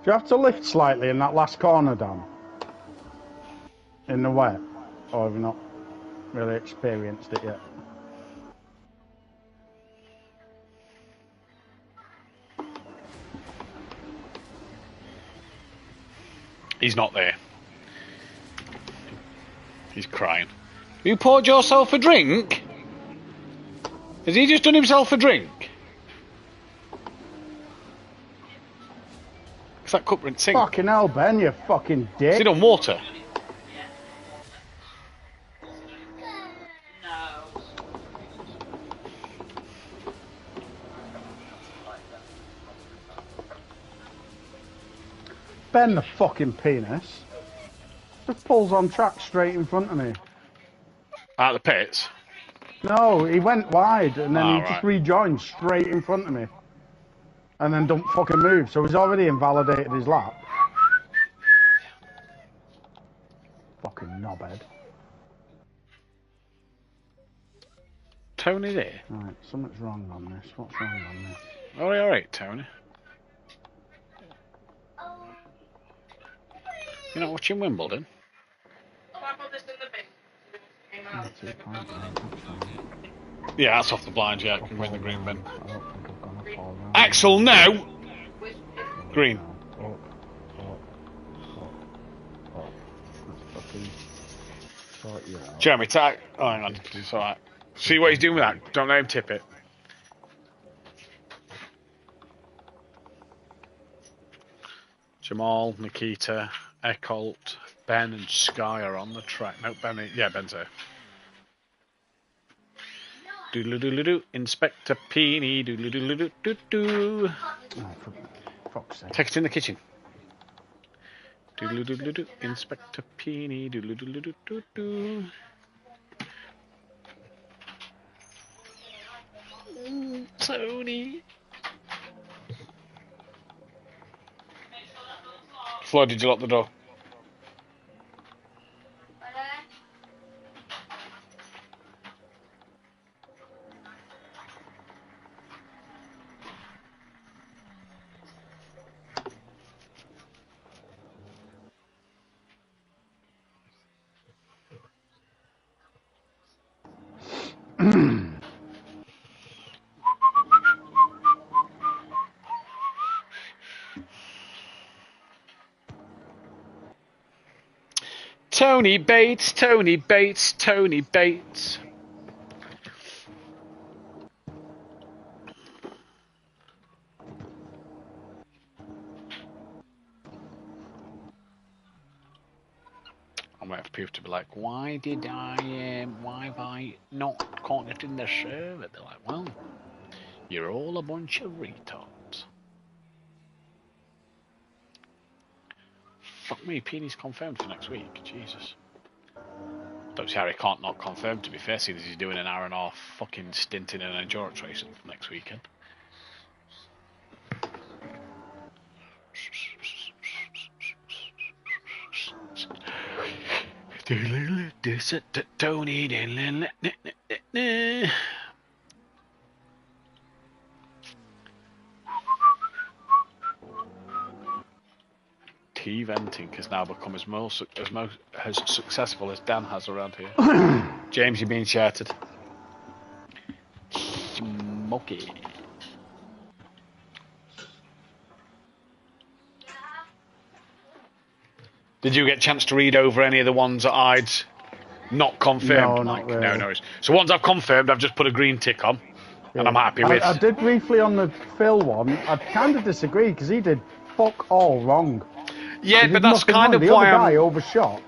you have to lift slightly in that last corner, Dan? In the wet? Or have you not really experienced it yet? He's not there. He's crying. You poured yourself a drink? Has he just done himself a drink? Is that cup rinse sink? Fucking hell, Ben, you fucking dick. Is it on water? Ben, the fucking penis. Just pulls on track straight in front of me. Out of the pits? No, he went wide and then he just rejoined straight in front of me. And then don't fucking move. So he's already invalidated his lap. Fucking knobhead. Tony there? Right, something's wrong on this. What's wrong on this? Alright, Tony. You're not watching Wimbledon? Yeah, that's off the blind, yeah. Can win the green bin. Axel, no! Green. Jeremy, tag. Oh, hang on. It's alright. See what he's doing with that. Don't let him tip it. Jamal, Nikita, Eckholt, Ben and Sky are on the track. No, Ben, yeah, Ben's there. Doodle-doodle-doo, Inspector Peony, doodle-doodle-doo-doo-doo. Oh, for fuck's sake. Text in the kitchen. Doodle-doodle-doo, Inspector Peony, doodle-doodle-doo-doo-doo. Tony. Flo, did you lock the door? Tony Bates, Tony Bates, Tony Bates. I'm waiting for people to be like, why have I not connected in the server? They're like, well, you're all a bunch of retards. Fuck me, Peeny's confirmed for next week. Jesus. Don't see how he can't not confirm, to be fair, seeing as he's doing an hour and a half fucking stint in an endurance race next weekend. T-venting has now become as successful as Dan has around here. James, you're being shouted. Smoky. Did you get a chance to read over any of the ones that I'd not confirmed? No, not really. No, no. So ones I've confirmed, I've just put a green tick on, and I'm happy with. I did briefly on the Phil one. I kind of disagree because he did fuck all wrong. Yeah, but that's kind of why the other guy overshot.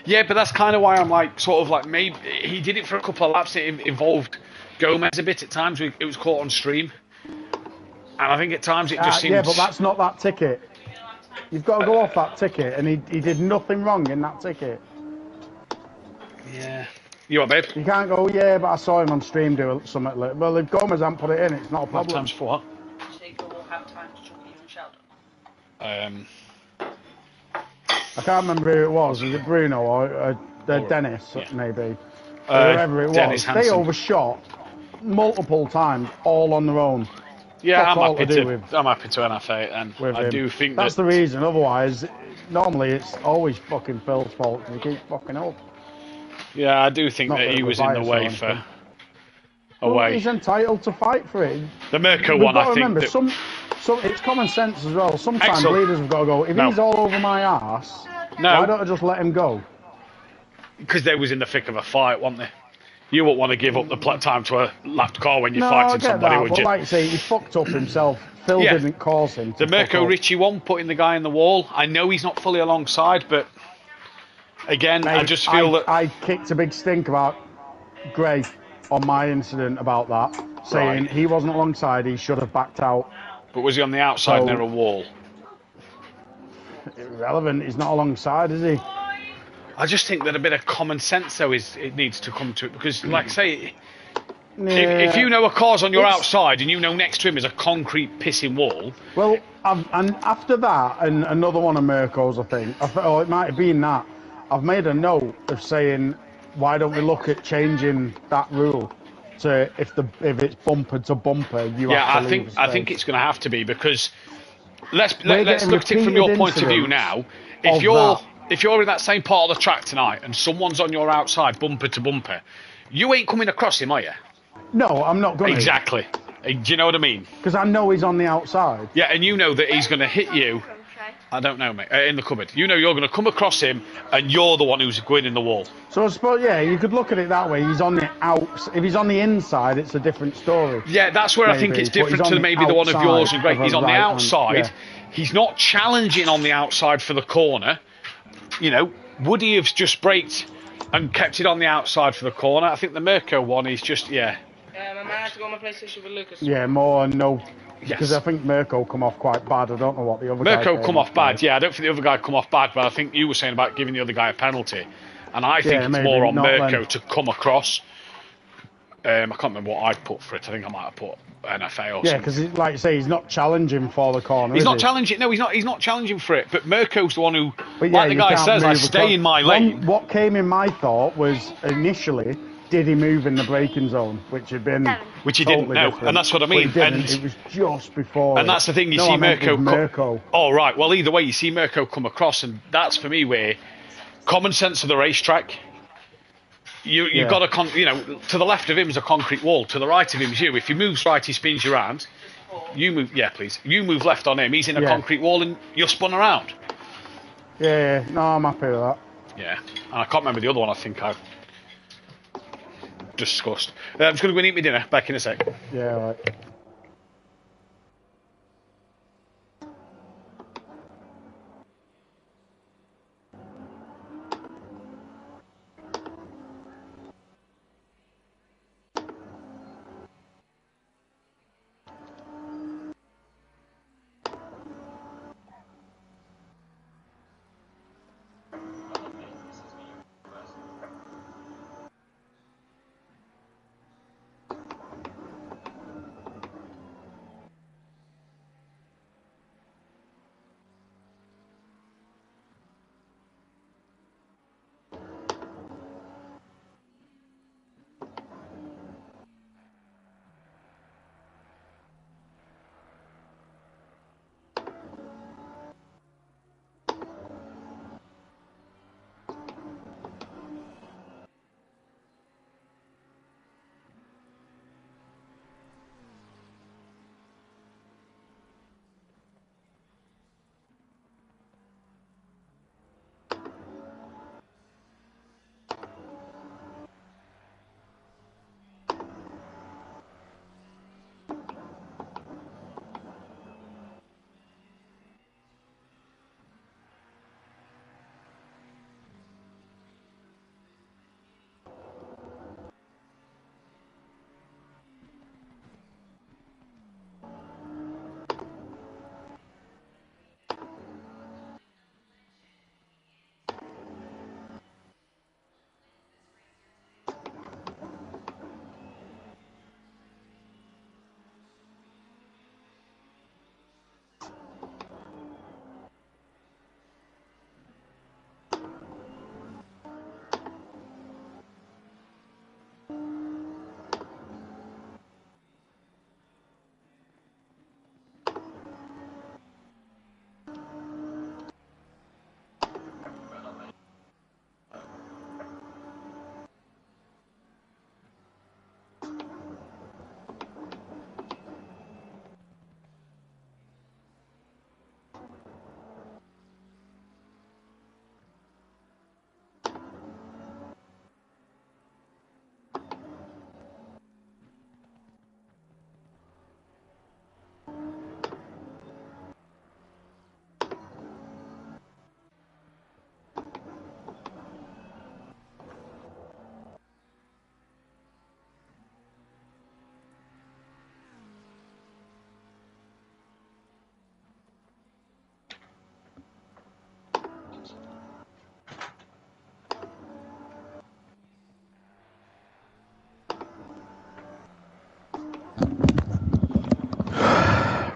Yeah, but that's kind of why I'm like, sort of like, maybe he did it for a couple of laps. It involved Gomez a bit at times. It was caught on stream, and I think at times it just seems. Yeah, but that's not that ticket. You've got to go off that ticket, and he did nothing wrong in that ticket. Yeah. You what, babe? You can't go, yeah, but I saw him on stream do something like. Well, if Gomez hasn't put it in, it's not a problem. Times for what? So you will have time to talk to you and Sheldon. I can't remember who it was. Was it Bruno or Dennis, yeah. maybe? Whoever it was. Dennis They Hansen. overshot multiple times, all on their own. Yeah, fuck all to do with I'm happy to NFA it, and I him. do think That's that the reason. Otherwise, normally it's always fucking Phil's fault and he keeps fucking up. yeah, I do think Not that that he we're was in the biased or way for anything. away. Well, he's entitled to fight for it. The Mirko We've one, got I to think remember, that some it's common sense as well. Sometimes Excellent. leaders have got to go. If No. he's all over my ass, No. why don't I just let him go? because they was in the thick of a fight, weren't they? You wouldn't want to give up the time to a lapped car when you're No, I fighting get somebody, that. would But you? like you say, he fucked up himself. Phil Yeah. didn't cause him to The Mirko fuck up. Ritchie one, putting the guy in the wall. I know he's not fully alongside, but again, Mate, I just feel that. I kicked a big stink about Gray on my incident about that, saying Right. he wasn't alongside, he should have backed out. But was he on the outside So- near a wall? Irrelevant, he's not alongside, is he? I just think that a bit of common sense, though, it needs to come to it because, like I say, if you know a car's on your It's- outside and you know next to him is a concrete pissing wall, Well, and after that, and another one of Mirko's, I think, it might have been that, I've made a note of saying, why don't we look at changing that rule to if it's bumper to bumper, you yeah, have to leave I a think space. it's going to have to be because let's getting look at it from your repeated point of view incidents now. of If you're in that same part of the track tonight and someone's on your outside bumper to bumper, you ain't coming across him, are you? No, I'm not going to. Exactly. Do you know what I mean? Because I know he's on the outside. Yeah, and you know that he's going to hit you. I don't know, mate. In the cupboard, you know you're going to come across him, and you're the one who's going in the wall. So I suppose, yeah, you could look at it that way. He's on the outs. If he's on the inside, it's a different story. Yeah, that's where I think it's different to maybe the one of yours and Greg. He's on the outside. He's not challenging on the outside for the corner. You know, would he have just braked and kept it on the outside for the corner? I think the Mirko one is just, yeah. I might have to go on my PlayStation with Lucas. Yeah, more no. Yes. Because I think Mirko come off quite bad. I don't know what the other guy Mirko came come off bad, yeah. I don't think the other guy come off bad, but I think you were saying about giving the other guy a penalty. And I think it's maybe, more on not Mirko then. to come across. I can't remember what I put for it. I think I might have put NFA or Yeah, something. because like you say, he's not challenging for the corner. He's is not he? challenging. No, he's not challenging for it. But Mirko's the one who, But yeah, like the you guy can't says, I move stay across. in my lane. What came in my thought was initially, did he move in the braking zone, which had been Which he totally didn't know, different. and that's what I But he mean. didn't. And- it was just before. And that's the thing. You No, see I meant Mirko. with Mirko. Oh right. Well, either way, you see Mirko come across, and that's for me where common sense of the racetrack. You've got to to the left of him is a concrete wall. To the right of him is you. If he moves right, he spins you around. You move. Yeah, please. You move left on him. He's in a concrete wall, and you're spun around. Yeah. No, I'm happy with that. Yeah. And I can't remember the other one. I think I discussed. I'm just going to go and eat my dinner. Back in a sec. Yeah, right.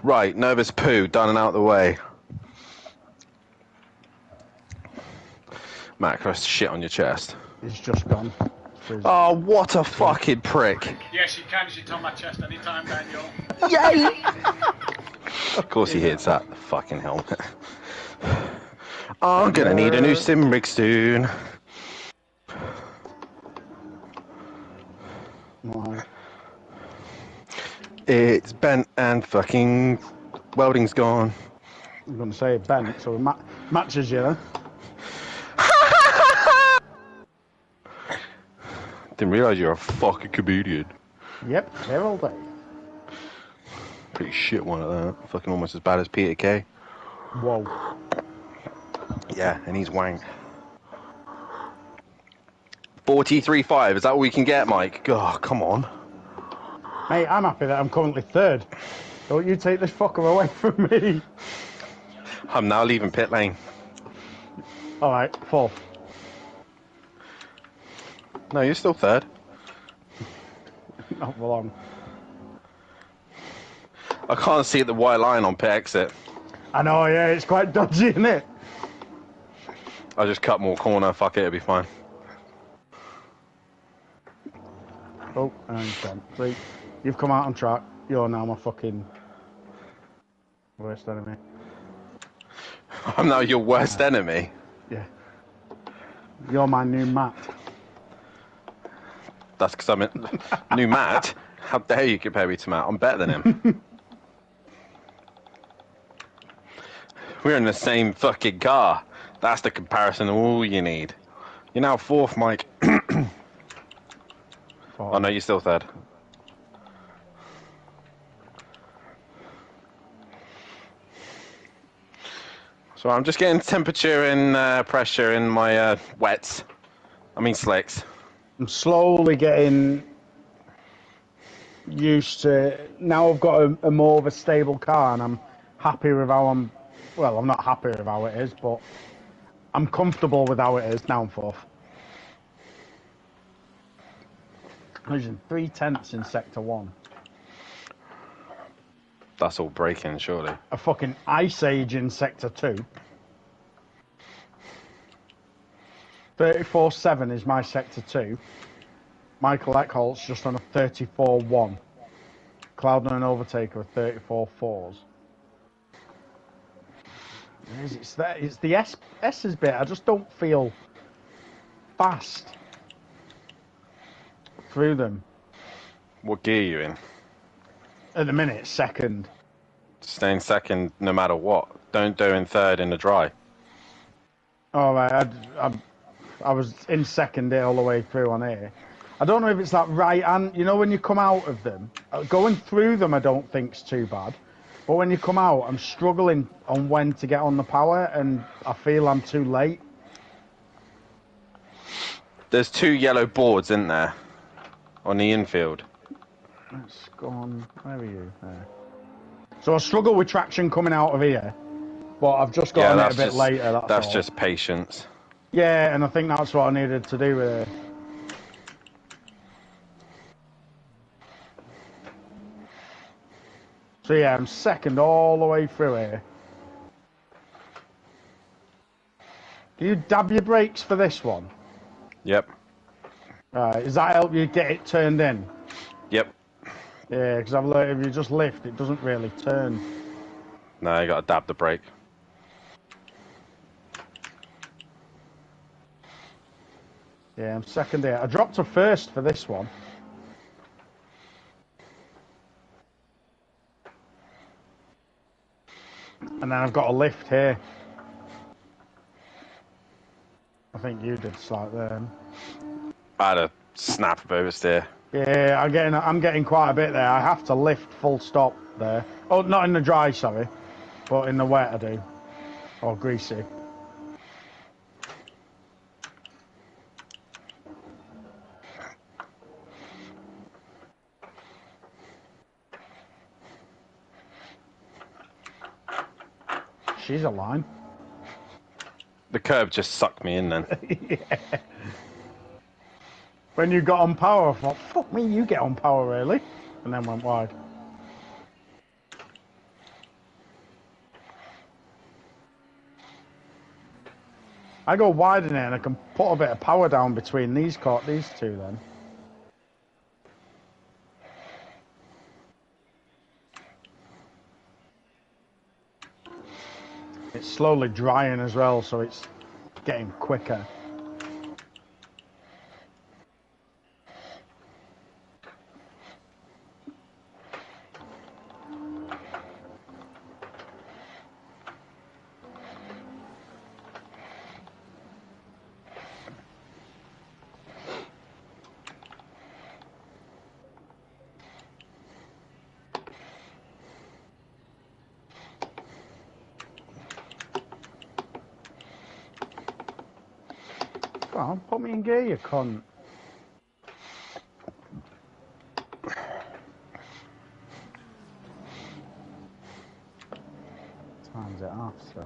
Right, nervous poo, done and out of the way. Matt, can I shit on your chest? He's just gone. Oh, what a fucking prick. Yes, you can shit on my chest anytime, Daniel. Yay! Of course he hits that fucking helmet. I'm gonna need a new sim rig soon. Right. It's bent and fucking welding's gone. I'm going to say bent, so it matches you then. Didn't realise you're a fucking comedian. Yep, here all day. Pretty shit one at that. Fucking almost as bad as Peter Kay. Whoa. Yeah, and he's wank. 43.5, is that all we can get, Mike? Oh, come on. Mate, I'm happy that I'm currently third. Don't you take this fucker away from me. I'm now leaving pit lane. Alright, fourth. No, you're still third. Not for long. I can't see the white line on pit exit. I know, yeah, it's quite dodgy, isn't it? I just cut more corner, fuck it, it'll be fine. Oh, and he's gone. See, you've come out on track. You're now my fucking worst enemy. I'm now your worst enemy. Yeah. You're my new Matt. That's because I'm a new Matt. How dare you compare me to Matt? I'm better than him. We're in the same fucking car. That's the comparison all you need. You're now fourth, Mike. Oh no, you're still third. So I'm just getting temperature and pressure in my wets. I mean slicks. I'm slowly getting used to. Now I've got a more of a stable car, and I'm happy with how I'm. Well, I'm not happy with how it is, but I'm comfortable with how it is. Now I'm fourth. Losing 3/10 in sector 1. That's all breaking, surely. A fucking ice age in sector 2. 34.7 is my sector 2. Michael Eckholt's just on a 34.1. Cloudner and Overtaker are 34.4s. It's the S's bit. I just don't feel fast through them. What gear are you in? At the minute, second. Staying second no matter what. Don't do in third in the dry. All right, I was in second all the way through on here. I don't know if it's that right hand. You know, when you come out of them, going through them, I don't think's too bad. But when you come out, I'm struggling on when to get on the power, and I feel I'm too late. There's 2 yellow boards, isn't there? On the infield. Let's go on. Where are you? There. So I struggle with traction coming out of here, but I've just got on it a bit later. That's all. just patience. Yeah, and I think that's what I needed to do with it. So yeah, I'm second all the way through here. Do you dab your brakes for this one? Yep. Does that help you get it turned in? Yep. Yeah, because I've learned if you just lift, it doesn't really turn. No, you got to dab the brake. Yeah, I'm second here. I dropped to first for this one. And then I've got a lift here. I think you did slightly then. I had a snap of oversteer. Yeah, I'm getting quite a bit there. I have to lift full stop there. Oh, not in the dry, sorry. But in the wet I do. Or greasy. She's a line. The curb just sucked me in then. Yeah. When you got on power, I thought, fuck me, you get on power, really? And then went wide. I go wide in it and I can put a bit of power down between these two then. It's slowly drying as well, so it's getting quicker. Come on, put me in gear, you cunt. Times it off, so.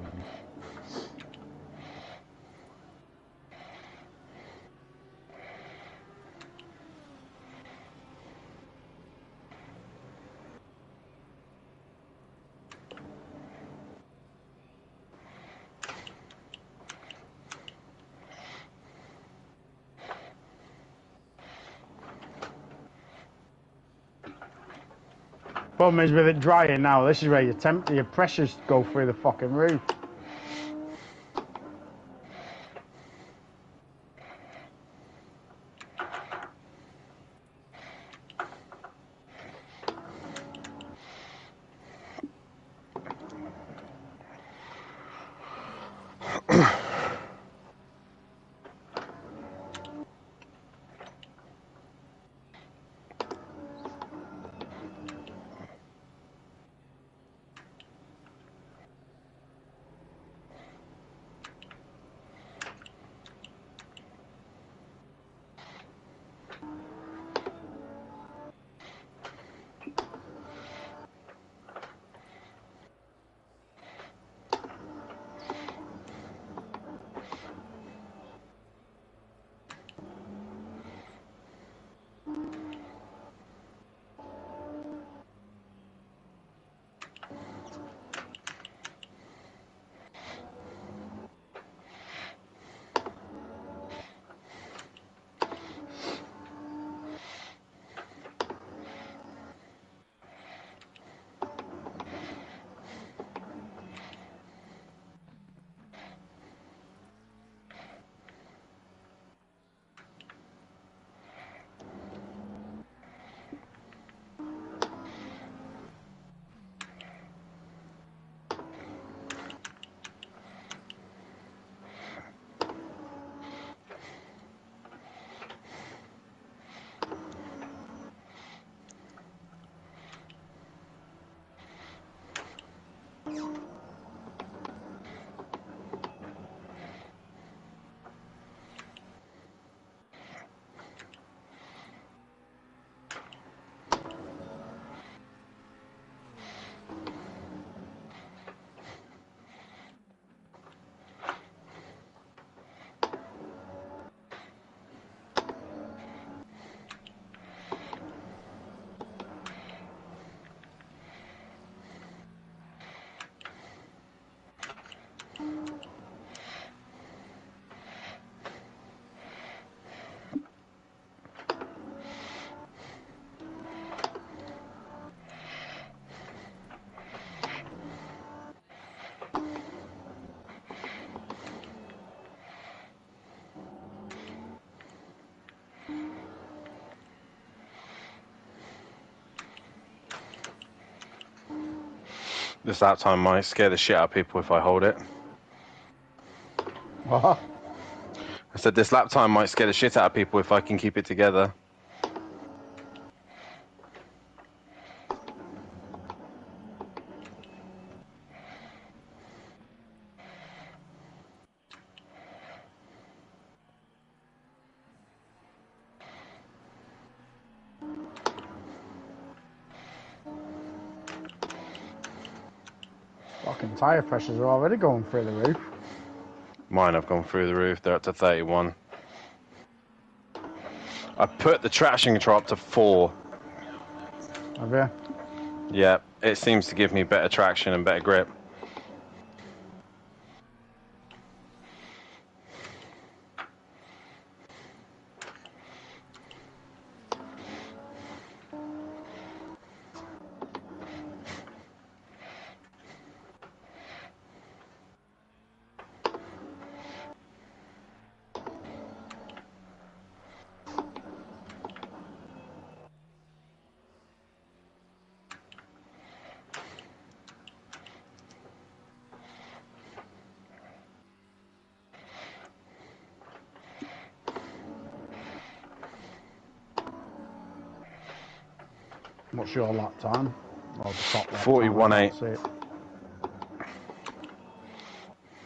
Problem is with it drying now, this is where your pressures go through the fucking roof. This lap time might scare the shit out of people if I hold it. What? I said this lap time might scare the shit out of people if I can keep it together. Fucking tyre pressures are already going through the roof. Mine have gone through the roof. They're up to 31. I put the traction control up to 4. Have you? Yeah, it seems to give me better traction and better grip. What's your lap time? Or the top lap 41.8. time, I can't see it.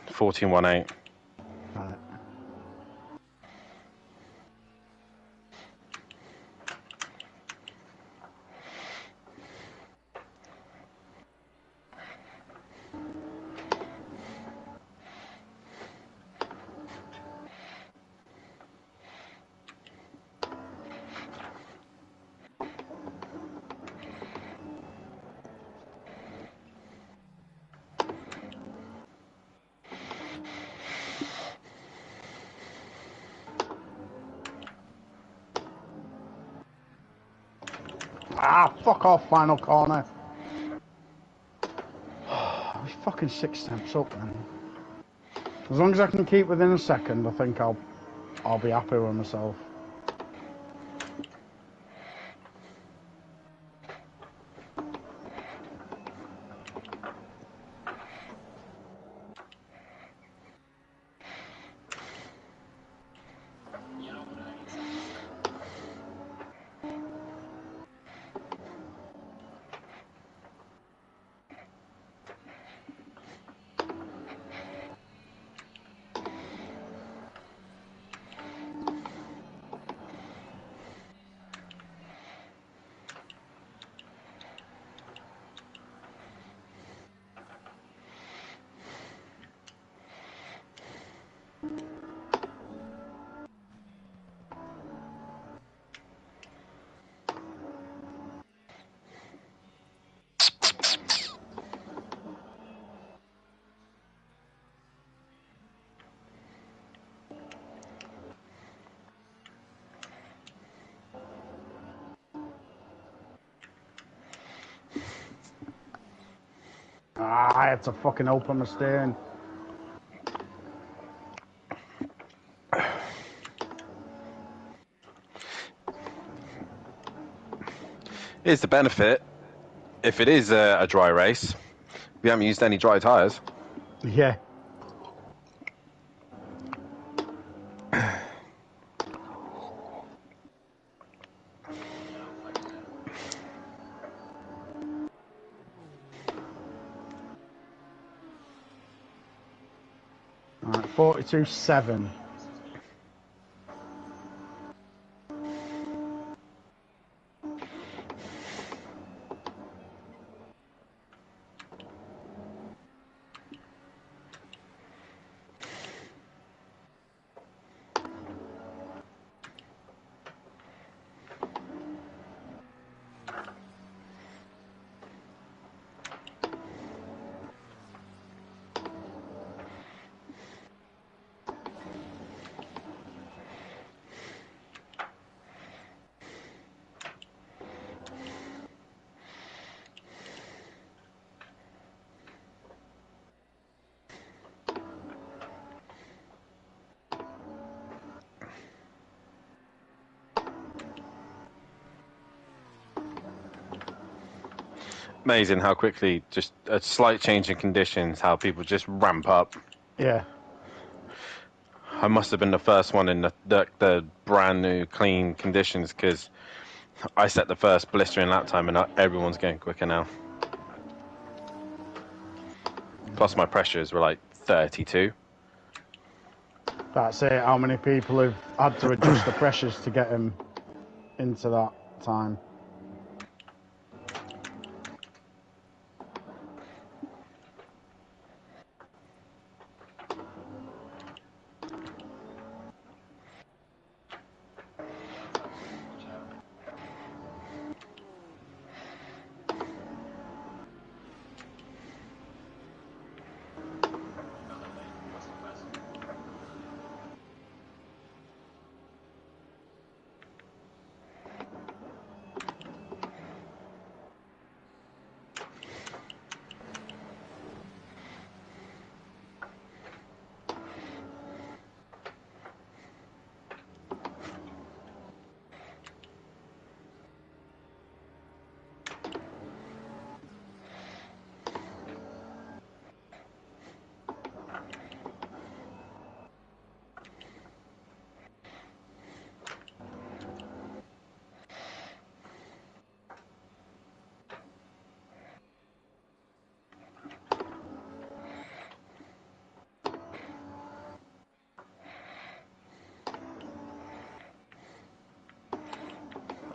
14.18. Right. Ah, fuck off, final corner. I was fucking 6 steps up then. As long as I can keep within a second, I think I'll be happy with myself. Ah, I had to fucking open my steering. Here's the benefit. If it is a dry race, we haven't used any dry tyres. Yeah. Alright, 42.7. Amazing how quickly just a slight change in conditions, how people just ramp up. Yeah. I must have been the first one in the brand new clean conditions, because I set the first blistering lap time and everyone's going quicker now. Plus my pressures were like 32. That's it. How many people have had to adjust the pressures to get them into that time?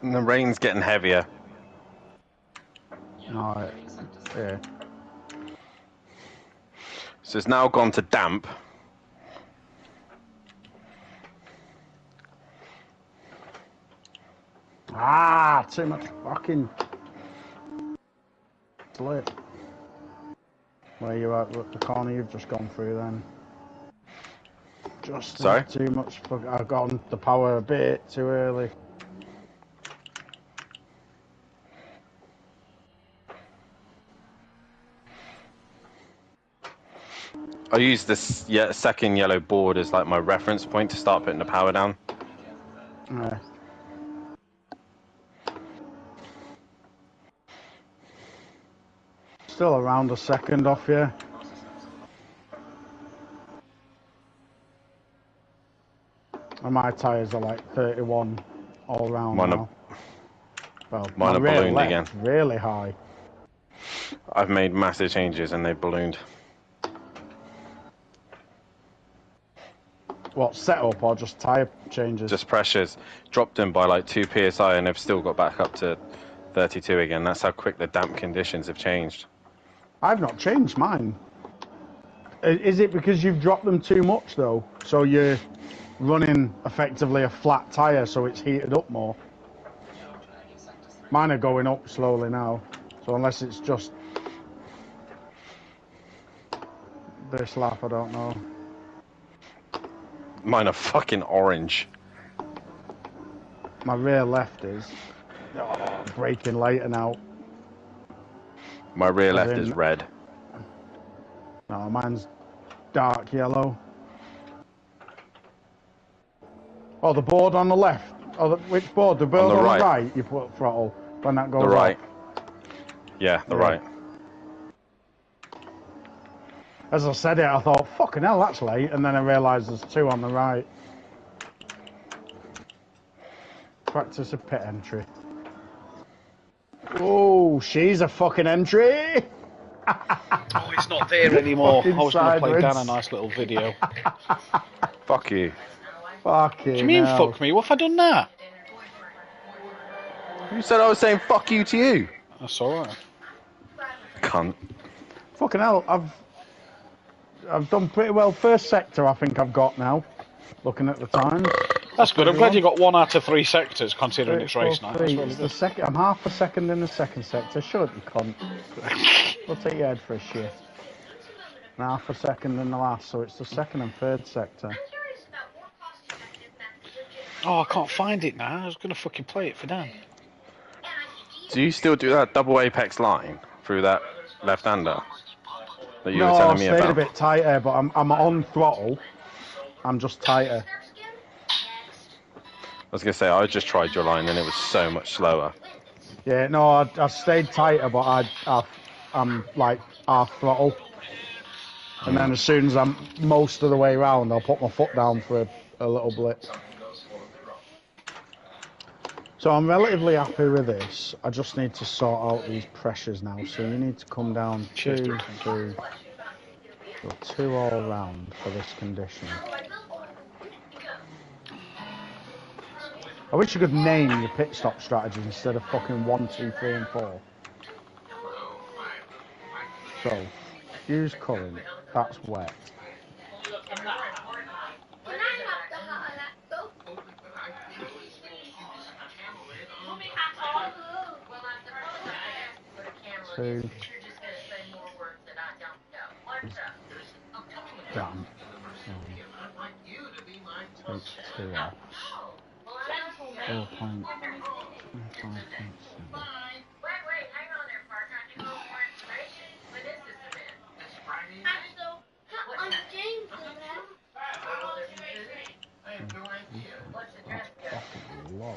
And the rain's getting heavier. No, yeah. So it's now gone to damp. Ah, too much fucking slip. Where you at? Look, the corner you've just gone through then. Just Sorry? too much. I got on the power a bit too early. I use this second yellow board as like my reference point to start putting the power down. Yeah. Still around a second off you. And my tyres are like 31 all round now. Well, Mine my are rear ballooned left's again. really high. I've made massive changes and they've ballooned. What, setup or just tyre changes? Just pressures. Dropped them by like 2 psi and they've still got back up to 32 again. That's how quick the damp conditions have changed. I've not changed mine. Is it because you've dropped them too much though? So you're running effectively a flat tyre so it's heated up more? Mine are going up slowly now. So unless it's just this lap, I don't know. Mine are fucking orange. My rear left is braking later now. My rear left is red. No, mine's dark yellow. Oh, the board on the left. Oh, which board? The board on the right. You put throttle when that goes The right. off. Yeah, the right. As I said it, I thought, fucking hell, that's late. And then I realised there's two on the right. Practice a pit entry. Oh, she's a fucking entry. Oh, it's not there anymore. I was going to play Dan a sideways. nice little video. Fuck you. Fuck What do you mean, fuck me? What have I done now? You said I was saying fuck you to you. That's alright. Cunt. Fucking hell, I've done pretty well. First sector, I think I've got now. Looking at the times. That's good. I'm glad you got 1 out of 3 sectors, considering it's race night. That's really It's good. the second. I'm half a second in the second sector. Shut you cunt. We'll take your head for a shift. And half a second in the last, so it's the second and third sector. Oh, I can't find it now. I was going to fucking play it for Dan. Do you still do that double apex line through that left-hander that you were No, telling I me stayed about? a bit tighter, but I'm on throttle. I'm just tighter. I was going to say, I just tried your line and it was so much slower. Yeah, no, I stayed tighter, but I'm like half throttle. And then as soon as I'm most of the way round, I'll put my foot down for a little blip. So I'm relatively happy with this. I just need to sort out these pressures now. So you need to come down 2, 2, or 2 all round for this condition. I wish you could name your pit stop strategies instead of fucking 1, 2, 3, and 4. So, use current. That's wet. Two. Damn. Take 2 off. 4.25.7. That's fucking low.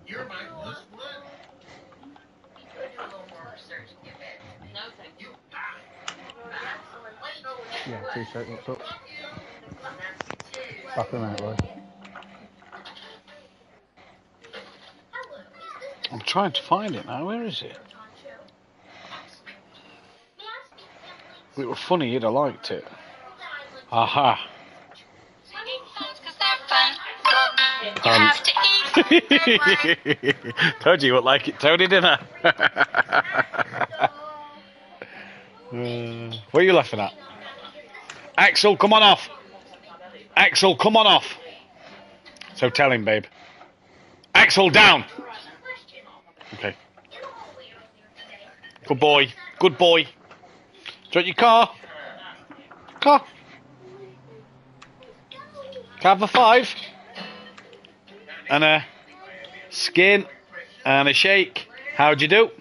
You're my plus one. You could do a little more research and get back to me. No, thank you. Yeah, 2 seconds up. Back a minute, Lloyd. I'm trying to find it now. Where is it? If it were funny, you'd have liked it. Aha. Singing songs 'cause they're fun. You have to eat. Told you you would like it, Tony, didn't I? What are you laughing at? Axel, come on off. Axel, come on off. So tell him, babe. Axel, down. Okay. Good boy. Good boy. Do you want your car? Car. Can I have a 5? And a skin and a shake. How'd you do?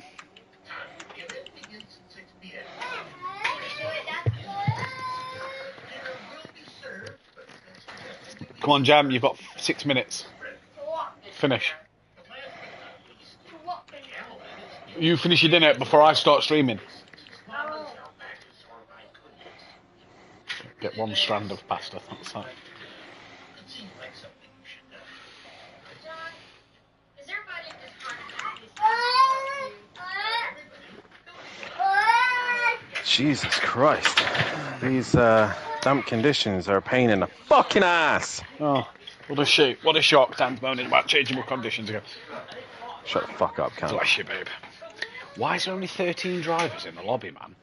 Come on, Jam, you've got 6 minutes. Finish. You finish your dinner before I start streaming. Get 1 strand of pasta, that's that. Jesus Christ. These damp conditions are a pain in the fucking ass. Oh, what a shit. What a shock. Dan's moaning about changeable conditions again. Shut the fuck up, Cam. Bless you, babe. Why is there only 13 drivers in the lobby, man?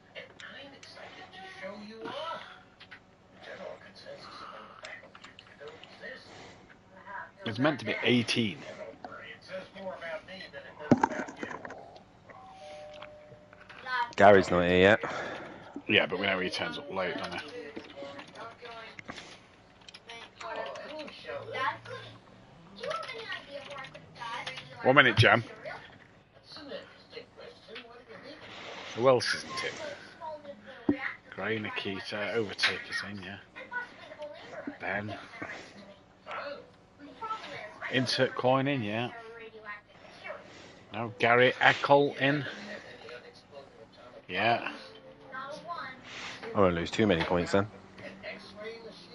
It's meant to be 18. Gary's not here yet. Yeah, but we know he turns up late, don't we? 1 minute, Jam. Who else isn't it? Gray, Nikita, Overtake is in, yeah. Ben. Insert coin in, yeah. No, Gary Eckel in. Yeah. I won't lose too many points then.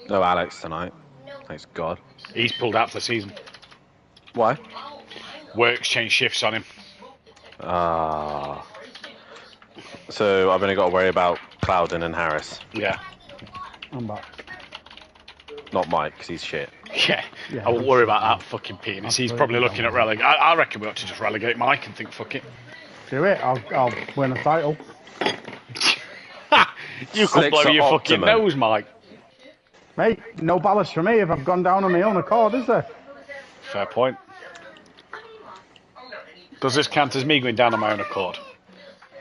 No Alex tonight. Thanks God. He's pulled out for the season. Why? Work's changed shifts on him. Ah. So I've only got to worry about Clouden and Harris. Yeah. I'm back. Not Mike, because he's shit. Yeah. Yeah. I won't worry about that fucking penis. He's probably looking at relegate. I reckon we ought to just relegate Mike and think, fuck it. Do it. I'll win a title. You could blow your fucking nose, Mike. Mate, no ballast for me if I've gone down on my own accord, is there? Fair point. Does this count as me going down on my own accord?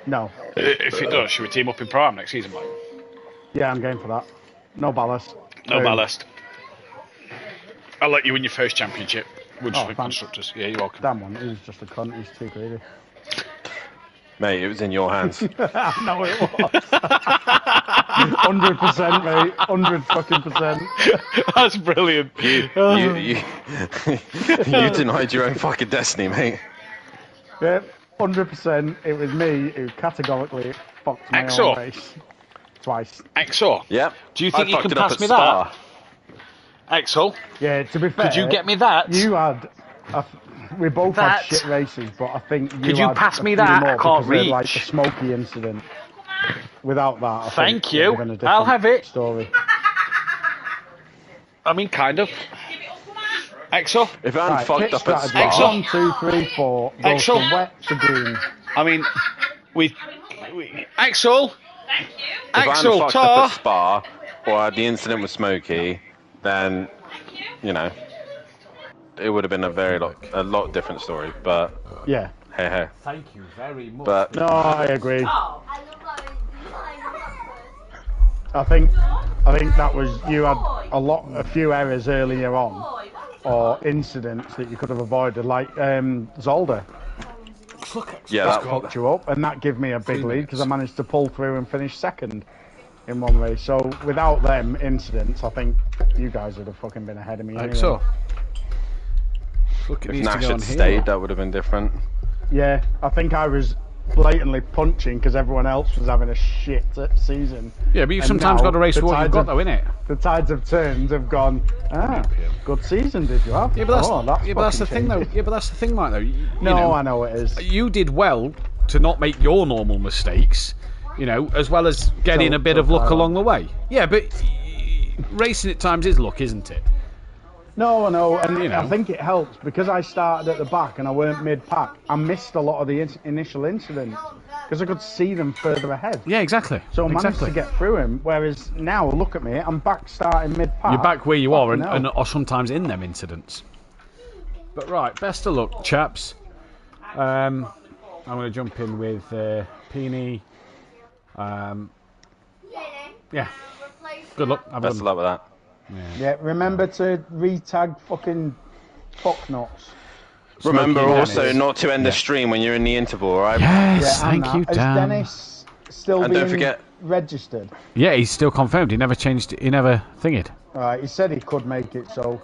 No. If it does, should we team up in Prime next season, Mike? Yeah, I'm game for that. No ballast. No Boom. ballast. I'll let you win your first championship. We'll just Oh, win thanks. constructors. Yeah, you're welcome. Damn one, he was just a cunt, he's too greedy. Mate, it was in your hands. No, it was. 100%, mate. 100 fucking percent. That's brilliant. You denied your own fucking destiny, mate. Yeah, 100%. It was me who categorically fucked my Exor. own face. Twice. Exor. Yep. Do you think I you fucked can it up pass at me Spa. that? Axel, Yeah, to be fair. could you get me that? You had. We both That- had shit races, but I think you Could you had pass a me few that? more I can't because of, like the reach. Smokey incident. Without that, I Thank think you. it would have been a I'll different have it. Story. I mean, kind of. Axel, If I hadn't Right, fucked pitch up at strategy. Axel. Spa, 1, 2, 3, 4. Goes Axel. from wet to green. I mean, we Axel, if I hadn't Axel, fucked up Tar. at Spa, or had the incident with Smokey, then, you know, it would have been a lot different story. But Yeah. hey, hey. Thank you very much. But No, I agree. Oh. I think that was you had a few errors earlier on, or incidents that you could have avoided, like Zolder yeah, that that, fucked you up, and that gave me a big lead because I managed to pull through and finish second in one race. So without them incidents, I think you guys would have fucking been ahead of me. Anyway. So, look, it if needs to Nash go had on here. stayed, that would have been different. Yeah, I think I was blatantly punching because everyone else was having a shit season. Yeah, but you've And sometimes now got to race the what you've tides got, have- though, innit? The tides have turned, have gone. Good season, did you have? Yeah, but that's, oh, that's yeah, but that's the fucking thing, though. changed it. Yeah, but that's the thing, Mike. Though. You No, know, I know it is. you did well to not make your normal mistakes, you know, as well as getting So- a bit so of luck far. along the way. Yeah, but racing at times is luck, isn't it? No, I know, and You know. I think it helps because I started at the back and I weren't mid-pack. I missed a lot of the initial incidents because I could see them further ahead. Yeah, exactly. So I managed to get through him. Whereas now, look at me, I'm back starting mid-pack. You're back where you are, Fucking hell. and are sometimes in them incidents. But right, best of luck, chaps. I'm going to jump in with Peony. Yeah. Good luck. Have Best of luck with that. Yeah, remember to re-tag fucking fucknuts. Remember Smoky also Dennis. not to end the stream when you're in the interval, right? Yes, Yeah, and thank you, Is Dan. Dennis still And being don't forget- registered? Yeah, he's still confirmed. He never changed. He never thinged. He said he could make it, so...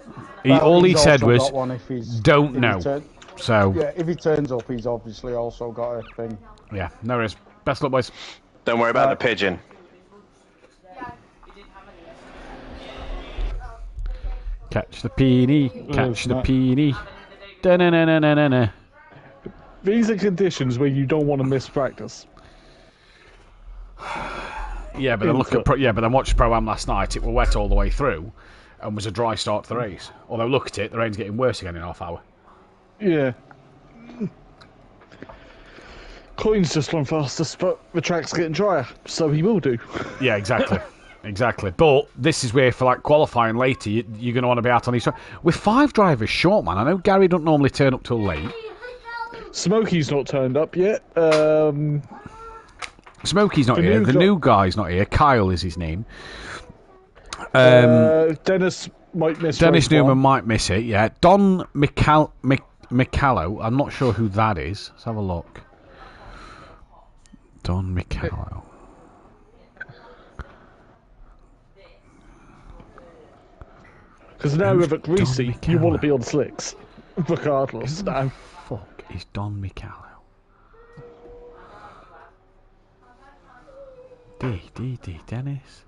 All he he's said also was, got one if he's, "Don't if he know." So yeah, if he turns up, he's obviously also got a thing. yeah, no worries. Best luck, boys. Don't worry about the pigeon. Catch the peony. Catch the peony. Da-na-na-na-na-na. These are conditions where you don't want to miss practice. Yeah, but then but then watched the pro-am last night. It was wet all the way through, and was a dry start to the race. Although look at it, the rain's getting worse again in half hour. Yeah. Coin's just run fastest, but the track's getting drier, so he will do. Yeah, exactly. Exactly. But this is where, for like qualifying later, you're going to want to be out on these. With 5 drivers short, man. I know Gary don't normally turn up till late. Smokey's not turned up yet. Smokey's not here. The new guy's not here. Kyle is his name. Dennis might miss. Dennis race Newman one. might miss it. Yeah. Don Micallo. I'm not sure who that is. Let's have a look. Don Micallo. Because now Who's with it greasy, Don you want to Micallo? be on slicks, regardless. Now, Fuck is Don Micallo? D Dennis.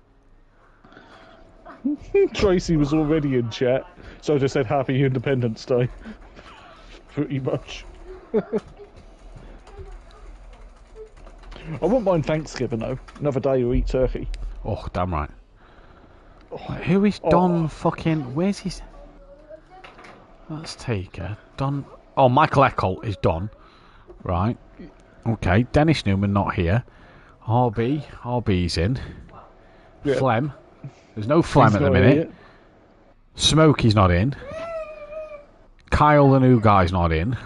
Tracy was already in chat, so I just said Happy Independence Day. Pretty much. I wouldn't mind Thanksgiving though. Another day you eat turkey. Oh, damn right. Who is Don fucking... Where's his... Let's take her. Don... Oh, Michael Eccles is Don. Right. Okay, Dennis Newman not here. RB's in. Yeah. Flem. There's no Flem He's at the not minute. here. Smokey's not in. Kyle, the new guy's not in.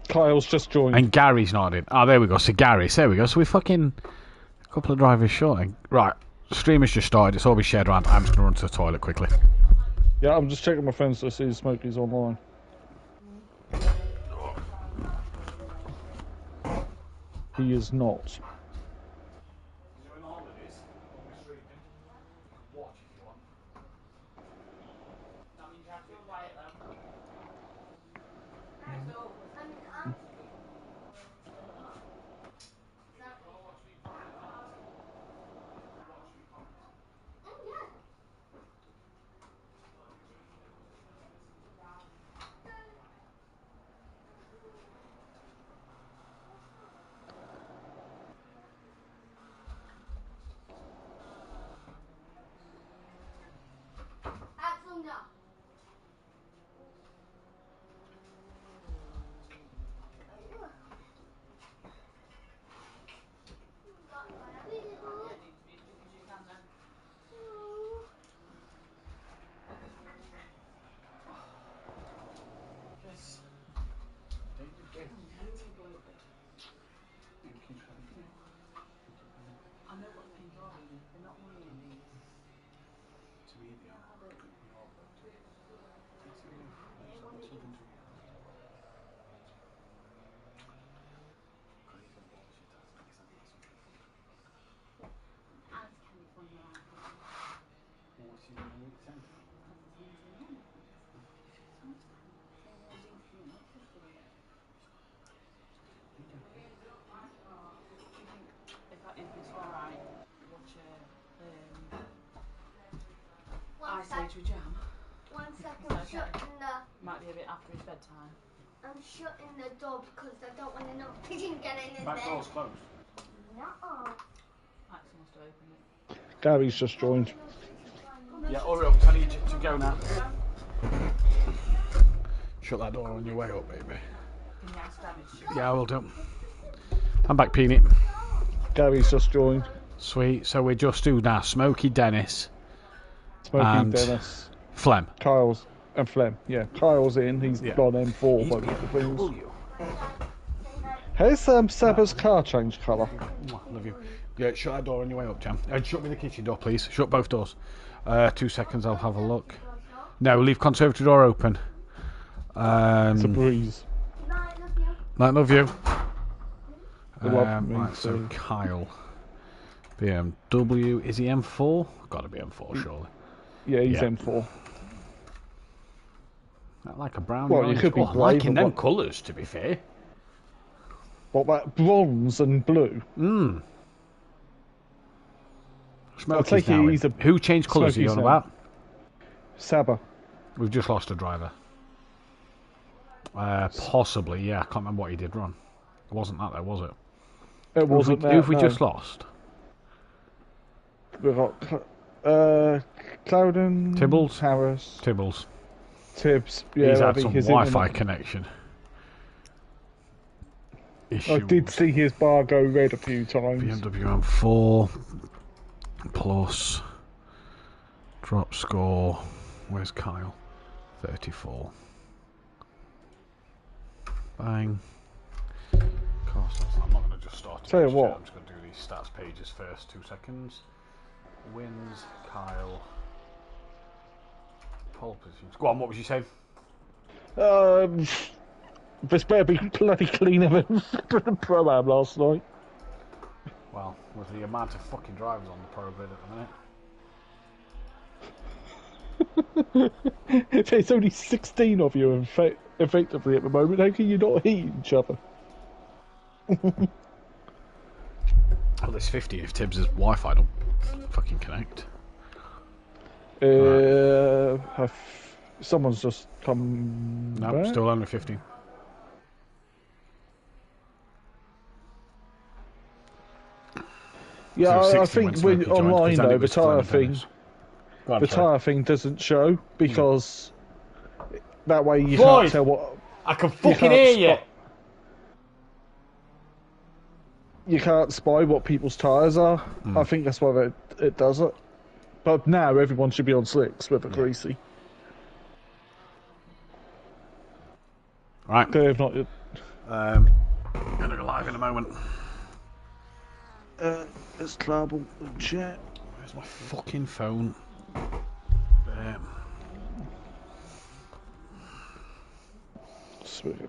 Kyle's just joined. And Gary's not in. Oh, there we go. So Gary's. There we go. So we fucking... A couple of drivers short. Right. Stream has just started. It's all been shared around. I'm just going to run to the toilet quickly. Yeah, I'm just checking my friends to see if Smokey's online. He is not. Ice Age with jam. 1 second, I'm shutting Might be a bit after his bedtime. I'm shutting the door because I don't want another pigeon getting in Back there. door's closed. No. Axel must have opened it. Gary's just joined. Yeah, hurry up. I need you to go now. Shut that door on your way up, baby. Yeah, I will do. I'm back, Peanut. Gary's just joined. Sweet. So we just do now Smokey Dennis. Smokey and Dennis. Flem. Kyle's and Flem. Yeah, Kyle's in. He's gone M4 by the things. Has Saba's car changed colour? Love you. Yeah, shut that door on your way up, Jam. And shut me the kitchen door, please. Shut both doors. 2 seconds, I'll have a look. No, leave conservatory door open. It's a breeze. Love you. Love me Right, so too. Kyle. BMW. Is he M4? Gotta be M4, surely. Yeah, he's Yeah. M4. Not like a brown. Well, you orange. could be I'm brave liking and them what- colours, to be fair. What about bronze and blue? Mmm. I'll take it he's a Who changed colours are you on Smokey's about? Saba. We've just lost a driver. Possibly, yeah. I can't remember what he did wrong. It wasn't that though, was it? It wasn't Who have we no. just lost? We've got Clouden, Tibbles? Harris, Tibbles. Tibbs. Yeah, He's I had think some his Wi-Fi internet- connection I issues. did see his bar go red a few times. BMW M4 plus drop score. Where's Kyle? 34. Bang. Of course, I'm not going to just start. Tell you this what. shit. I'm just going to do these stats pages first. 2 seconds. Wins Kyle. Pole positions. Go on. What was you saying? This better be bloody cleaner than the Pro-Am last night. Well, with the amount of fucking drivers on the Pro Grid at the minute. There's only 16 of you effectively at the moment. How can you not hit each other? Well, there's 50 if Tibbs' Wi-Fi don't fucking connect. Someone's just come. No, back. still only 15. Yeah, So I 60 think when when Smokey joined, online because then though it the was Flem tyre and thing, Dennis. Go on, the sorry. tyre thing doesn't show because that way you Floyd! can't tell what. I can You fucking can't hear you. spot- You can't spy what people's tyres are. I think that's why it does it. But now everyone should be on slicks with a greasy. Right. They've not. Gonna go live in a moment. It's trouble. Chat. Where's my fucking phone?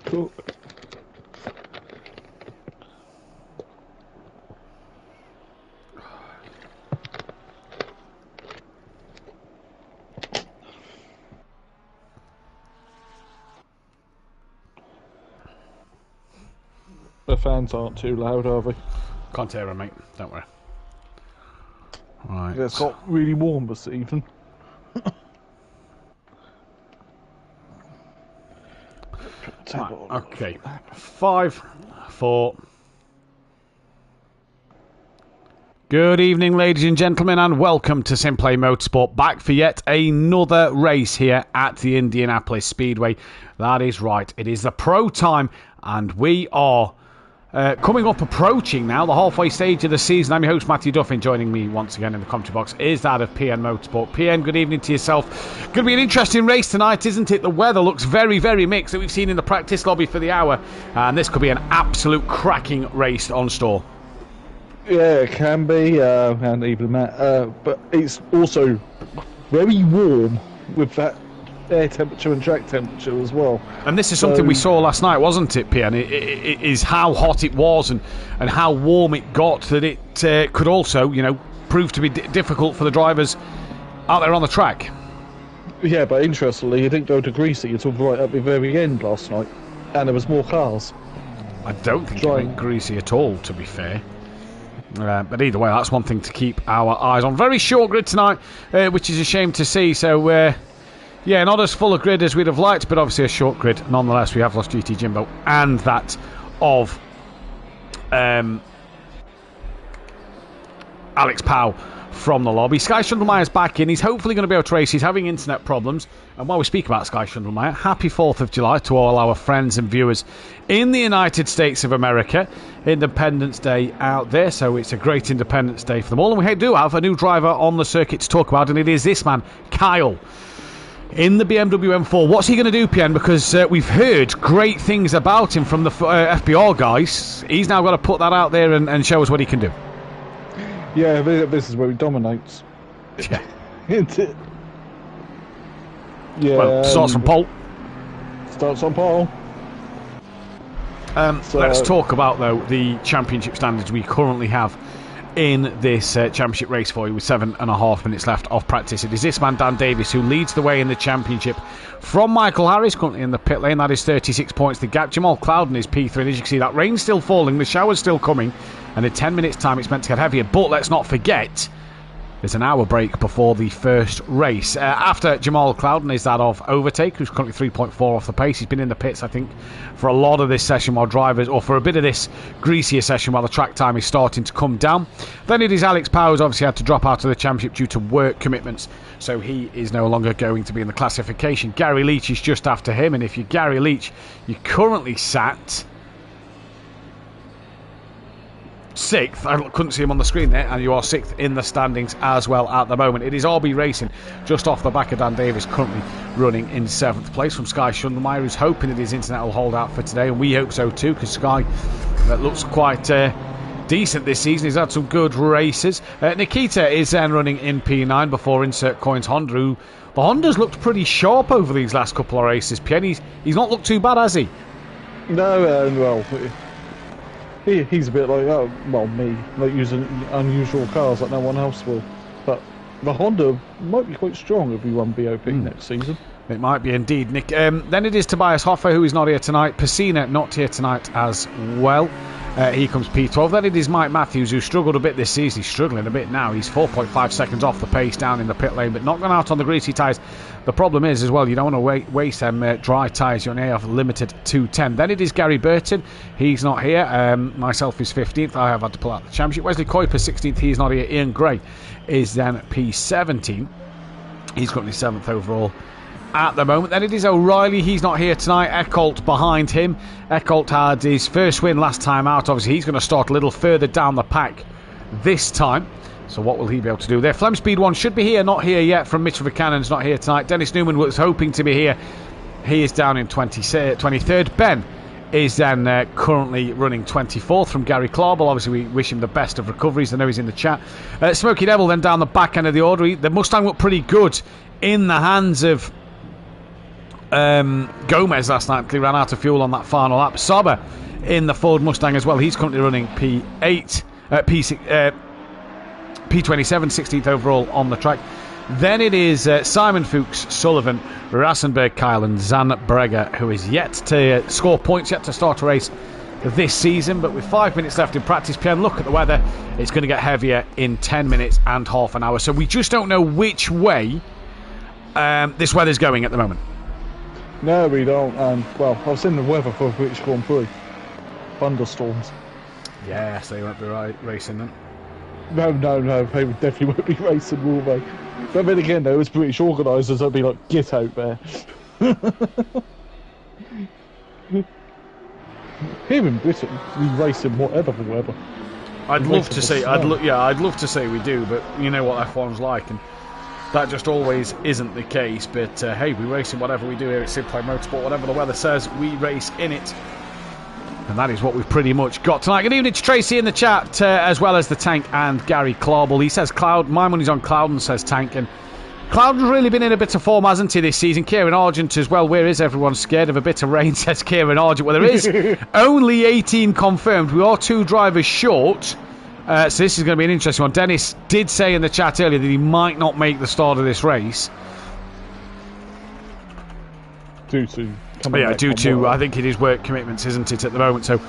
Cool. The fans aren't too loud, are they? Can't hear him, mate. Don't worry. Right. It's got really warm this evening. Right, okay. 5, 4. Good evening, ladies and gentlemen, and welcome to SimPlay Motorsport. Back for yet another race here at the Indianapolis Speedway. That is right. It is the pro time, and we are approaching now the halfway stage of the season. I'm your host, Matthew Duffin. Joining me once again in the commentary box is that of PN Motorsport. PN, good evening to yourself. Going to be an interesting race tonight, isn't it? The weather looks very, very mixed that we've seen in the practice lobby for the hour, and this could be an absolute cracking race on store. Yeah, it can be, and even that. But it's also very warm with that air temperature and track temperature as well. And this is something we saw last night, wasn't it, PN? It is how hot it was and how warm it got that it could also, prove to be difficult for the drivers out there on the track. Yeah, but interestingly, it didn't go to greasy until right at the very end last night, and there was more cars. I don't think it went greasy at all, to be fair. But either way, that's one thing to keep our eyes on. Very short grid tonight, which is a shame to see. So, yeah, not as full a grid as we'd have liked, but obviously a short grid. Nonetheless, we have lost GT Jimbo and that of Alex Powell from the lobby. Sky Schundelmeyer's back in. He's hopefully going to be able to race. He's having internet problems. And while we speak about Sky Schundelmeyer, happy 4th of July to all our friends and viewers in the United States of America. Independence Day out there, so it's a great Independence Day for them all. And we do have a new driver on the circuit to talk about, and it is this man, Kyle, in the BMW M4. What's he going to do, Pien? Because we've heard great things about him from the FBR guys. He's now got to put that out there and show us what he can do. Yeah, this is where he dominates. Yeah. Yeah. Well, starts from pole. Starts on pole. Let's talk about, though, the championship standards we currently have in this championship race for you with 7.5 minutes left of practice. It is this man, Dan Davis, who leads the way in the championship from Michael Harris, currently in the pit lane. That is 36 points the gap. Jamal Clouden is P3, and as you can see, that rain's still falling, the shower's still coming, and in 10 minutes time it's meant to get heavier. But let's not forget, there's an hour break before the first race. After Jamal Clouden is that of Overtake, who's currently 3.4 off the pace. He's been in the pits, I think, for a lot of this session while drivers, or for a bit of this greasier session while the track time is starting to come down. Then it is Alex Powers, obviously had to drop out of the championship due to work commitments, so he is no longer going to be in the classification. Gary Leach is just after him, and if you're Gary Leach, you're currently sat 6th. I couldn't see him on the screen there, and you are 6th in the standings as well at the moment. It is RB Racing just off the back of Dan Davis, currently running in 7th place. From Sky Schundelmeyer, who's hoping that his internet will hold out for today, and we hope so too, because Sky looks quite decent this season. He's had some good races. Nikita is then running in P9 before Insert Coins Honda, who the Honda's looked pretty sharp over these last couple of races. He's not looked too bad, has he? No, well, he's a bit like, me, like using unusual cars like no one else will. But the Honda might be quite strong if we run BOP next season. It might be indeed, Nick. Then it is Tobias Hoffer, who is not here tonight. Pacina not here tonight as well. He comes P12. Then it is Mike Matthews, who struggled a bit this season. He's struggling a bit now. He's 4.5 seconds off the pace down in the pit lane, but not gone out on the greasy tyres. The problem is, as well, you don't want to waste them dry tyres. You only have limited to 10. Then it is Gary Burton. He's not here. Myself is 15th. I have had to pull out the championship. Wesley Kuiper, 16th. He's not here. Ian Gray is then P17. He's currently 7th overall at the moment. Then it is O'Reilly. He's not here tonight. Eckholt behind him. Eckholt had his first win last time out. Obviously, he's going to start a little further down the pack this time. So what will he be able to do there? Flem Speed 1 should be here. Not here yet from Mitchell Buchanan's not here tonight. Dennis Newman was hoping to be here. He is down in 23rd. Ben is then currently running 24th from Gary Clarbell. Obviously, we wish him the best of recoveries. I know he's in the chat. Smokey Devil then down the back end of the order. The Mustang looked pretty good in the hands of Gomez last night. He ran out of fuel on that final lap. Saba in the Ford Mustang as well. He's currently running P8, P27, 16th overall on the track. Then it is Simon Fuchs, Sullivan, Rassenberg, Kyle, and Zan Breger, who is yet to score points, yet to start a race this season. But with 5 minutes left in practice, Pierre, look at the weather. It's going to get heavier in 10 minutes and half an hour. So we just don't know which way this weather's going at the moment. No, we don't. Well, I've seen the weather for British Grand Prix. Thunderstorms. Yes, they won't be racing then. No, they definitely won't be racing, will they? But then again, though, as British organisers, they'll be like, get out there. Here in Britain, we race in whatever the weather. I'd love to say we do, but you know what F1's like, and that just always isn't the case. But hey, we race in whatever we do here at SimPlay Motorsport. Whatever the weather says, we race in it. And that is what we've pretty much got tonight. Good evening to Tracy in the chat, as well as the Tank and Gary Clarbell. He says Cloud. My money's on Clouden, says Tank. And Cloud's really been in a bit of form, hasn't he, this season? Kieran Argent as well. Where is everyone scared of a bit of rain, says Kieran Argent. Well, there is only 18 confirmed. We are 2 drivers short. So this is going to be an interesting one. Dennis did say in the chat earlier that he might not make the start of this race. Due to I think it is work commitments, isn't it, at the moment? So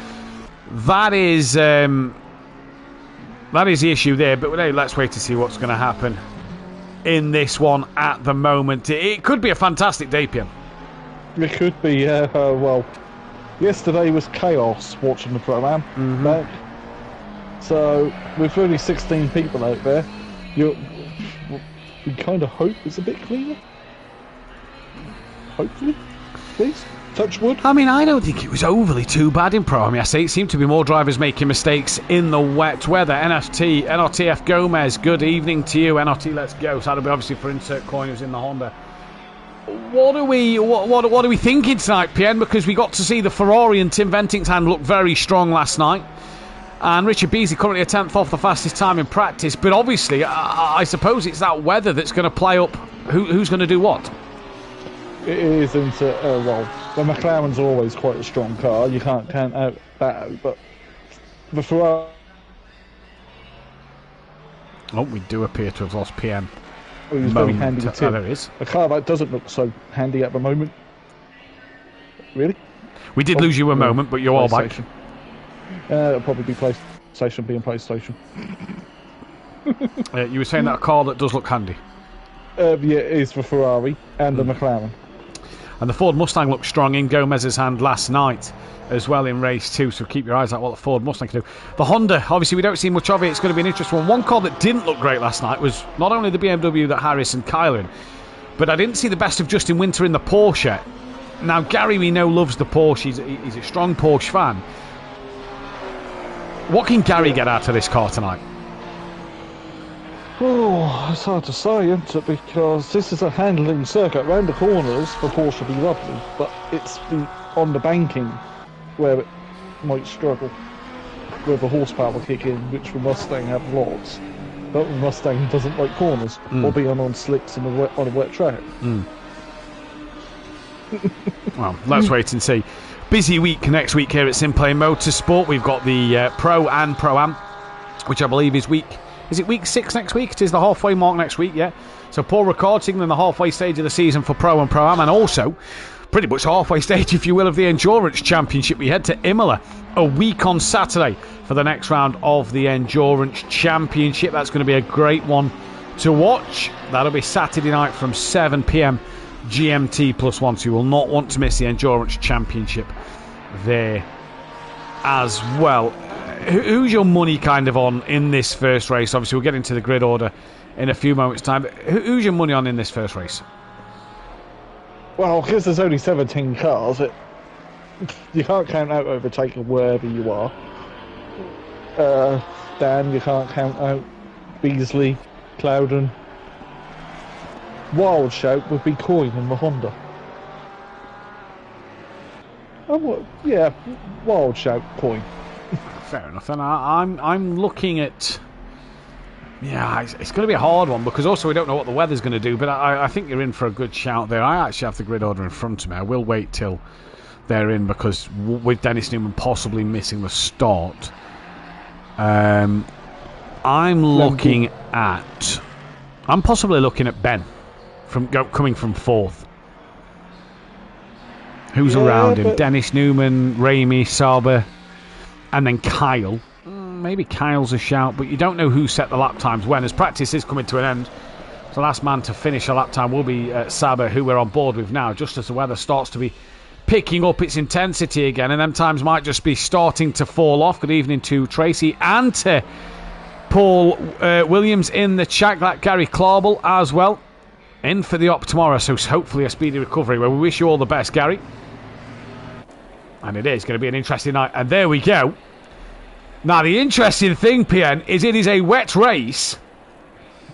that is the issue there. But let's wait to see what's going to happen in this one at the moment. It could be a fantastic day, Pierre. It could be. Well, yesterday was chaos watching the program. So with only 16 people out there, we kind of hope it's a bit cleaner. Hopefully, please. Touch wood. I mean, I don't think it was overly too bad in Pro. I mean, I say it seemed to be more drivers making mistakes in the wet weather. NRTF Gomez, good evening to you. NRT, let's go. So that'll be obviously for Insert Coin, who's in the Honda. What are we thinking tonight, PN? Because we got to see the Ferrari and Tim Venting's hand look very strong last night. And Richard Beasley currently a 10th off the fastest time in practice. But obviously, I suppose it's that weather that's going to play up who's going to do what. It isn't, well, the McLaren's always quite a strong car, you can't count that out, but the Ferrari... Oh, we do appear to have lost PM. Oh, he's very handy with Tim. Oh, there it is. A car that doesn't look so handy at the moment. Really? We did lose you a moment, but you're all back. It'll probably be PlayStation being PlayStation. You were saying that a car that does look handy. Yeah, it is the Ferrari and the McLaren. And the Ford Mustang looked strong in Gomez's hand last night as well in race 2, so keep your eyes out what the Ford Mustang can do. The Honda, obviously we don't see much of it, it's going to be an interesting one. One car that didn't look great last night was not only the BMW that Harris and Kyle in, but I didn't see the best of Justin Winter in the Porsche. Now Gary we know loves the Porsche, he's a strong Porsche fan. What can Gary get out of this car tonight? Oh, it's hard to say, isn't it? Because this is a handling circuit. Round the corners, the Porsche will be lovely, but it's on the banking where it might struggle, where the horsepower will kick in, which the Mustang have lots. But the Mustang doesn't like corners, or being on slicks on a wet track. Well, let's wait and see. Busy week next week here at SimPlay Motorsport. We've got the Pro and Pro-Am, which I believe is week 6 next week? It is the halfway mark next week, yeah. So poor record signaling the halfway stage of the season for Pro and Pro-Am, and also pretty much halfway stage, if you will, of the Endurance Championship. We head to Imola a week on Saturday for the next round of the Endurance Championship. That's going to be a great one to watch. That'll be Saturday night from 7 p.m. GMT +1, so you will not want to miss the Endurance Championship there as well. Who's your money kind of on in this first race? Obviously, we'll get into the grid order in a few moments' time. But who's your money on in this first race? Well, because there's only 17 cars, you can't count out overtaking wherever you are. Dan, you can't count out Beasley, Clouden. Wild shout would be Coyne in the Honda. Oh, yeah, wild shout Coyne. Fair enough. And I'm looking at... Yeah, it's going to be a hard one because also we don't know what the weather's going to do, but I think you're in for a good shout there. I actually have the grid order in front of me. I will wait till they're in because with Dennis Newman possibly missing the start, I'm possibly looking at Ben coming from 4th. Who's around him? Dennis Newman, Ramey, Sauber, and then Kyle. Maybe Kyle's a shout, but you don't know who set the lap times when. As practice is coming to an end, the last man to finish a lap time will be Sauber, who we're on board with now, just as the weather starts to be picking up its intensity again, and them times might just be starting to fall off. Good evening to Tracy and to Paul Williams in the chat. Gary Clarbel as well, in for the op tomorrow, so hopefully a speedy recovery. Well, we wish you all the best, Gary. And it is going to be an interesting night. And there we go. Now, the interesting thing, PN, is it is a wet race,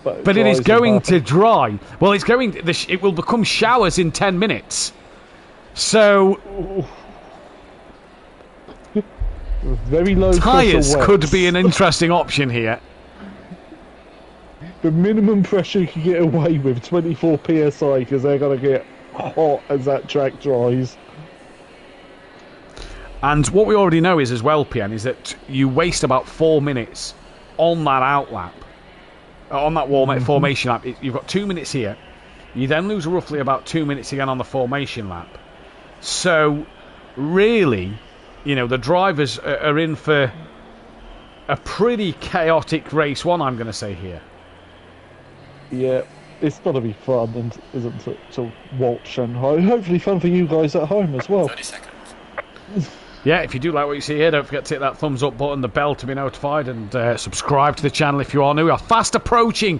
but it is going to dry. Well, it will become showers in 10 minutes. So, very low tyres could be an interesting option here. The minimum pressure you can get away with, 24 psi, because they're going to get hot as that track dries. And what we already know is as well, PN, is that you waste about 4 minutes on that outlap, on that formation lap. You've got 2 minutes here. You then lose roughly about 2 minutes again on the formation lap. So, really, the drivers are in for a pretty chaotic race one, I'm going to say here. Yeah, it's got to be fun, isn't it, to watch, and hopefully fun for you guys at home as well. 30 seconds. Yeah, if you do like what you see here, don't forget to hit that thumbs up button, the bell to be notified, and subscribe to the channel if you are new. We are fast approaching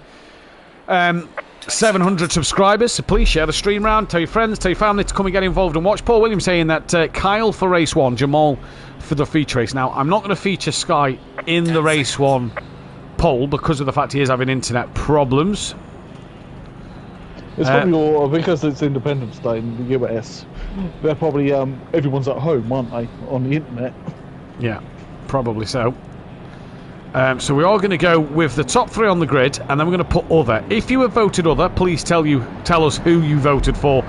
700 subscribers, so please share the stream round, tell your friends, tell your family to come and get involved and watch. Paul Williams saying that Kyle for race 1, Jamal for the feature race. Now, I'm not going to feature Sky in the race 1 poll because of the fact he is having internet problems. It's probably all because it's Independence Day in the US. They're probably everyone's at home, aren't they, on the internet? Yeah, probably so. So we are going to go with the top 3 on the grid, and then we're going to put other. If you have voted other, please tell us who you voted for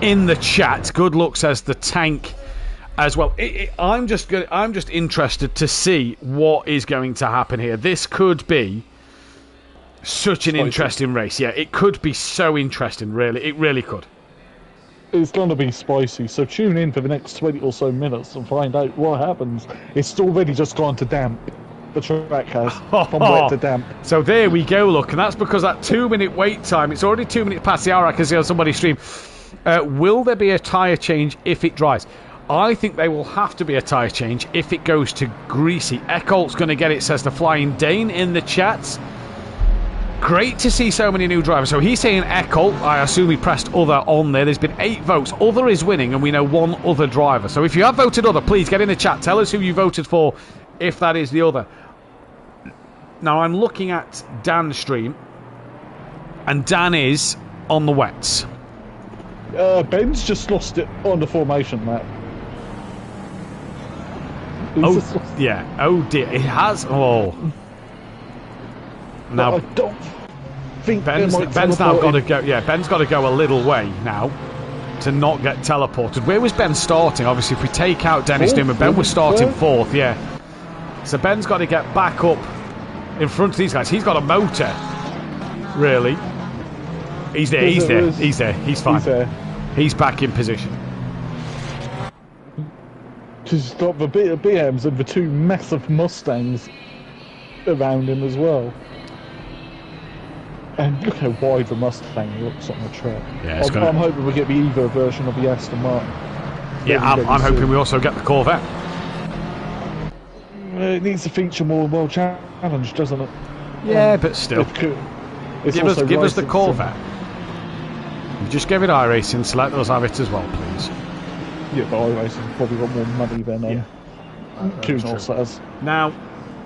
in the chat. Good luck, says the tank as well. I'm just interested to see what is going to happen here. This could be such an interesting race. Yeah, it could be so interesting. Really, it really could. It's going to be spicy, so tune in for the next 20 or so minutes and find out what happens. It's already just gone to damp. The track has, from wet to damp. So there we go, look, and that's because that 2-minute wait time, it's already 2 minutes past the hour, I can see on somebody's stream. Will there be a tyre change if it dries? I think there will have to be a tyre change if it goes to greasy. Eckholt's going to get it, says the Flying Dane in the chats. Great to see so many new drivers. So he's saying Eckholt. I assume he pressed other on there. There's been 8 votes. Other is winning, and we know 1 other driver. So if you have voted other, please get in the chat. Tell us who you voted for, if that is the other. Now I'm looking at Dan's stream, and Dan is on the wets. Ben's just lost it on the formation map. Yeah. Oh dear. It has. Oh. Now, I don't think Ben's now got to go. Yeah, Ben's got to go a little way now to not get teleported. Where was Ben starting? Obviously, if we take out Dennis Newman, Ben was starting 4th. Yeah. So Ben's got to get back up in front of these guys. He's got a motor. Really. He's there. He's there. He's there. He's fine. He's back in position. He's got the BMs and the 2 massive Mustangs around him as well. And look how wide the Mustang looks on the track. Yeah, I'm hoping we get the Evo version of the Aston Martin. Yeah, I'm hoping we also get the Corvette. It needs to feature more World Challenge, doesn't it? Yeah, but still. Give us the Corvette. Just give it iRacing, so let us have it as well, please. Yeah, but iRacing's probably got more money than Kunos has. Now,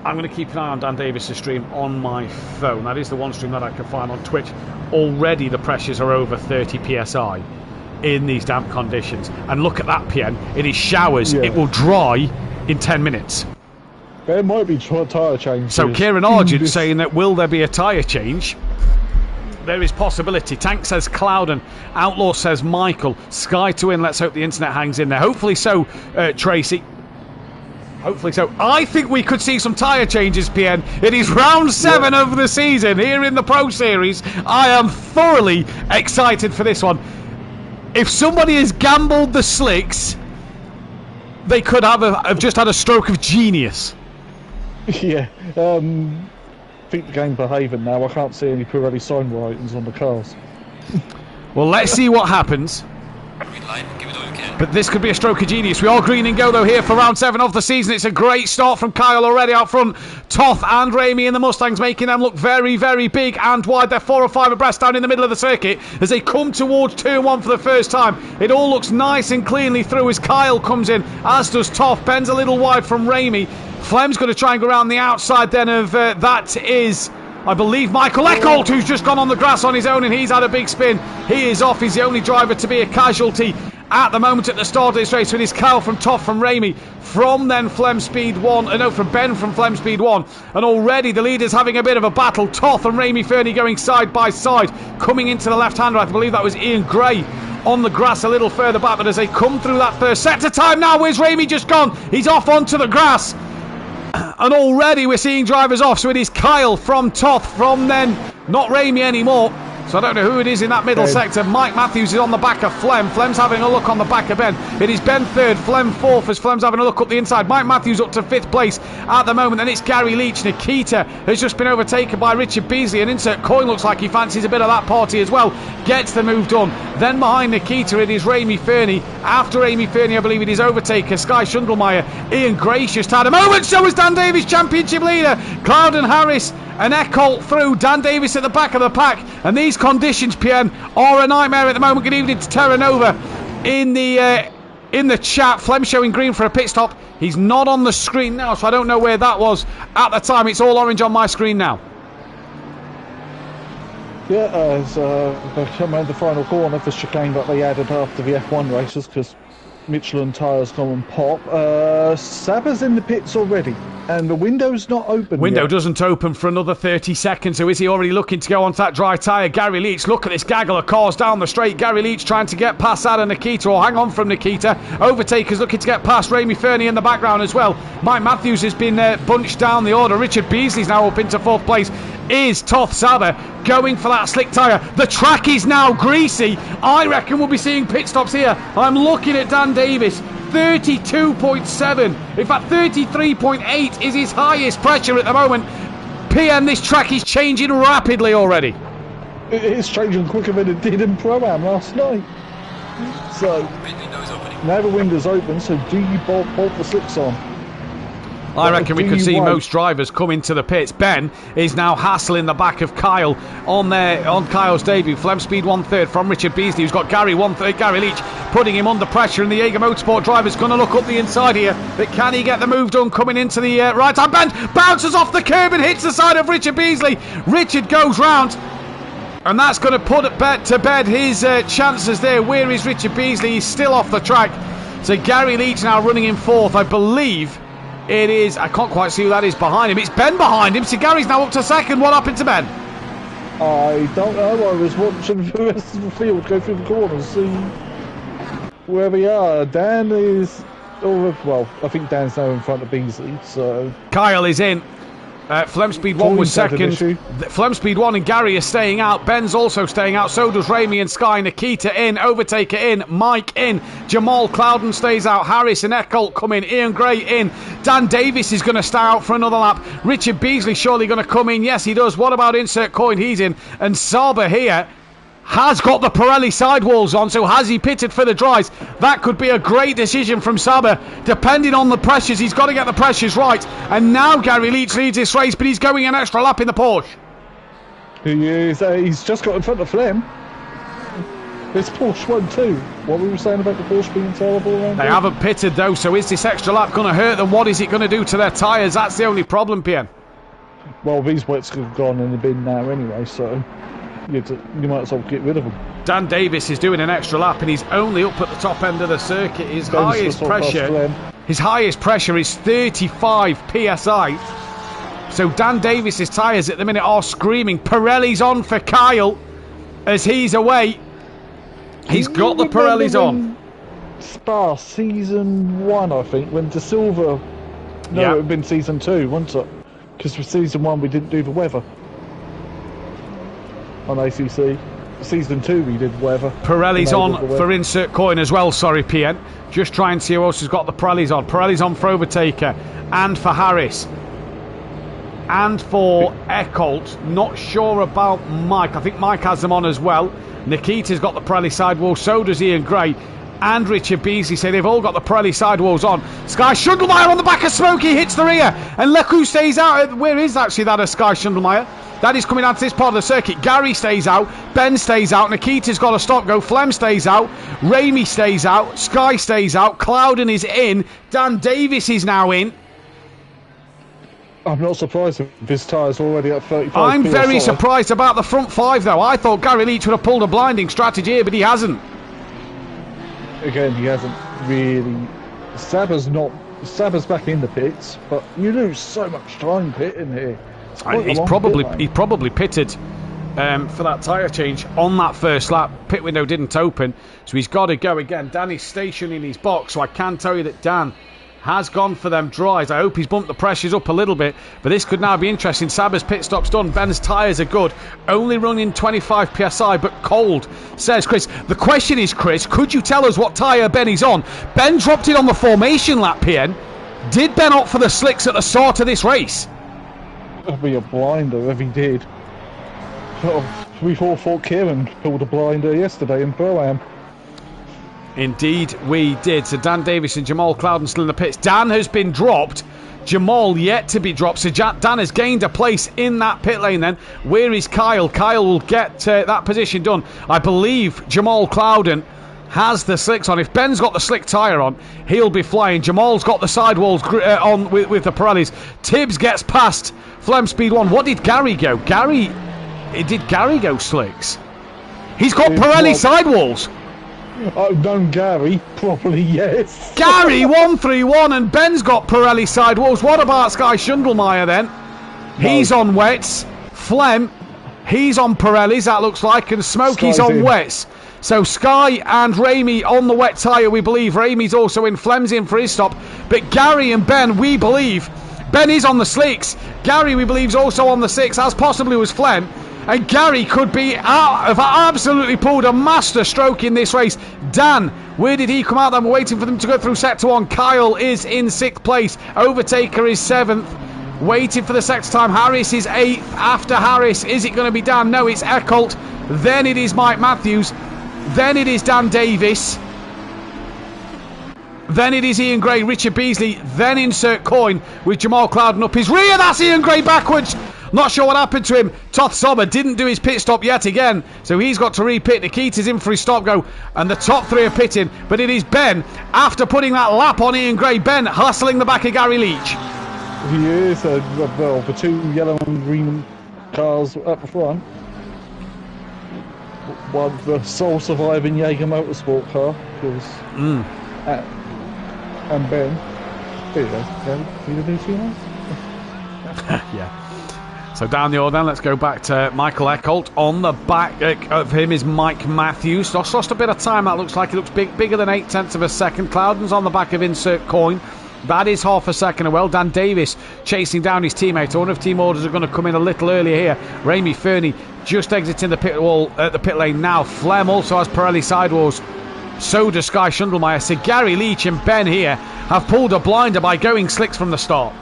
I'm going to keep an eye on Dan Davis's stream on my phone. That is the one stream that I can find on Twitch. Already the pressures are over 30 psi in these damp conditions. And look at that, PN. It is showers. Yeah. It will dry in 10 minutes. There might be tyre change. So Kieran Argent saying that will there be a tyre change? There is possibility. Tank says Clouden. Outlaw says Michael. Sky to win. Let's hope the internet hangs in there. Hopefully so, Tracy. Hopefully so. I think we could see some tyre changes, PN. It is round 7 of the season here in the Pro Series. I am thoroughly excited for this one. If somebody has gambled the slicks, they could have just had a stroke of genius. Yeah. I think the game's behaving now. I can't see any Pirelli sign writings on the cars. Well, let's see what happens. But this could be a stroke of genius. We are green and go, though, here for round 7 of the season. It's a great start from Kyle already out front. Toth and Ramey in the Mustangs, making them look very, very big and wide. They're 4 or 5 abreast down in the middle of the circuit as they come towards turn 1 for the first time. It all looks nice and cleanly through as Kyle comes in, as does Toth. Ben's a little wide from Ramey. Flem's going to try and go around the outside then of that is, I believe, Michael Eckholt, who's just gone on the grass on his own, and he's had a big spin. He is off. He's the only driver to be a casualty at the moment at the start of this race, with his Kyle from Toth from Ramey, from then Flem Speed 1, from Ben from Flem Speed 1, and already the leaders having a bit of a battle. Toth and Ramey Fernie going side by side, coming into the left-hander. I believe that was Ian Gray on the grass a little further back, but as they come through that first sector time now, where's Ramey just gone? He's off onto the grass. And already we're seeing drivers off. So it is Kyle from Toth, from then not Ramey anymore, So I don't know who it is in that middle sector. Mike Matthews is on the back of Flem. Flem's having a look on the back of Ben. It is Ben third, Flem fourth, as Flem's having a look up the inside. Mike Matthews up to 5th place at the moment. Then it's Gary Leach. Nikita has just been overtaken by Richard Beasley. And Insert Coin looks like he fancies a bit of that party as well. Gets the move done. Then behind Nikita it is Amy Fernie. After Amy Fernie, I believe it is Overtaker, Sky Shundlemeyer. Ian Grace just had a moment. So was Dan Davis, championship leader. Clouden Harris and Eckholt through. Dan Davis at the back of the pack. And these conditions, PM, are a nightmare at the moment. Good evening to Terra Nova in the chat. Flem showing green for a pit stop. He's not on the screen now, so I don't know where that was at the time. It's all orange on my screen now. Yeah, as they come around the final corner for chicane that they added after the F1 races because Michelin tyres come and pop. Saba's in the pits already, and the window's not open Window yet. doesn't open for another 30 seconds, so is he already looking to go onto that dry tyre? Gary Leach, look at this gaggle of cars down the straight. Gary Leach trying to get past Adam Nikita, or hang on from Nikita. Overtaker's looking to get past Amy Fernie in the background as well. Mike Matthews has been bunched down the order. Richard Beasley's now up into 4th place. Is Toth Saba going for that slick tyre? The track is now greasy. I reckon we'll be seeing pit stops here. I'm looking at Dan Davis. 32.7. In fact, 33.8 is his highest pressure at the moment. PM, this track is changing rapidly already. It's changing quicker than it did in Pro-Am last night. So, now the window's open, so do you bolt the slicks on? I reckon we could see most drivers come into the pits. Ben is now hassling the back of Kyle on Kyle's debut. Flem speed 1/3 from Richard Beasley, who's got Gary 1/3. Gary Leach putting him under pressure, and the Jaeger Motorsport driver's going to look up the inside here. But can he get the move done coming into the right hand bend? Bounces off the curb and hits the side of Richard Beasley. Richard goes round. And that's going to put to bed his chances there. Where is Richard Beasley? He's still off the track. So Gary Leach now running in 4th, I believe. It is, I can't quite see who that is behind him. It's Ben behind him. So Gary's now up to 2nd. What happened to Ben? I don't know. I was watching the rest of the field go through the corners, see where we are. Dan is, well, I think Dan's now in front of Beasley, so. Kyle is in. Flem Speed 1 was 2nd. Flem Speed 1 and Gary are staying out. Ben's also staying out. So does Ramy and Sky. Nikita in. Overtaker in. Mike in. Jamal Clouden stays out. Harris and Eckholt come in. Ian Gray in. Dan Davis is going to stay out for another lap. Richard Beasley surely going to come in. Yes, he does. What about Insert Coin? He's in. And Saba here has got the Pirelli sidewalls on, so has he pitted for the dries? That could be a great decision from Saba, depending on the pressures. He's got to get the pressures right. And now Gary Leach leads this race, but he's going an extra lap in the Porsche. He is, he's just got in front of Flem. This Porsche won too. What were we saying about the Porsche being terrible around They here? haven't pitted though, so is this extra lap going to hurt them? What is it going to do to their tyres? That's the only problem, PN. Well, these wets have gone in the bin now anyway, so you might as well get rid of them. Dan Davis is doing an extra lap, and he's only up at the top end of the circuit. His highest pressure is 35 psi. So Dan Davis's tyres at the minute are screaming. Pirelli's on for Kyle as he's away. He's got the Pirellis on. Spa season 1, I think, when De Silva. No, it would have been season 2, wouldn't it? Because for season 1 we didn't do the weather on ACC. Season 2 we did weather. Pirelli's on for Insert Coin as well, sorry PN. Just try and see who else has got the Pirelli's on. Pirelli's on for Overtaker and for Harris and for Eckholt. Not sure about Mike. I think Mike has them on as well. Nikita's got the Pirelli sidewall, so does Ian Gray and Richard Beasley. Say they've all got the Pirelli sidewalls on. Sky Shundlemeyer on the back of Smokey hits the rear, and look who stays out. Where is actually that? A Sky Shundlemeyer that is coming out to this part of the circuit. Gary stays out, Ben stays out, Nikita's got a stop go, Flem stays out, Ramy stays out, Sky stays out, Clouden is in, Dan Davis is now in. I'm not surprised if his tyres are already at 35 I'm PSI. very surprised about the front 5 though. I thought Gary Leach would have pulled a blinding strategy here, but he hasn't. Again, he hasn't really. Saba's back in the pits, but you lose so much time pitting here. He's probably pitted for that tyre change on that first lap. Pit window didn't open, so he's got to go again. Dan is stationed in his box, so I can tell you that Dan has gone for them dries. I hope he's bumped the pressures up a little bit, but this could now be interesting. Saba's pit stop's done. Ben's tyres are good. Only running 25 psi, but cold, says Chris. The question is, Chris, could you tell us what tyre Ben is on? Ben dropped it on the formation lap, PN. Did Ben opt for the slicks at the start of this race? That'd be a blinder if he did. We all thought Kieran pulled a blinder yesterday in Pro-Am. Indeed we did. So Dan Davis and Jamal Clouden still in the pits. Dan has been dropped. Jamal yet to be dropped. So Dan has gained a place in that pit lane then. Where is Kyle? Kyle will get that position done. I believe Jamal Clouden has the slicks on. If Ben's got the slick tyre on, he'll be flying. Jamal's got the sidewalls on with the Pirellis. Tibbs gets past Flem Speed 1. What did Gary go? Did Gary go slicks? He's got Pirelli sidewalls. I've known Gary properly, yes. Gary 131 and Ben's got Pirelli sidewalls. What about Sky Schundelmeyer then? No. He's on wets. Flem, he's on Pirellis, that looks like, and Smokey's on wets. So Sky and Ramey on the wet tyre, we believe. Ramey's also in. Flem's in for his stop. But Gary and Ben, we believe. Ben is on the slicks. Gary, we believe, is also on the six, as possibly was Flem. And Gary could be have absolutely pulled a master stroke in this race. Dan, where did he come out? I'm waiting for them to go through sector 1. Kyle is in 6th place. Overtaker is 7th. Waiting for the sector time. Harris is 8th. After Harris, is it going to be Dan? No, it's Eckholt. Then it is Mike Matthews. Then it is Dan Davis. Then it is Ian Gray, Richard Beasley. Then insert Coyne with Jamal Clouden up his rear. That's Ian Gray backwards. Not sure what happened to him. Toth Sommer didn't do his pit stop yet again, so he's got to re-pit. Nikita's in for his stop go, and the top 3 are pitting. But it is Ben, after putting that lap on Ian Gray, Ben hustling the back of Gary Leach. He is, well, the 2 yellow and green cars up the front. One, the sole surviving Jaeger Motorsport car, because and Ben. There you go. Yeah. So down the order, let's go back to Michael Eckholt. On the back of him is Mike Matthews. Just lost a bit of time, that looks like. He looks bigger than 0.8 of a second. Clouden's on the back of insert Coyne. That is half a second. Well, Dan Davis chasing down his teammate. I wonder if team orders are going to come in a little earlier here. Ramey Fernie just exiting the pit wall at the pit lane now. Flem also has Pirelli sidewalls. So does Sky Schundelmeyer. So Gary Leach and Ben here have pulled a blinder by going slicks from the start.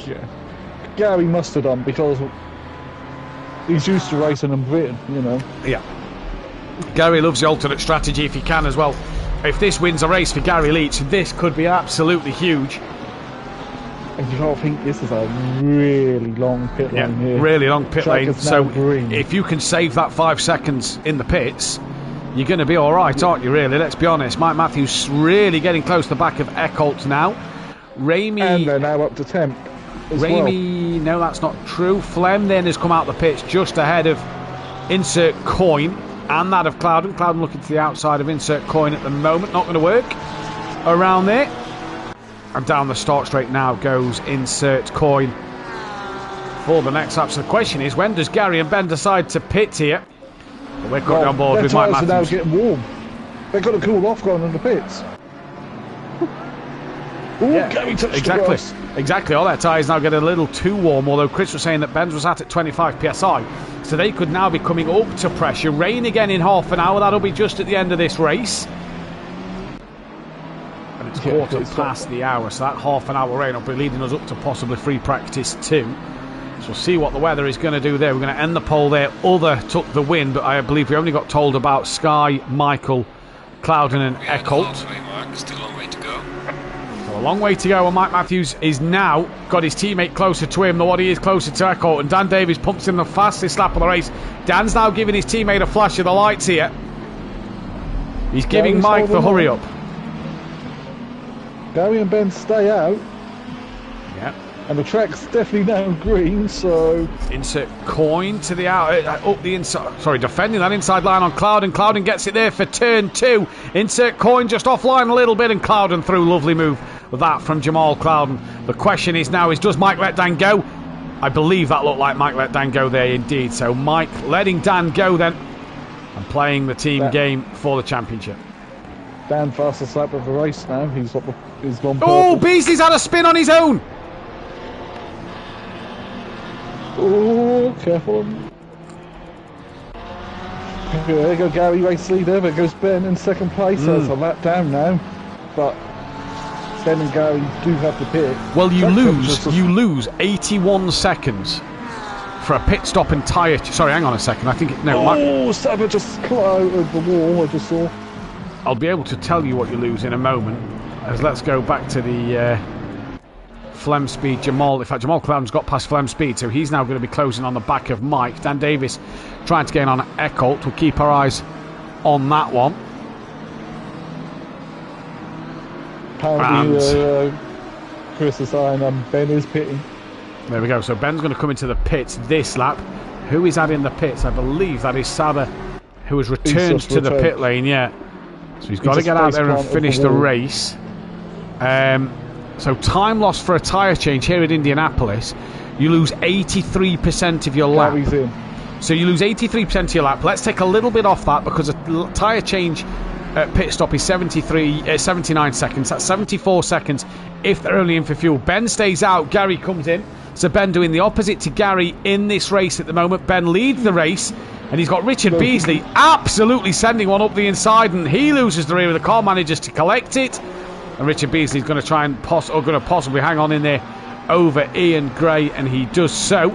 Yeah. Gary must have done, because he's used to racing in Britain, you know. Yeah. Gary loves the alternate strategy if he can as well. If this wins a race for Gary Leach, this could be absolutely huge. And you don't think this is a really long pit lane here. Really long pit lane. So green. If you can save that 5 seconds in the pits, you're going to be all right, aren't you, really? Let's be honest. Mike Matthews really getting close to the back of Eckholt now. Ramey... And they're now up to 10th. Ramey, no, that's not true. Flem then has come out the pitch just ahead of insert Coyne and that of Clouden. Clouden looking to the outside of insert Coyne at the moment. Not going to work around there. And down the start straight now goes insert Coyne for the next lap. So the question is, when does Gary and Ben decide to pit here? Well, we're currently on board with Mike Matthews. Their tyres are now getting warm. They've got to cool off going in the pits. Ooh, yeah, Gary touched the grass. Exactly. All their tyres now get a little too warm, although Chris was saying that Ben's was at 25 psi. So they could now be coming up to pressure. Rain again in half an hour. That'll be just at the end of this race. And it's quarter past the hour, so that half an hour rain will be leading us up to possibly free practice 2. So we'll see what the weather is going to do there. We're going to end the poll there. Other took the win, but I believe we only got told about Sky, Michael, Clouden and Eckholt. Still a long way to go. So a long way to go, and Mike Matthews is now got his teammate closer to him than what he is closer to Eckholt. And Dan Davies pumps in the fastest lap of the race. Dan's now giving his teammate a flash of the lights here. He's giving Mike the hurry up. Gary and Ben stay out. Yeah. And the track's definitely now green, so... Insert Coyne to the out, up the inside, sorry, defending that inside line on Clouden. Clouden gets it there for turn 2. Insert Coyne just offline a little bit, and Clouden through. Lovely move with that from Jamal Clouden. The question is now, does Mike let Dan go? I believe that looked like Mike let Dan go there indeed. So Mike letting Dan go then, and playing the team game for the championship. Dan fastest lap of the race now. He's got he's gone Oh, purple. Beasley's had a spin on his own. Oh, careful. There you go, Gary, race leader. There goes Ben in second place. That's a lap down now. But Ben and Gary do have the pit. Well, you lose 81 seconds for a pit stop and tyre. Sorry, hang on a second. I think it, no. Oh, Saba just closed the wall. I just saw. I'll be able to tell you what you lose in a moment. As let's go back to the Flem Speed Jamal. In fact, Jamal Clown's got past Flem Speed, so he's now going to be closing on the back of Mike. Dan Davis trying to gain on Eckholt. We'll keep our eyes on that one. Apparently, Chris is saying Ben is pitting. There we go. So Ben's going to come into the pits this lap. Who is that in the pits? I believe that is Saba, who has returned to the pit lane. Yeah. So he's got to get out there and finish the race. So time loss for a tyre change here at Indianapolis. You lose 83% of your lap. So you lose 83% of your lap. Let's take a little bit off that because a tyre change at pit stop is 79 seconds. That's 74 seconds if they're only in for fuel. Ben stays out. Gary comes in. So Ben doing the opposite to Gary in this race at the moment. Ben leads the race. And he's got Richard Beasley absolutely sending one up the inside. And he loses the rear of the car, manages to collect it. And Richard Beasley's going to try and possibly hang on in there over Ian Gray, and he does so.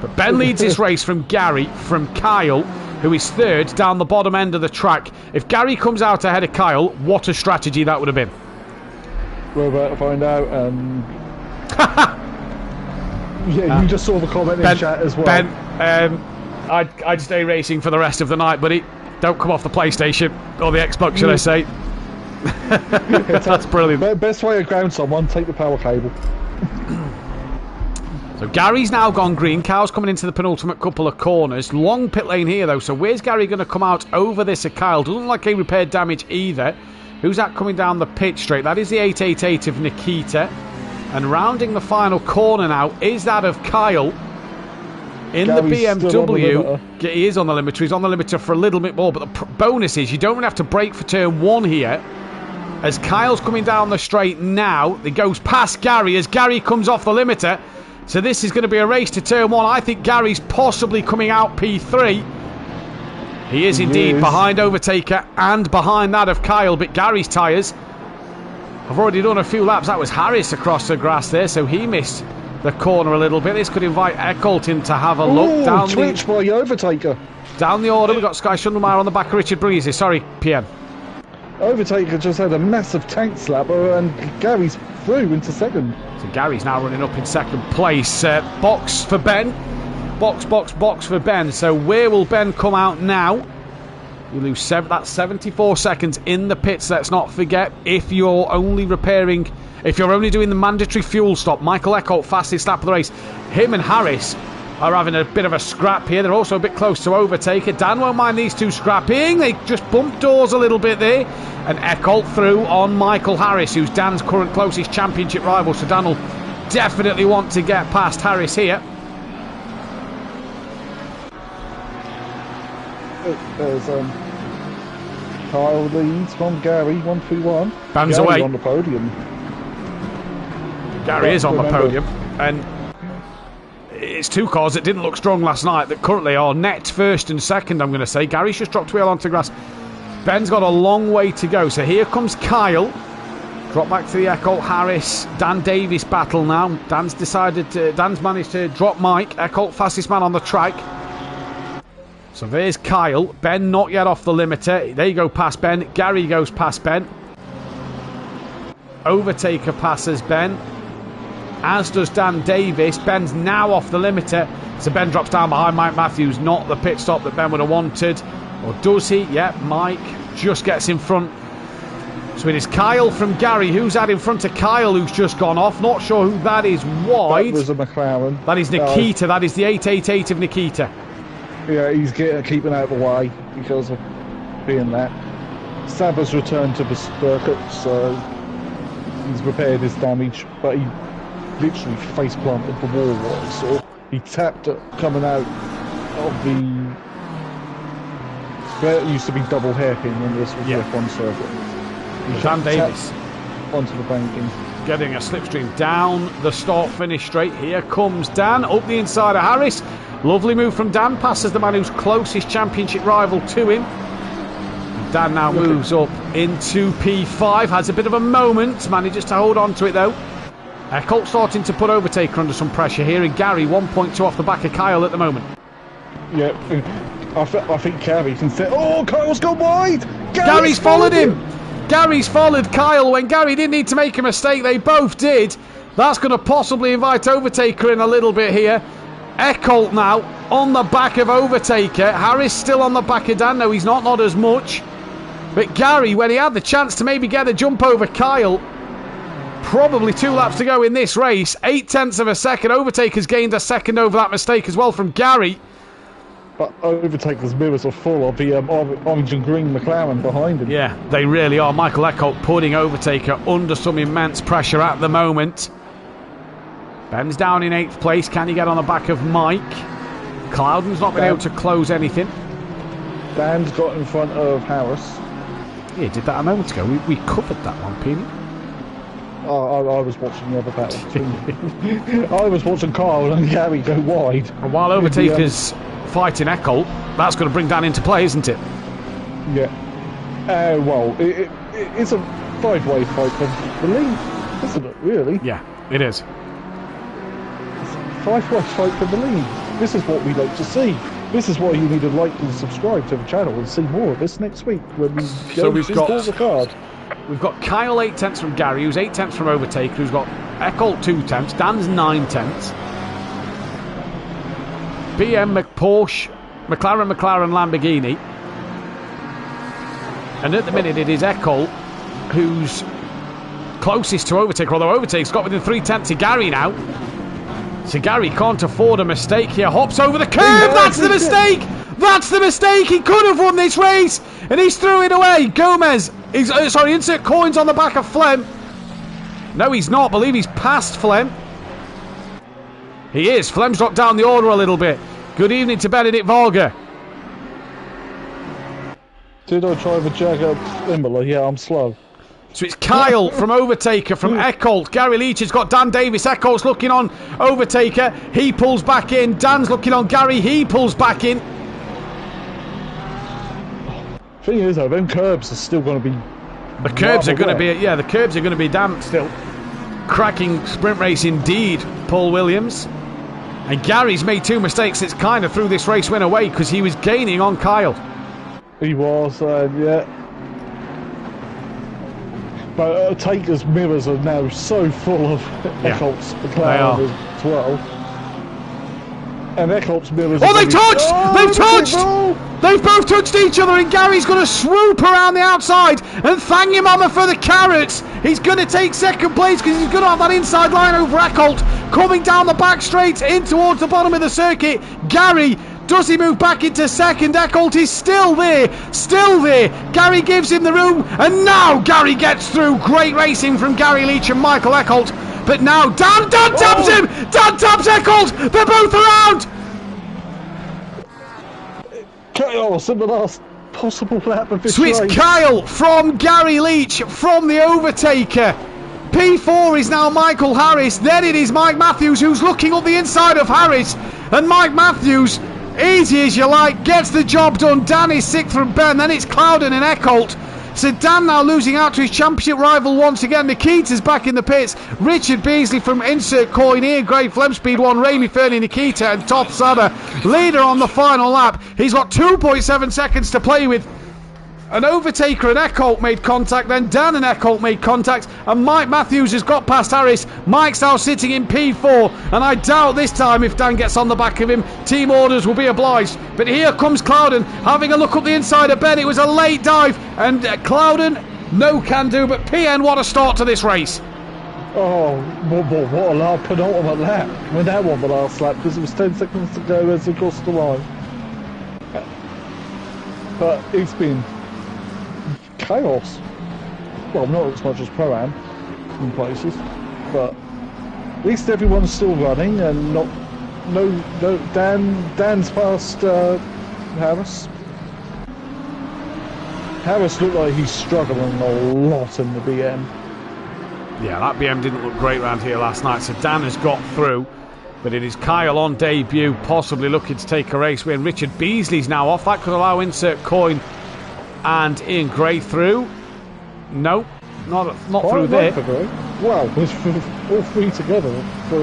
But Ben leads this race from Gary, from Kyle, who is third down the bottom end of the track. If Gary comes out ahead of Kyle, what a strategy that would have been. We're about to find out. Yeah, you just saw the comment in chat as well. Ben, I'd stay racing for the rest of the night, buddy. Don't come off the PlayStation or the Xbox, should I say. That's brilliant. Best way to ground someone, take the power cable. So Gary's now gone green. Kyle's coming into the penultimate couple of corners. Long pit lane here, though. So where's Gary going to come out over this at Kyle? Doesn't look like he repaired damage either. Who's that coming down the pit straight? That is the 888 of Nikita. And rounding the final corner now is that of Kyle. In Gary's the BMW, he is on the limiter. He's on the limiter for a little bit more. But the bonus is you don't really have to brake for turn one here. As Kyle's coming down the straight now, he goes past Gary as Gary comes off the limiter. So this is going to be a race to turn one. I think Gary's possibly coming out P3. He is indeed behind Overtaker and behind that of Kyle. But Gary's tyres have already done a few laps. That was Harris across the grass there, so he missed the corner a little bit. This could invite Eckholt in to have a look down Twitch by Overtaker. Down the order, we've got Sky Schundelmeyer on the back of Richard Breezy. Sorry, PN. Overtaker just had a massive tank slapper and Gary's through into second. So Gary's now running up in second place. Box for Ben. Box for Ben. So where will Ben come out now? You lose that's 74 seconds in the pits. Let's not forget, if you're only repairing, if you're only doing the mandatory fuel stop, Michael Eckholt, fastest lap of the race. Him and Harris are having a bit of a scrap here. They're also a bit close to Overtaker. Dan won't mind these two scrapping. They just bump doors a little bit there. And Eckholt through on Michael Harris, who's Dan's current closest championship rival. So Dan will definitely want to get past Harris here. There's Kyle leads from Gary 1-3-1. Bands away on the podium. Gary is on the podium, and it's two cars that didn't look strong last night that currently are net first and second. I'm going to say Gary's just dropped wheel onto grass. Ben's got a long way to go. So here comes Kyle. Drop back to the Eckholt Harris Dan Davis battle now. Dan's managed to drop Mike. Eckholt fastest man on the track. So there's Kyle. Ben not yet off the limiter. There you go past Ben. Gary goes past Ben. Overtaker passes Ben, as does Dan Davis. Ben's now off the limiter. So Ben drops down behind Mike Matthews. Not the pit stop that Ben would have wanted. Or does he? Yep, Mike just gets in front. So it is Kyle from Gary. Who's that in front of Kyle who's just gone off? Not sure who that is wide. That was a McLaren. That is Nikita. That is the 888 of Nikita. Yeah, he's keeping out of the way because of being that. Saba's returned to the circuit, so he's repaired his damage, but he literally face planted the wall, so he tapped it coming out of the There used to be double hairpin when this was Yeah. F1 circuit. Dan Davis Onto the banking. getting a slipstream down the start-finish straight. Here comes Dan up the inside of Harris. Lovely move from Dan, passes the man who's closest championship rival to him. Dan now moves up into P5, has a bit of a moment, manages to hold on to it though. Eckholt starting to put Overtaker under some pressure here, and Gary 1.2 off the back of Kyle at the moment. Yeah, I think Gary can fit. Oh, Kyle's gone wide! Gary's followed him! Gary's followed Kyle when Gary didn't need to make a mistake. They both did. That's going to possibly invite Overtaker in a little bit here. Eckholt now on the back of Overtaker. Harris still on the back of Dan. No, he's not as much. But Gary, when he had the chance to maybe get a jump over Kyle, probably 2 laps to go in this race. 0.8 of a second. Overtaker's gained a second over that mistake as well from Gary. But Overtaker's mirrors are full of the orange and green McLaren behind him. Yeah, they really are. Michael Eckholt putting Overtaker under some immense pressure at the moment. Ben's down in 8th place. Can he get on the back of Mike? Cloudon's not been able to close anything. Dan's got in front of Harris. Yeah, did that a moment ago. We covered that one, Peony. I was watching the other battle too. I was watching Kyle and Gary go wide. And while Overtaker's fighting Eckholt, that's going to bring Dan into play, isn't it? Yeah. Well, it's a 5-way fight for the lead, isn't it, really? Yeah, it is. It's a 5-way fight for the lead. This is what we like to see. This is why you need to like and subscribe to the channel and see more of this next week when we So we've got the card. We've got Kyle 0.8 from Gary, who's 0.8 from Overtaker, who's got Eckholt 0.2, Dan's 0.9. BM, Porsche, McLaren, Lamborghini. And at the minute it is Eckholt who's closest to Overtaker, although Overtaker's got within 0.3 of Gary now. So Gary can't afford a mistake here. Hops over the curb. That's the mistake. That's the mistake. He could have won this race, and he's threw it away. Gomez is insert coins on the back of Flem. No, he's not. I believe he's past Flem. He is. Flem's dropped down the order a little bit. Good evening to Benedict Varga. Did I drive a Jag Imola? Yeah, I'm slow. So it's Kyle from Overtaker from Eckholt. Gary Leach has got Dan Davis. Eckholt's looking on Overtaker. He pulls back in. Dan's looking on Gary. He pulls back in. Thing is, though, them curbs are still going to be. The curbs are going to be. Yeah, the curbs are going to be damp still. Cracking sprint race indeed, Paul Williams. And Gary's made 2 mistakes. It's kind of threw this race win away because he was gaining on Kyle. He was, yeah. But Taker's mirrors are now so full of Eckholt's McLaren as well. And Eckholt's mirrors. Oh, they've touched! They've touched! They've both touched each other, and Gary's going to swoop around the outside and thank him on for the carrots. He's going to take second place because he's going to have that inside line over Eckholt. Coming down the back straight in towards the bottom of the circuit. Gary. Does he move back into second? Eckholt is still there. Still there. Gary gives him the room. And now Gary gets through. Great racing from Gary Leach and Michael Eckholt. But now Dan taps him. Dan taps Eckholt. They're both around. Chaos in the last possible lap of this So it's race. Kyle from Gary Leach from the Overtaker. P4 is now Michael Harris. Then it is Mike Matthews who's looking up the inside of Harris. And Mike Matthews, easy as you like, gets the job done. Dan is 6th from Ben. Then it's Cloudon and Eckholt. So Dan now losing out to his championship rival once again. Nikita's back in the pits. Richard Beasley from Insert Coin here. Great Flem Speed 1. Ramy Fernie, Nikita and Top Sada. Leader on the final lap. He's got 2.7 seconds to play with. An Overtaker and Eckholt made contact, then Dan and Eckholt made contact, and Mike Matthews has got past Harris. Mike's now sitting in P4, and I doubt this time if Dan gets on the back of him, team orders will be obliged. But here comes Cloudon, having a look up the inside of Ben. It was a late dive, and Cloudon, no can do, but PN, what a start to this race. Oh, what a lap, penultimate lap. I mean, that won the last lap because it was 10 seconds to go as it crossed the line. But it's been chaos. Well, not as much as Pro-Am in places, but at least everyone's still running and no Dan's past Harris. Harris looked like he's struggling a lot in the BM. Yeah, that BM didn't look great around here last night, so Dan has got through. But it is Kyle on debut, possibly looking to take a race win. Richard Beasley's now off. That could allow Insert Coin and Ian Gray through. No, not through there. Wow, it's all three together for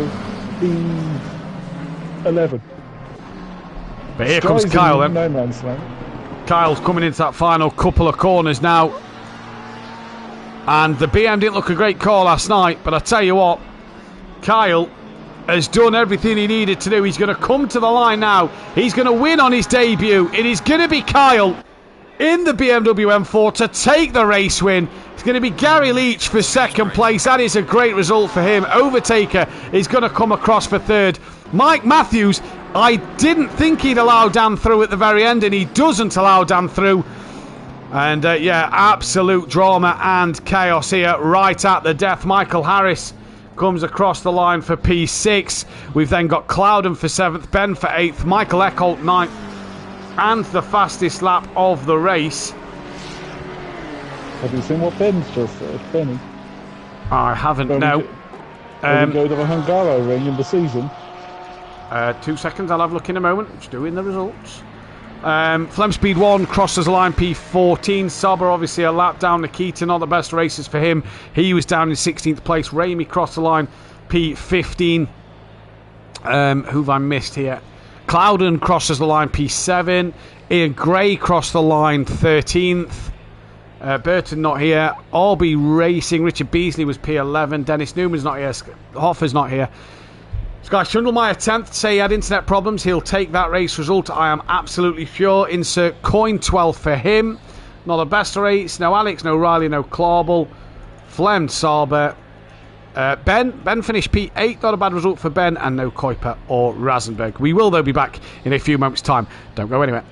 the 11. But here comes Kyle then. No man's land. Kyle's coming into that final couple of corners now. And the BM didn't look a great call last night, but I tell you what, Kyle has done everything he needed to do. He's going to come to the line now. He's going to win on his debut. It is going to be Kyle in the BMW M4 to take the race win. It's going to be Gary Leach for second place. That is a great result for him. Overtaker is going to come across for third. Mike Matthews, I didn't think he'd allow Dan through at the very end, and he doesn't allow Dan through. And yeah, absolute drama and chaos here right at the death. Michael Harris comes across the line for P6. We've then got Clouden for 7th, Ben for 8th, Michael Eckholt 9th, and the fastest lap of the race. Have you seen what Ben's just said, Benny? I haven't, no. When we go to the Hungaro ring in the season. 2 seconds, I'll have a look in a moment. Just doing the results. Flem Speed 1 crosses the line P14. Sauber obviously a lap down. Nikita, not the best races for him. He was down in 16th place. Ramey crossed the line P15. Who have I missed here? Clouden crosses the line P7. Ian Gray crossed the line 13th. Burton not here. Albee Racing. Richard Beasley was P11. Dennis Newman's not here. Hoffer's not here. Sky Schundelmeyer 10th, say he had internet problems. He'll take that race result, I am absolutely sure. Insert Coin 12th for him. Not the best race. No Alex, no Riley, no Clawball. Flem, Sauber. Ben finished P8. Not a bad result for Ben. And no Kuiper or Rasenberg. We will, though, be back in a few moments' time. Don't go anywhere.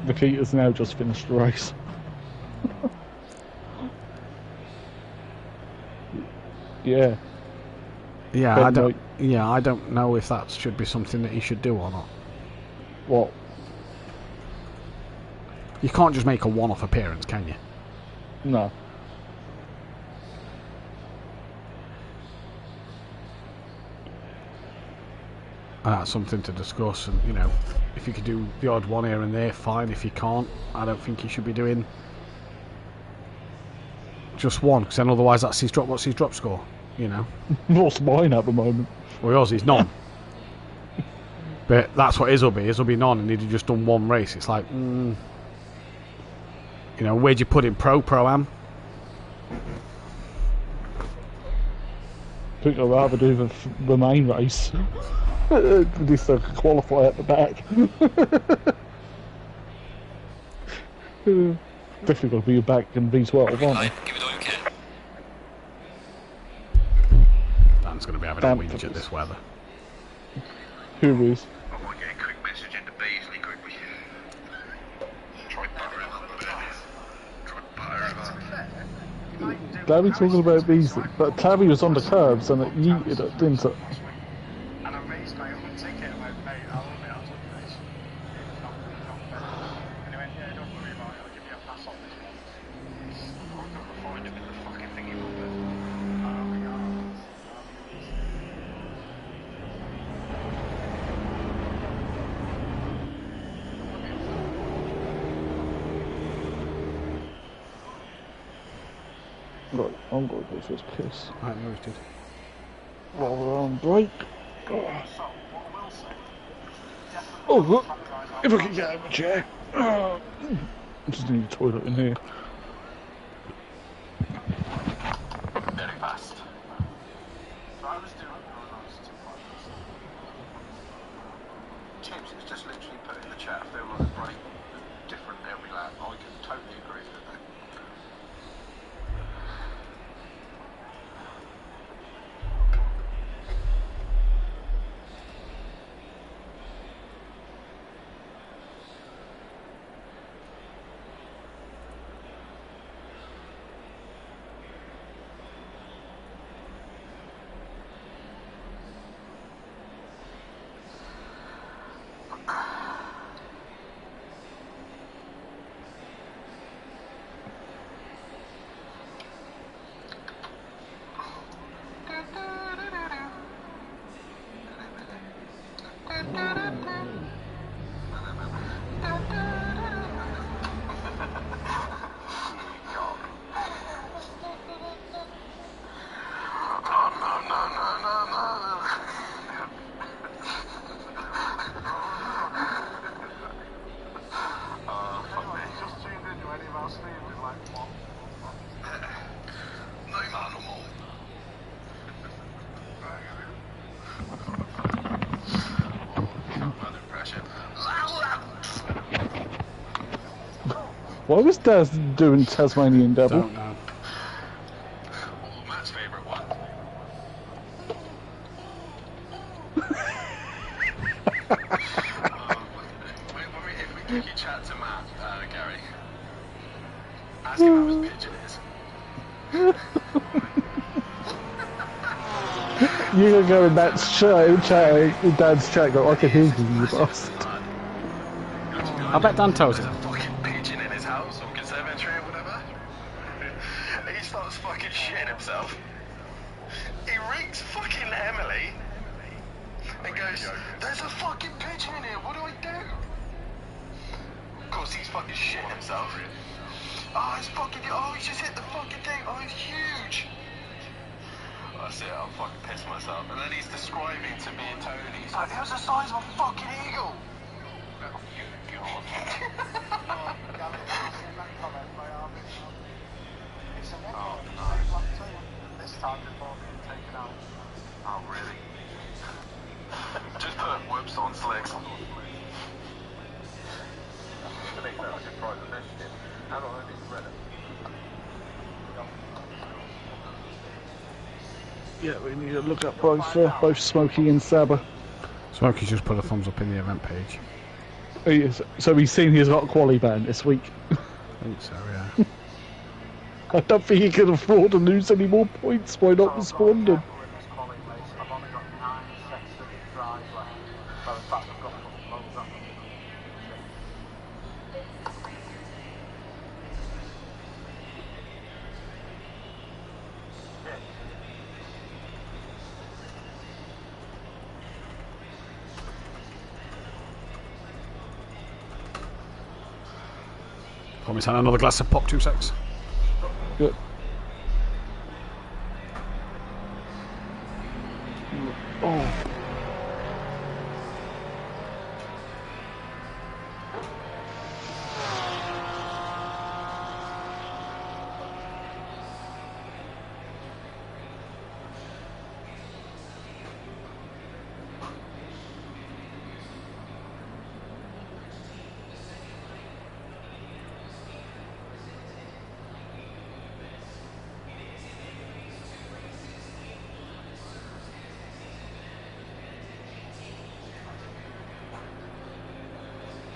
Nikita's now just finished the race. Yeah. Yeah, I don't know if that should be something that he should do or not. What? You can't just make a one-off appearance, can you? No. That's something to discuss, and you know, if you could do the odd one here and there, fine. If you can't, I don't think you should be doing just one, because then otherwise that's his drop. What's his drop score? You know. What's mine at the moment? Well, yours is none. But that's what his will be. His will be none, and he'd have just done one race. It's like, you know, where'd you put him? Pro-Am? I think I'd rather do the main race. At least I could qualify at the back. Definitely got to be back in V12, aren't I? Give it all you can. Dan's going to be having a whinge at this weather. Who is? I might get a quick message into Beasley quickly. Try butter him up a bit. Try butter him up. Gary talking about Beasley, but Tabby was on the curbs and it yeeted it, didn't it? And I raised my own ticket and went, mate, I'll admit I'll take this. And he went, yeah, don't worry about it, I'll give you a pass on this one. I'm not gonna find him in the fucking thingy book. Oh my god. Right, I'm going to go for this piss. I noted. While we're on break. Oh, look! If I can get out of my chair. I just need a toilet in here. Very fast. So I was doing Tips is just literally put in the chat. I feel like the break is different every lap. I can totally agree with that. Why was Daz doing Tasmanian Devil? Don't know. Oh, Matt's favourite one. If we quickly chat to Matt, Gary, ask him how his pigeon is. You're gonna go in that Dad's chat, go, I can hear you, you bastard. I bet Dan tells There's him. a fucking pigeon in his house or conservatory or whatever. He starts fucking shitting himself. He rings fucking Emily and goes, there's a fucking pigeon in here, what do I do? Of course he's fucking shitting himself. Oh, it's fucking, oh, he's just hit the fucking thing, oh, it's huge. That's it, I'm fucking pissed myself. And then he's describing to me and Tony, he's like, it was the size of a fucking eagle. Oh, you god. Oh, no. This time before being taken out. Oh, really? Just put whoops on slicks. Yeah, we need to look up both Smokey and Saba. Smokey's just put a thumbs up in the event page. So he's seen he's got a quali ban this week. I think so, yeah. I don't think he can afford to lose any more points by not responding. I've only got 9 sets of drives left. Well, in fact, I've got loads of them. Promise had another glass of pop, 2 secs. Good. Oh.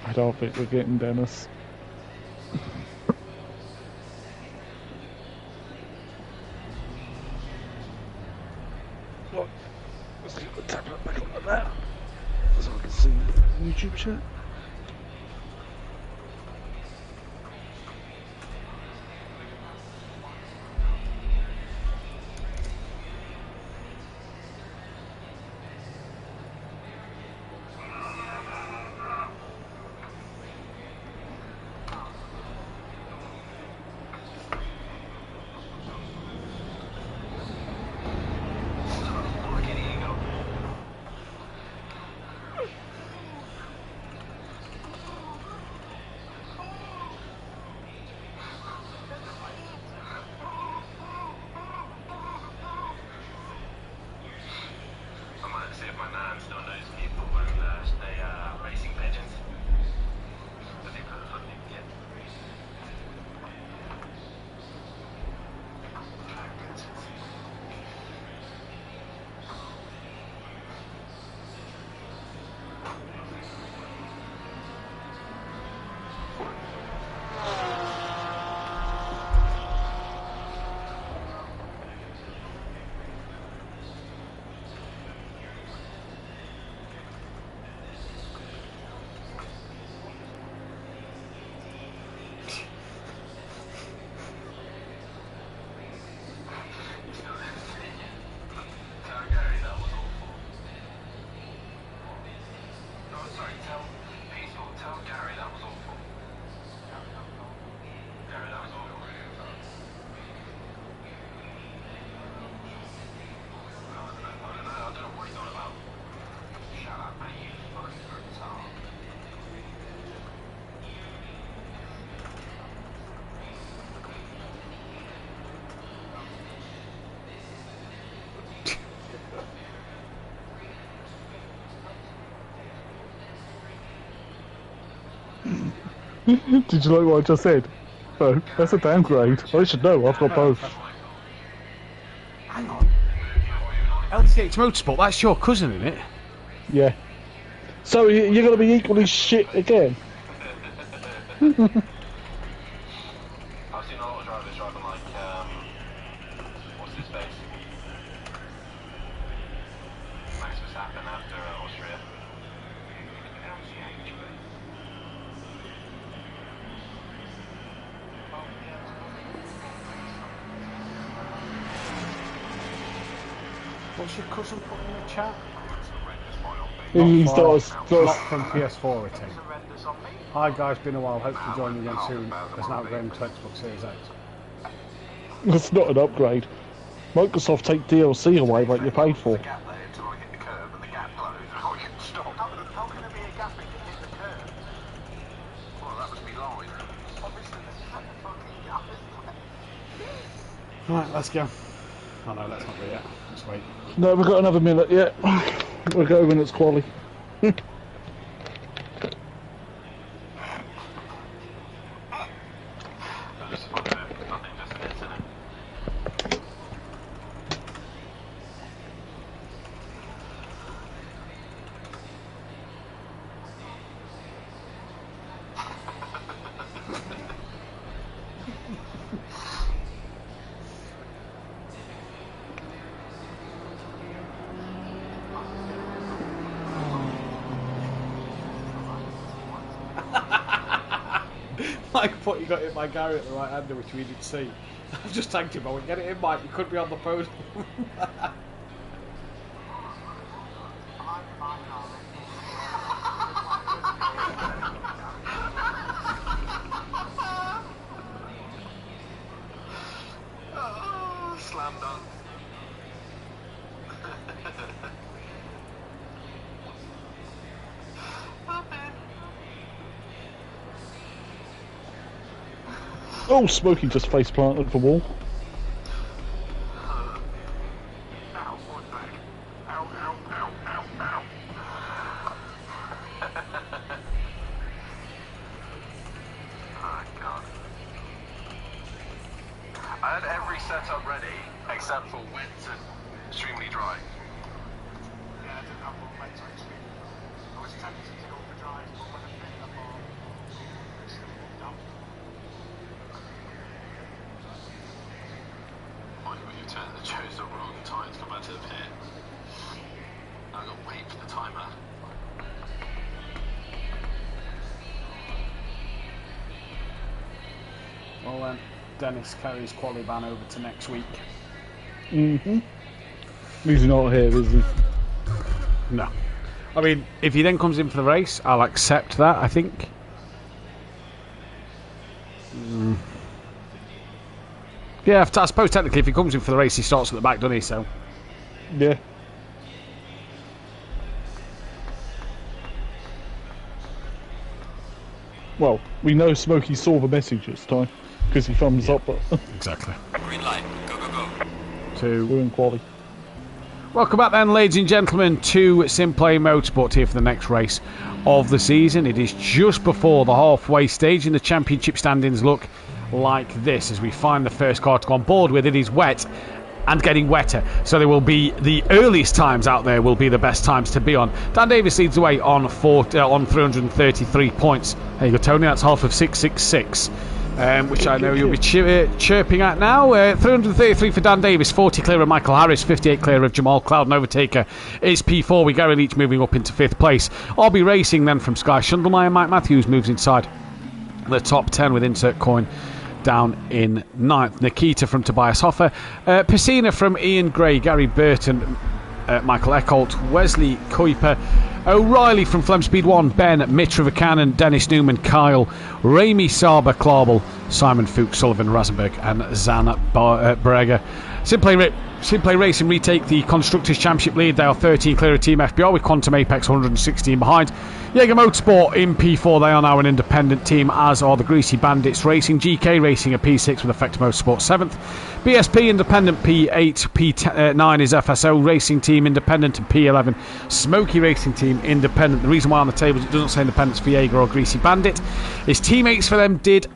I don't think we're getting Dennis. Let's get the tablet back like that, so I can see the YouTube chat. Did you like what I just said? No, that's a downgrade. I should know. I've got both. Hang on. LCH Motorsport, that's your cousin, isn't it? Yeah. So you're going to be equally shit again? I've seen a lot of drivers driving like, what's his face? Max Verstappen after Austria. What's your cousin put in the chat? He's Not from PS4 it is. Hi guys, been a while, hope to join you again soon. There's now going to Xbox Series X. It's not an upgrade. Microsoft take DLC away like you paid for. Right, let's go. Oh no, let's not do yet. Let's wait. No, we've got another minute yet. We'll go when it's quali. Mike thought you got hit by Gary at the right hander, which we didn't see. I've just tagged him. I went, get it in, Mike. You could be on the podium. Oh, slam dunk. Oh, Smokey just face planted the wall. I had every setup ready except for wet and extremely dry. Yeah, I didn't have one wet to extreme. I was tempted to go for dry, but when I picked up on it's damp. Might be you chose the wrong time to come back to the pit. I've got to wait for the timer. Well then, Dennis carries quali ban over to next week. He's not here, is he? No. I mean, if he then comes in for the race, I'll accept that, I think. Yeah, I suppose technically if he comes in for the race, he starts at the back, doesn't he? So. Yeah. Well, we know Smokey saw the message this time because he thumbs up. But exactly. Green light. Go, go, go. We're in quali. Welcome back then, ladies and gentlemen, to SimPlay Motorsport here for the next race of the season. It is just before the halfway stage and the championship standings look like this as we find the first car to go on board with. It is wet and getting wetter, so there will be the earliest times out there will be the best times to be on. Dan Davis leads the way on 333 points. There you go, Tony, that's half of 666. Which I know you'll be chirping at now. 333 for Dan Davis, 40 clear of Michael Harris, 58 clear of Jamal Cloud. And overtaker is P4. We go in each moving up into 5th place. RB Racing then from Sky Shundelmeyer. Mike Matthews moves inside the top 10 with insert coin down in 9th. Nikita from Tobias Hoffer. Piscina from Ian Gray, Gary Burton, Michael Eckholt, Wesley Kuiper, O'Reilly from Flem Speed 1, Ben, Mitra Cannon, Dennis Newman, Kyle, Ramy Saba, Clarbel, Simon Fuchs, Sullivan, Rasenberg and Zan Breger. SimPlay SimPlay Racing retake the Constructors' Championship lead. They are 13 clear of Team FBR, with Quantum Apex 116 behind. Jaeger Motorsport in P4, they are now an independent team, as are the Greasy Bandits Racing. GK Racing at P6 with Effective Motorsport 7th. BSP independent P8, P9 is FSO Racing Team independent, and P11 Smoky Racing Team independent. The reason why on the tables it doesn't say independents for Jaeger or Greasy Bandit is teammates for them did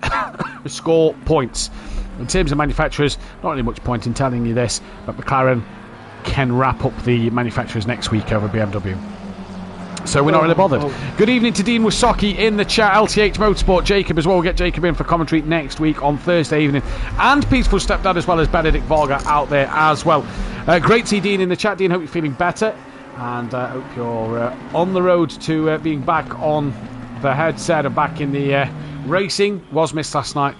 score points. In terms of manufacturers, not really much point in telling you this, but McLaren can wrap up the manufacturers next week over BMW. So we're not really bothered. Good evening to Dean Wasocki in the chat. LTH Motorsport, Jacob as well. We'll get Jacob in for commentary next week on Thursday evening. And Peaceful Stepdad as well as Benedict Varga out there as well. Great to see Dean in the chat. Dean, hope you're feeling better. And hope you're on the road to being back on the headset and back in the racing. Was missed last night.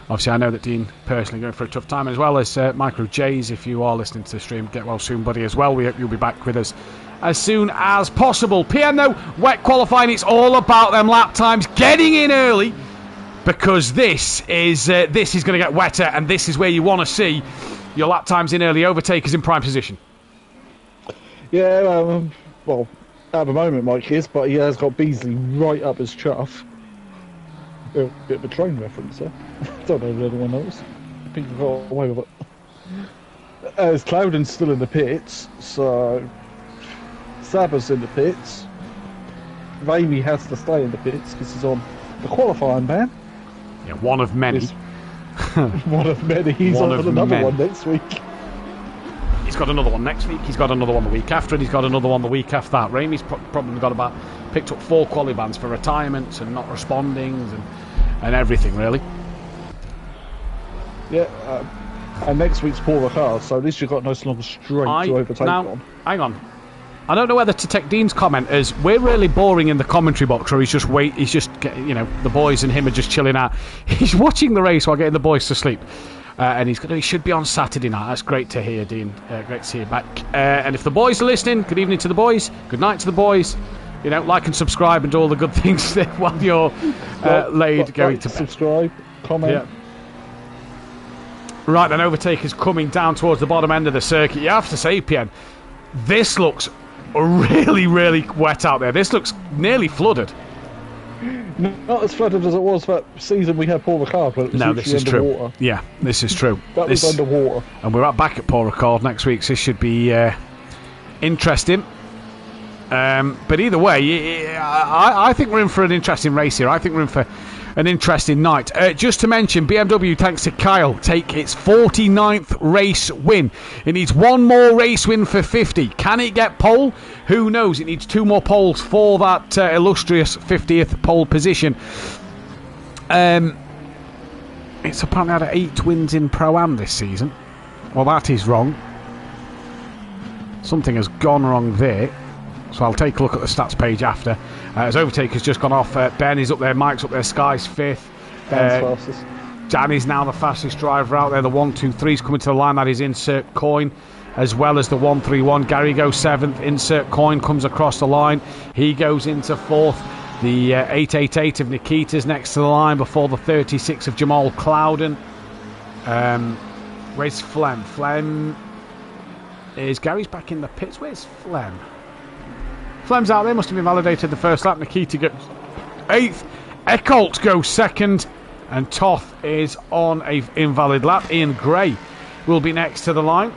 Obviously, I know that Dean personally going for a tough time, as well as Micro J's. If you are listening to the stream, get well soon, buddy, as well. We hope you'll be back with us as soon as possible. PM, though, wet qualifying, it's all about them lap times. Getting in early, because this is going to get wetter, and this is where you want to see your lap times in early. Overtakers in prime position. Yeah, well, at the moment Mike is, but he has got Beasley right up his chuff. A bit of a train reference there. Don't know if anyone knows. People got away with it. As Cloudon's still in the pits, so Saba's in the pits. Ramey has to stay in the pits because he's on the qualifying ban. Yeah, one of many. One of many. He's on another one next week. He's got another one next week. He's got another one the week after, and he's got another one the week after that. Ramey's probably got picked up 4 quali bans for retirements and not responding and everything, really. Yeah, and next week's Paul Ricard, so at least you've got a nice long straight to overtake on. Hang on. I don't know whether to take Dean's comment as we're really boring in the commentary box, or he's just the boys and him are just chilling out. He's watching the race while getting the boys to sleep. And he should be on Saturday night. That's great to hear, Dean. Great to see you back. And if the boys are listening, good evening to the boys. Good night to the boys. Like and subscribe and do all the good things while you're going to bed. Subscribe, comment. Yeah. Right, then Overtaker's coming down towards the bottom end of the circuit. You have to say, PN, this looks really, really wet out there. This looks nearly flooded. Not as flooded as it was that season we had Paul Ricard, but it was this is underwater. True. Yeah, this is true. That was underwater. And we're back at Paul Ricard next week, so this should be interesting. But either way, I think we're in for an interesting race here. I think we're in for an interesting night. Just to mention, BMW, thanks to Kyle, take its 49th race win. It needs one more race win for 50. Can it get pole? Who knows? It needs 2 more poles for that illustrious 50th pole position. It's apparently had 8 wins in Pro-Am this season. Well, that is wrong. Something has gone wrong there. So I'll take a look at the stats page after. As Overtaker's just gone off, Ben is up there, Mike's up there, Sky's 5th. Danny's now the fastest driver out there. The 1-2-3's coming to the line. That is Insert Coin, as well as the 1-3-1. Gary goes 7th. Insert Coin comes across the line. He goes into 4th. The 888 of Nikita's next to the line before the 36 of Jamal Clouden. Where's Flem? Flem is Gary's back in the pits. Where's Flem? Flem's out there, must have been validated the first lap. Nikita goes 8th. Eckholt goes 2nd. And Toth is on a invalid lap. Ian Gray will be next to the line.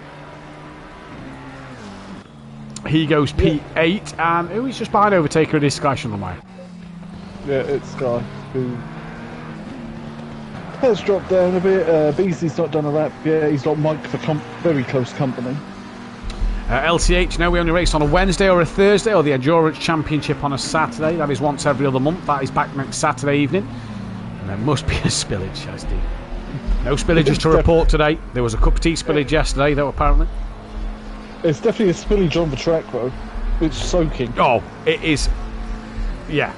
He goes P8. And who is just behind Overtaker? It is Sky Schundelmeyer. Yeah, it's Sky, who has dropped down a bit. Beasley's not done a lap yet. He's got Mike for very close company. LCH, no, we only race on a Wednesday or a Thursday, or the Endurance Championship on a Saturday. That is once every other month. That is back next Saturday evening. And there must be a spillage, as Dean. No spillages to report today. There was a cup of tea spillage yesterday, though, apparently. It's definitely a spillage on the track, though. It's soaking. Oh, it is. Yeah.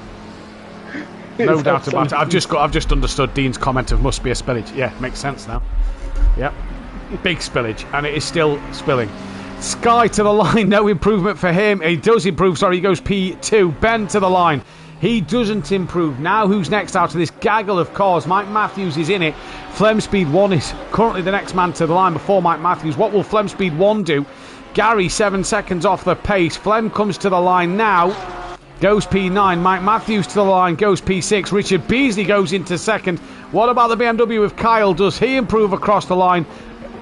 No doubt about it. I've just understood Dean's comment of must be a spillage. Yeah, makes sense now. Yep. Big spillage, and it is still spilling. Sky to the line, no improvement for him. He does improve, sorry, he goes P2. Ben to the line. He doesn't improve. Now who's next out of this gaggle of cars? Mike Matthews is in it. Flem Speed 1 is currently the next man to the line before Mike Matthews. What will Flem Speed 1 do? Gary 7 seconds off the pace. Flem comes to the line now. Goes P9. Mike Matthews to the line. Goes P6. Richard Beasley goes into second. What about the BMW with Kyle? Does he improve across the line?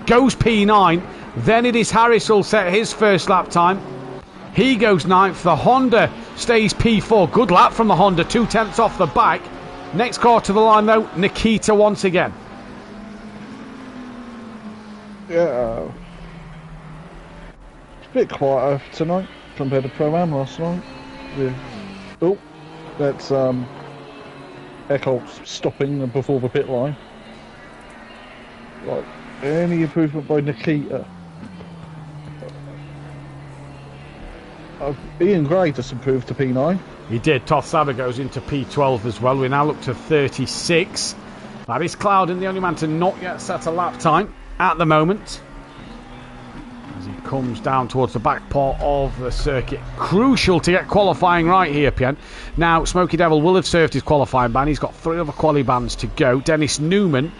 Goes P9. Then it is Harris who'll set his first lap time. He goes 9th. The Honda stays P4. Good lap from the Honda. 2/10 off the back. Next car to the line, though, Nikita once again. Yeah. It's a bit quieter tonight compared to Pro-Am last night. Yeah. Oh, that's Eccles stopping before the pit line. Like, any improvement by Nikita? Ian Gray just improved to P9. He did. Toth Saber goes into P12 as well. We now look to 36. That is Clouden, the only man to not yet set a lap time at the moment. As he comes down towards the back part of the circuit. Crucial to get qualifying right here, Pian. Now, Smokey Devil will have served his qualifying ban. He's got 3 other quali bans to go. Dennis Newman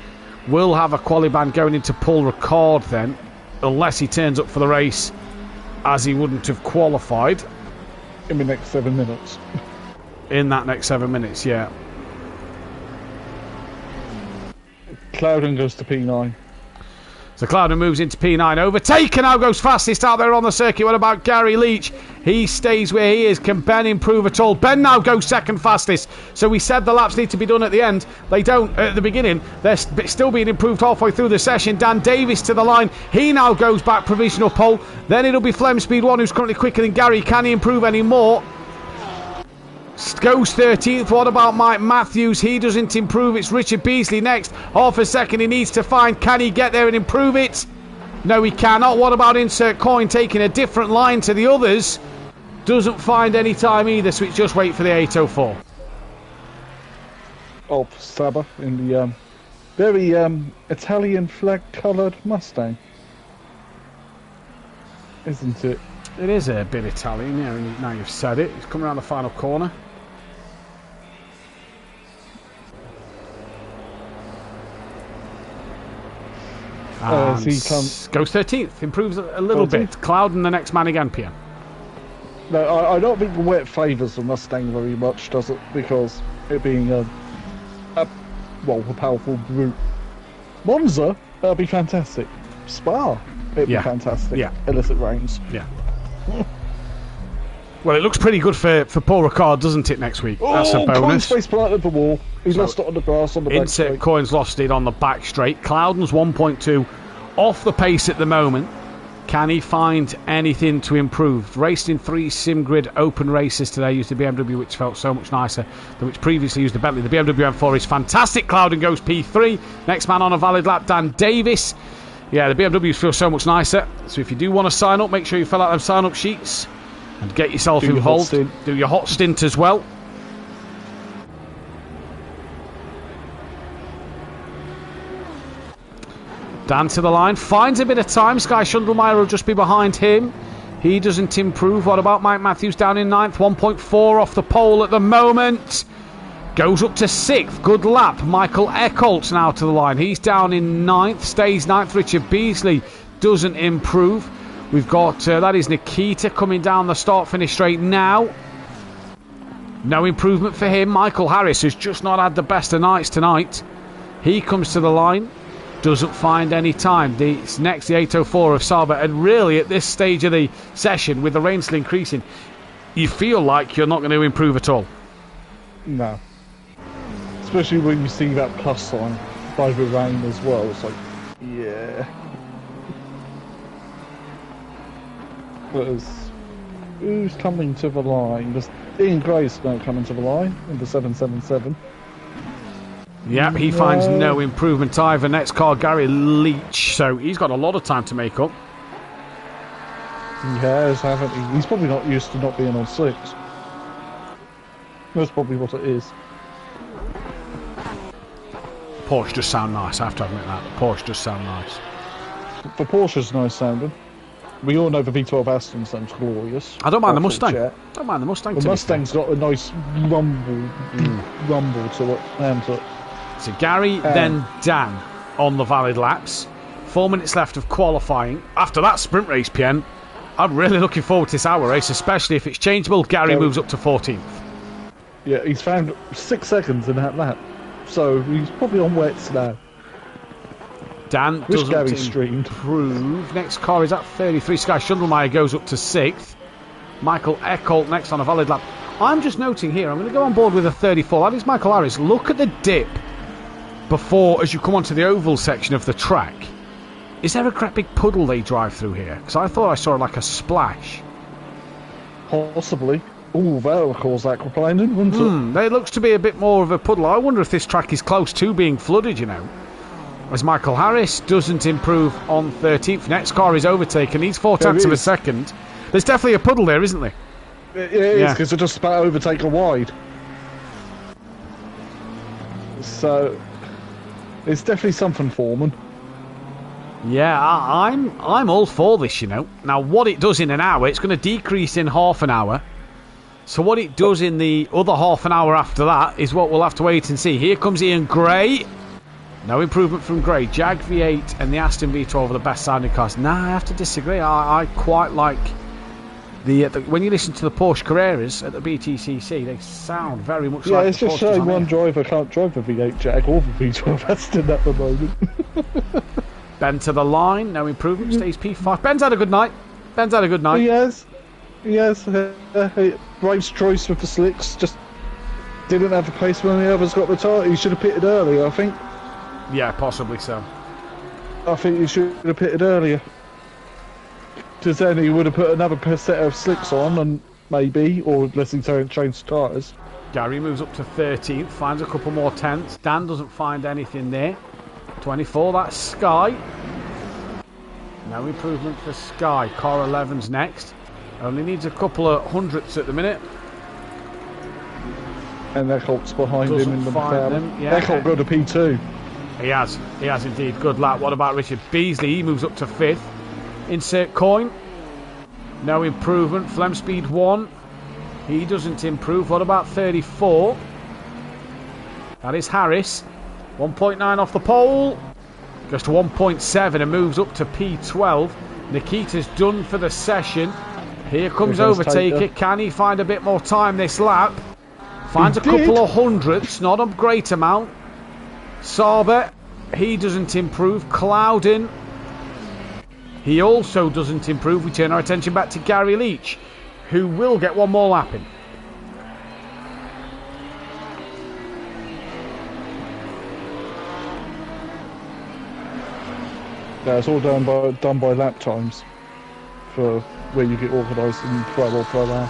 will have a quali ban going into Paul Ricard then, unless he turns up for the race as he wouldn't have qualified. In the next 7 minutes. In that next 7 minutes, yeah. Clouden goes to P9. So Clouden moves into P9. Overtaken now, goes fastest out there on the circuit. What about Gary Leach? He stays where he is. Can Ben improve at all? Ben now goes second fastest. So we said the laps need to be done at the end. They don't at the beginning. They're still being improved halfway through the session. Dan Davis to the line. He now goes back provisional pole. Then it'll be Flem Speed 1 who's currently quicker than Gary. Can he improve any more? Goes 13th. What about Mike Matthews? He doesn't improve. It's Richard Beasley next. Half a second he needs to find. Can he get there and improve it? No, he cannot. What about Insert Coin taking a different line to the others? Doesn't find any time either, so it's just wait for the 804. Oh, Saber in the very Italian flag coloured Mustang. Isn't it? It is a bit Italian, yeah, now you've said it. He's coming around the final corner. And goes 13th, improves a little 13th. Bit. Clouden the next man again, Pierre. No, I don't think the wet favours the Mustang very much, does it? Because it being a powerful brute. Monza, that'll be fantastic. Spa, it'd be fantastic. Yeah. Unless it rains. Yeah. Well, it looks pretty good for Paul Ricard, doesn't it, next week? That's a bonus. Coins face planted the wall. He's lost it on the grass on the back straight. Coins lost it on the back straight. Clouden's 1.2 off the pace at the moment. Can he find anything to improve? Raced in 3 SimGrid open races today. Used the BMW, which felt so much nicer than which previously used the Bentley. The BMW M4 is fantastic. Clouden goes P3. Next man on a valid lap, Dan Davis. Yeah, the BMWs feel so much nicer. So if you do want to sign up, make sure you fill out them sign-up sheets and get yourself involved. Do your hot stint as well. Dan to the line, finds a bit of time. Sky Schundelmeyer will just be behind him. He doesn't improve. What about Mike Matthews down in 9th? 1.4 off the pole at the moment. Goes up to 6th. Good lap. Michael Eckholt now to the line. He's down in 9th. Stays 9th. Richard Beasley doesn't improve. We've got, that is Nikita coming down the start-finish straight now. No improvement for him. Michael Harris has just not had the best of nights tonight. He comes to the line. Doesn't find any time. It's next, the 804 of Saba. And really, at this stage of the session, with the rain still increasing, you feel like you're not going to improve at all. No. Especially when you see that plus sign by the rain as well. It's like, yeah. Who's coming to the line? Ian Gray's now coming to the line in the 777. Yep, he finds no improvement either. Next car, Gary Leach. So he's got a lot of time to make up. He has, haven't he? He's probably not used to not being on 6. That's probably what it is. Porsche just sound nice, I have to admit that. Porsche just sound nice. The Porsche's nice sounding. We all know the V12 Aston sounds glorious. I don't mind the Awful Mustang. jet. Don't mind the Mustang. The Mustang's got a nice rumble to it. So Gary, then Dan on the valid laps. 4 minutes left of qualifying. After that sprint race, PN, I'm really looking forward to this hour race, especially if it's changeable. Gary moves up to 14th. Yeah, he's found 6 seconds in that lap. So he's probably on wets now. Dan doesn't improve. Next car is at 33. Sky Schundelmeyer goes up to 6th. Michael Eckholt next on a valid lap. I'm just noting here, I'm going to go on board with a 34. That is Michael Harris. Look at the dip before, as you come onto the oval section of the track. Is there a great big puddle they drive through here? Because I thought I saw like a splash. Possibly. Oh, that'll cause aquaplaning, wouldn't it? It looks to be a bit more of a puddle. I wonder if this track is close to being flooded, you know. As Michael Harris doesn't improve on 13th. Next car is overtaken. He's 4/10 of a second. There's definitely a puddle there, isn't there? It is, because they're just about to overtake a wide. So, it's definitely something for them. Yeah, I'm all for this, you know. Now, what it does in an hour, it's going to decrease in half an hour. So what it does in the other half an hour after that is what we'll have to wait and see. Here comes Ian Gray. No improvement from Gray. Jag V8 and the Aston V12 are the best sounding cars. Nah, I have to disagree. I quite like the when you listen to the Porsche Carreras at the BTCC, they sound very much like it's just showing one driver can't drive the V8 Jag or the V12 Aston at the moment. Ben to the line, no improvement, stays P5. Ben's had a good night. He has. Race choice with the slicks, just didn't have the pace when the others got the tyre. He should have pitted earlier, I think. Yeah, possibly so. I think he should have pitted earlier. Because then he would have put another set of slicks on, and maybe, or unless he changed tyres. Gary moves up to 13th, finds a couple more tenths. Dan doesn't find anything there. 24, that's Sky. No improvement for Sky. Car 11's next. Only needs a couple of hundredths at the minute. And Eckholt's behind him in the them. Yeah. Eckholt got a P2. He has indeed. Good lap. What about Richard Beasley? He moves up to 5th. Insert coin. No improvement. Flem Speed 1. He doesn't improve. What about 34? That is Harris. 1.9 off the pole. Goes to 1.7 and moves up to P12. Nikita's done for the session. Here comes Overtaker. Can he find a bit more time this lap? Finds a couple of hundredths, not a great amount. Saber, he doesn't improve. Clouden, he also doesn't improve. We turn our attention back to Gary Leach, who will get one more lap in. Yeah, it's all done by lap times for where you get organised and throw or throw out.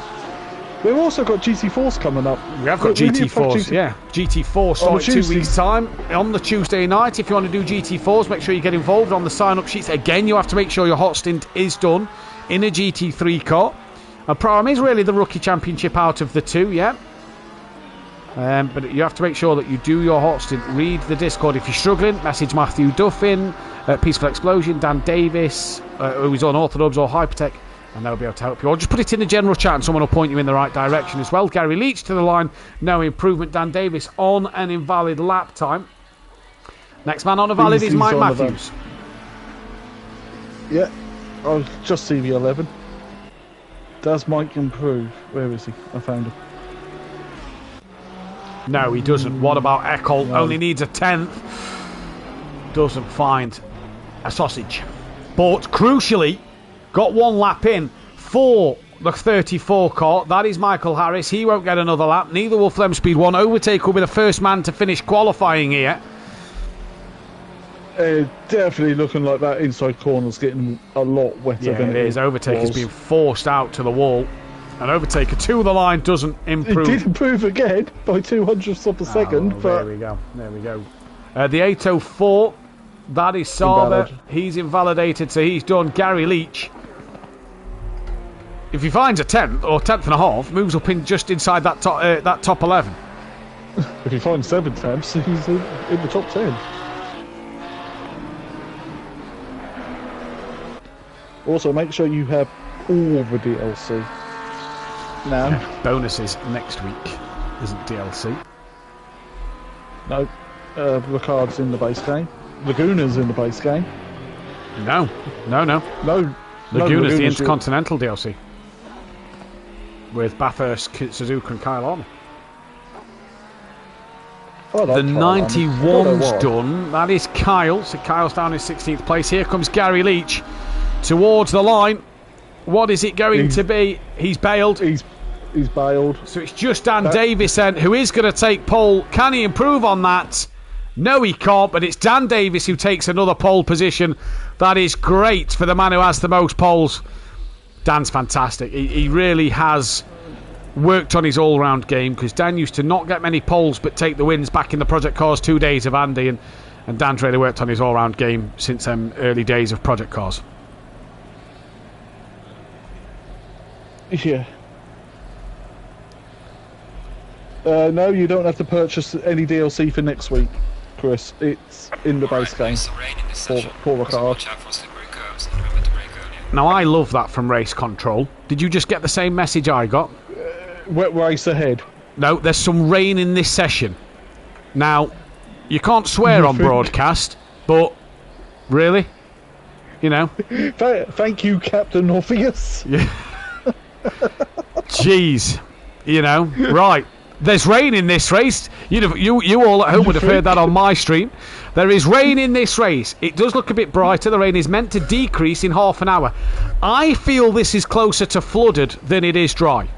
We've also got GT4s coming up. We have got GT4s, yeah. GT4 starting 2 weeks' time on the Tuesday night. If you want to do GT4s, make sure you get involved on the sign-up sheets. Again, you have to make sure your hot stint is done in a GT3 car. Pro-Am is really the rookie championship out of the two, yeah. But you have to make sure that you do your hot stint. Read the Discord. If you're struggling, message Matthew Duffin, Peaceful Explosion, Dan Davis, who's on Orthodubs or Hypertech, and they'll be able to help you. Or just put it in the general chat and someone will point you in the right direction as well. Gary Leach to the line, no improvement. Dan Davis on an invalid lap time. Next man on a valid is Mike Matthews. Yeah, I'll just see the 11. Does Mike improve? Where is he? I found him. No, he doesn't. What about Eckholt? No. Only needs a 10th. Doesn't find a sausage. But crucially, got one lap in for the 34 car. That is Michael Harris. He won't get another lap. Neither will Flem Speed 1. Overtake will be the first man to finish qualifying here. Definitely looking like that inside corner's getting a lot wetter than it is. Overtake is being forced out to the wall. And Overtaker to the line doesn't improve. It did improve again by 200ths of a second. But There we go. The 804, that is Saber. He's invalidated, so he's done. Gary Leach, if he finds a 10th or 10th and a half, moves up in just inside that top 11. If he finds 7 tenths, he's in the top 10. Also, make sure you have all the DLC. Now, Bonuses next week isn't DLC. no, Ricard's in the base game. Laguna's in the base game. No. No, Laguna's the Intercontinental DLC. With Bathurst, Suzuka and Kyle Armour. Oh, The 91's done. That is Kyle. So Kyle's down in 16th place. Here comes Gary Leach towards the line. What is it going to be? He's bailed. He's bailed. So it's just Dan Davis then, who is going to take pole. Can he improve on that? No, he can't, but it's Dan Davis who takes another pole position. That is great for the man who has the most poles. Dan's fantastic. He really has worked on his all-round game, because Dan used to not get many poles but take the wins back in the Project Cars 2 days of Andy, and Dan's really worked on his all-round game since early days of Project Cars. Yeah. No, you don't have to purchase any DLC for next week, Chris. It's in the base game. For Ricard. Now, I love that from Race Control. Did you just get the same message I got? Wet race ahead. No, there's some rain in this session. Now, you can't swear on broadcast, but really? You know? Thank you, Captain Orpheus. Yeah. Jeez. You know, right. There's rain in this race. You all at home would have heard that on my stream. There is rain in this race. It does look a bit brighter. The rain is meant to decrease in half an hour. I feel this is closer to flooded than it is dry.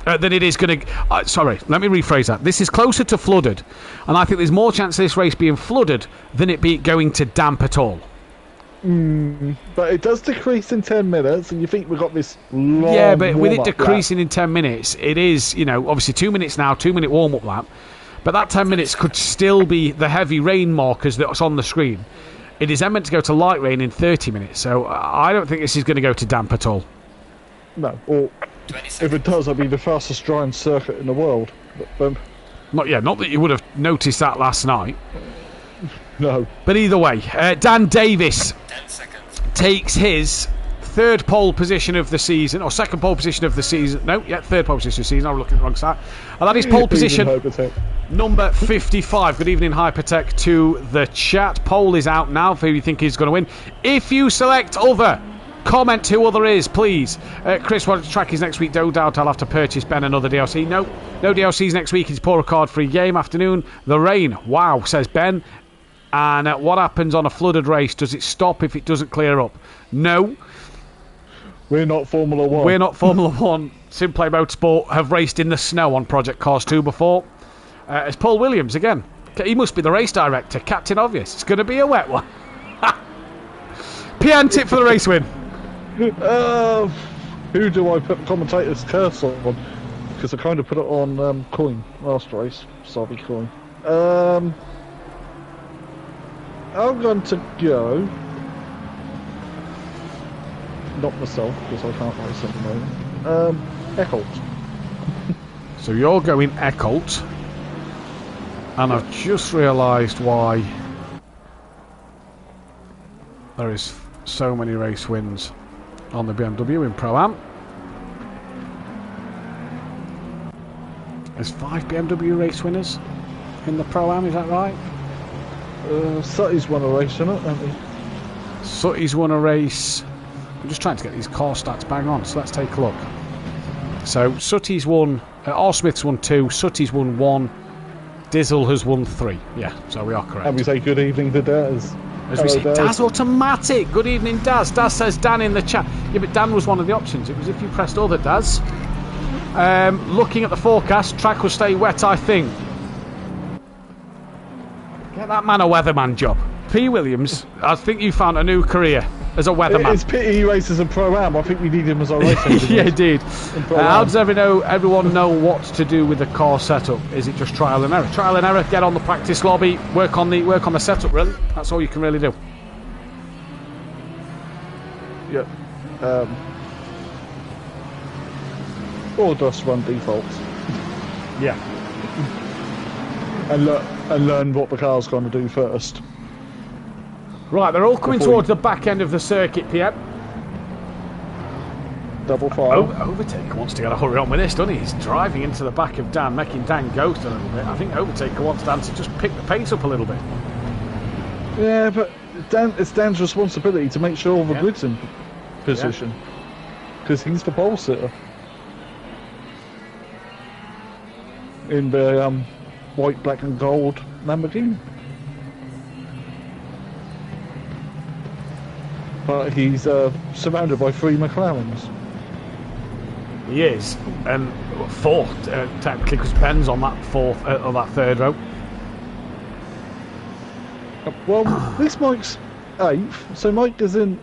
Than it is going to... sorry, let me rephrase that. This is closer to flooded, and I think there's more chance of this race being flooded than it be going to damp at all. But it does decrease in 10 minutes, and you think we've got this long... Yeah, but with it decreasing in 10 minutes, it is, you know, obviously 2 minutes now, 2 minute warm-up lap, but that 10 minutes could still be the heavy rain markers that's on the screen. It is then meant to go to light rain in 30 minutes, so I don't think this is going to go to damp at all. No, or if it does, it'll be the fastest drying circuit in the world. But, not that you would have noticed that last night. No. But either way, Dan Davis takes his third pole position of the season, or second pole position of the season. No, third pole position of the season. I'm looking at the wrong side. And that is pole position number 55. Good evening, Hypertech, to the chat. Pole is out now for who you think is going to win. If you select other, comment who other is, please. Chris, what track is next week? No doubt I'll have to purchase Ben another DLC. No DLCs next week. It's Poor Card free game afternoon. The rain. Wow, says Ben. And what happens on a flooded race? Does it stop if it doesn't clear up? No. We're not Formula 1. We're not Formula 1. SimPlay Motorsport have raced in the snow on Project Cars 2 before. It's Paul Williams again. He must be the race director. Captain Obvious. It's going to be a wet one. PN tip for the race win. Who do I put the commentator's curse on? Because I kind of put it on Coin last race. Sorry, Coin. I'm going to go... Not myself, because I can't race at the moment. Eccles. So you're going Eccles. And I've just realised why there is so many race wins on the BMW in Pro-Am. There's 5 BMW race winners in the Pro-Am, is that right? Sutty's won a race, isn't it? Hasn't he? Sutty's won a race. I'm just trying to get these car stats bang on, so let's take a look. So Sutty's won, R. Smith's won 2, Sutty's won 1, Dizzle has won 3. Yeah, so we are correct. And we say good evening to Daz. As we say, Daz Automatic. Good evening, Daz. Daz says Dan in the chat. Yeah, but Dan was one of the options. It was if you pressed other, Daz. Looking at the forecast, track will stay wet, I think. Get that man a weatherman job. P. Williams, I think you found a new career as a weatherman. It's pity he races in Pro-Am. I think we need him as our race engineer. Yeah, indeed. How does everyone know what to do with the car setup? Is it just trial and error? Trial and error, get on the practice lobby, work on the setup, really. That's all you can really do. Yeah. Or just run defaults. Yeah. And learn what the car's going to do first. Right, they're all coming towards the back end of the circuit, PM. double file. Overtaker wants to get a hurry on with this, doesn't he? He's driving into the back of Dan, making Dan ghost a little bit. I think Overtaker wants Dan to just pick the pace up a little bit. Yeah, but it's Dan's responsibility to make sure all the grid's in position. Because he's the pole sitter. In the white, black and gold Lamborghini. But he's surrounded by 3 McLarens. He is, and fourth technically, because Ben's on that fourth or that third row. Well, this Mike's 8th, so Mike is in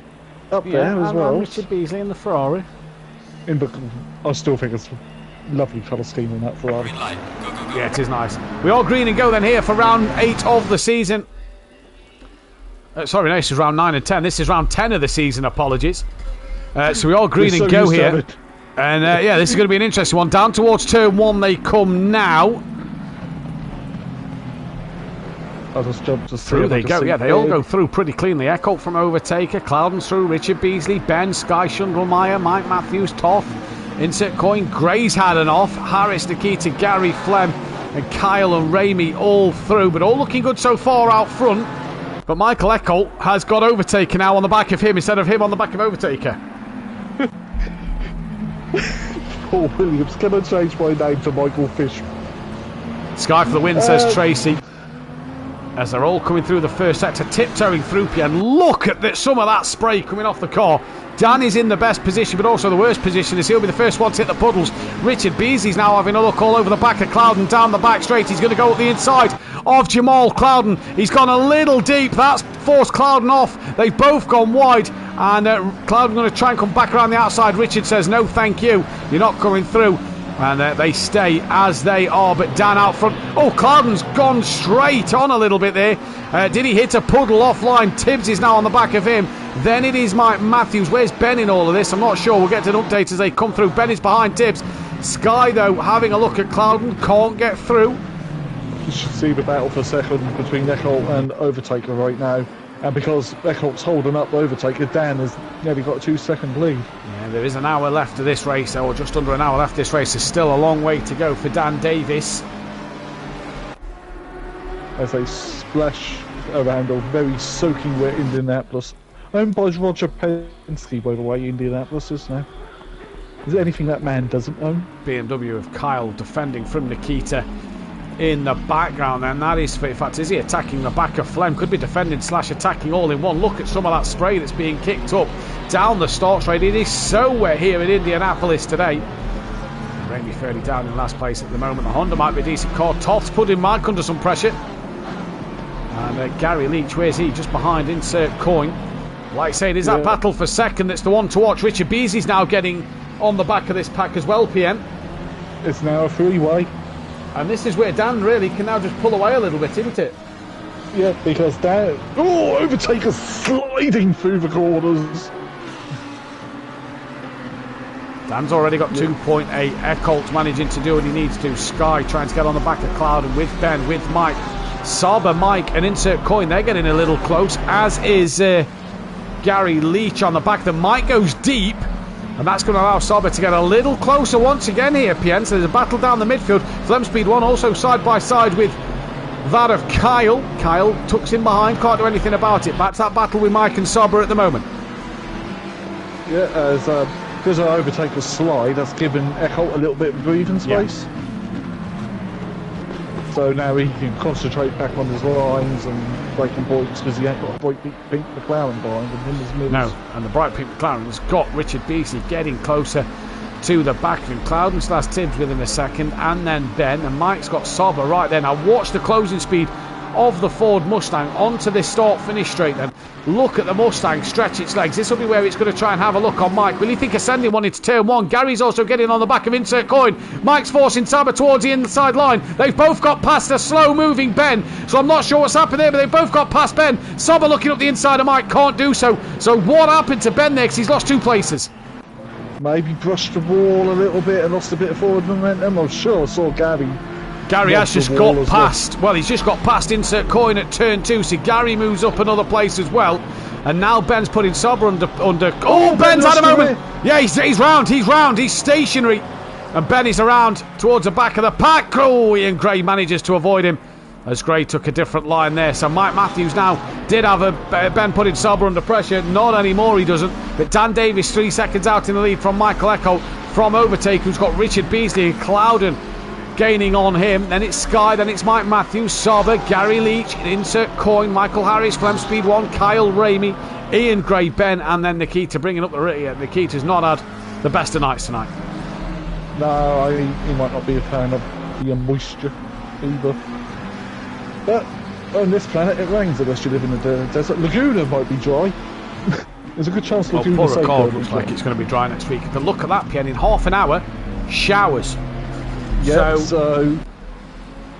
up there as well. Richard Beasley in the Ferrari. I still think it's a lovely colour scheme on that Ferrari. Yeah, it is nice. We all green and go then here for round 8 of the season. Sorry, no, this is round 9 and 10. This is round 10 of the season, apologies. So we all green and go here. And yeah, this is going to be an interesting one. Down towards turn 1 they come now. I'll just jump to through they go. Yeah, they all go through pretty cleanly. Eckholt from Overtaker, Cloudens through, Richard Beasley, Ben, Sky, Shundlemeyer, Mike Matthews, Toth, insert coin, Gray's had an off, Harris, Nikita, Gary, Flem, and Kyle and Ramey all through, but all looking good so far out front. But Michael Eckholt has got Overtaker now on the back of him instead of him on the back of Overtaker. Paul Williams, can I change my name to Michael Fish? Sky for the win, says Tracy. As they're all coming through the first sector, tiptoeing through Pian. Look at some of that spray coming off the car. Dan is in the best position, but also the worst position, as he'll be the first one to hit the puddles. Richard Beasley's now having a look all over the back of Clouden, down the back straight. He's going to go up the inside of Jamal Clouden. He's gone a little deep. That's forced Clouden off. They've both gone wide, and Clouden going to try and come back around the outside. Richard says, no, thank you. You're not coming through. And they stay as they are, but Dan out front. Oh, Clouden's gone straight on a little bit there. Did he hit a puddle offline? Tibbs is now on the back of him. Then it is Mike Matthews. Where's Ben in all of this? I'm not sure. We'll get an update as they come through. Ben is behind Tibbs. Sky, though, having a look at Clouden. Can't get through. You should see the battle for second between Eckholt and Overtaker right now. And because Eckholt's holding up Overtaker, Dan has nearly got a 2-second lead. Yeah, there is an hour left of this race, or just under an hour left of this race. There's still a long way to go for Dan Davis. As they splash around a very soaking wet Indianapolis. Owned by Roger Penske, by the way, Indianapolis is now. Is there anything that man doesn't own? BMW of Kyle defending from Nikita in the background, and that is, in fact, is he attacking the back of Flem? Could be defending / attacking all in one. Look at some of that spray that's being kicked up down the start straight. It is so wet here in Indianapolis today. Ramey fairly down in last place at the moment. The Honda might be a decent car. Toth's putting Mike under some pressure. And Gary Leach, where's he? Just behind, insert coin. Like I say, it is that battle for second that's the one to watch. Richard Beasley's now getting on the back of this pack as well, PM. It's now a freeway. And this is where Dan really can now just pull away a little bit, isn't it? Yeah, because Dan... Oh, Overtaker sliding through the corners. Dan's already got 2.8. Eckholt managing to do what he needs to. Sky trying to get on the back of Clouden with Ben, with Mike. Saber, Mike, and insert coin. They're getting a little close, as is Gary Leach on the back. The Mike goes deep. And that's going to allow Sauber to get a little closer once again here, Pien. So there's a battle down the midfield. Flem Speed 1 also side by side with that of Kyle. Kyle tucks in behind, can't do anything about it. Back to that battle with Mike and Sauber at the moment. Yeah, as because of Overtaker's slide, that's given Eckholt a little bit of breathing space. Yeah. So now he can concentrate back on his lines and breaking points because he ain't got a bright pink McLaren behind him in his middle. No, and the bright pink McLaren has got Richard Beasley getting closer to the back of him. Clouden / Tibbs within a second, and then Ben, and Mike's got Sauber right there. Now watch the closing speed of the Ford Mustang onto this start-finish straight then. Look at the Mustang stretch its legs. This will be where it's going to try and have a look on Mike. Will he think of sending one into turn 1? Gary's also getting on the back of insert coin. Mike's forcing Saber towards the inside line. They've both got past a slow-moving Ben, so I'm not sure what's happened there, but they've both got past Ben. Saber looking up the inside of Mike, can't do so. So what happened to Ben there, because he's lost 2 places? Maybe brushed the wall a little bit and lost a bit of forward momentum. I'm sure I saw Gary has just got past, well, he's just got past insert coin at turn 2, so Gary moves up another place as well. And now Ben's putting Sauber under. Oh, Ben's had a moment. Yeah, he's round. He's stationary. And Ben is around towards the back of the pack. Oh, Ian Gray manages to avoid him as Gray took a different line there. So Mike Matthews now did have Ben putting Sauber under pressure. Not anymore, he doesn't. But Dan Davis 3 seconds out in the lead from Michael Eckholt from Overtake, who's got Richard Beasley and Clouden gaining on him. Then it's Sky, then it's Mike Matthews, Sauber, Gary Leach, insert Coyne, Michael Harris, Clem Speed 1, Kyle Ramey, Ian Gray, Ben, and then Nikita bringing up the rear. Nikita's not had the best of nights tonight. No, he might not be a fan of the moisture either. But on this planet it rains unless you live in the desert. Laguna might be dry. There's a good chance Laguna looks like it's going to be dry next week. The look at that, Pian, in half an hour, showers. Yeah, so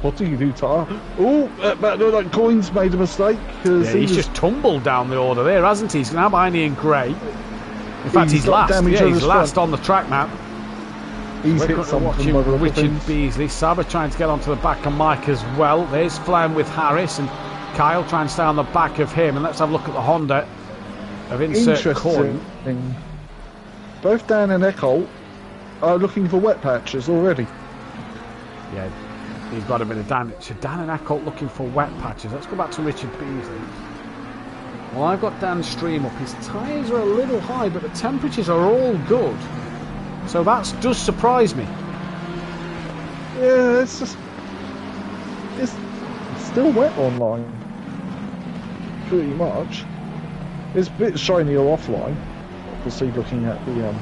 what do you do, Tyre? Oh, that looked like Coyne's made a mistake. He's just tumbled down the order there, hasn't he? He's now behind Ian Gray. In fact, he's last. Yeah, he's last on the track now. He's hit something. Richard Beasley, Sauber trying to get onto the back of Mike as well. There's Flem with Harris and Kyle trying to stay on the back of him. And let's have a look at the Honda of insert Coyne. Both Dan and Eckholt are looking for wet patches already. Yeah, he's got a bit of damage. So Dan and Eckholt looking for wet patches. Let's go back to Richard Beasley. Well, I've got Dan's stream up. His tyres are a little high, but the temperatures are all good. So that does surprise me. Yeah, it's still wet online. Pretty much. It's a bit shinier offline. Obviously, looking at the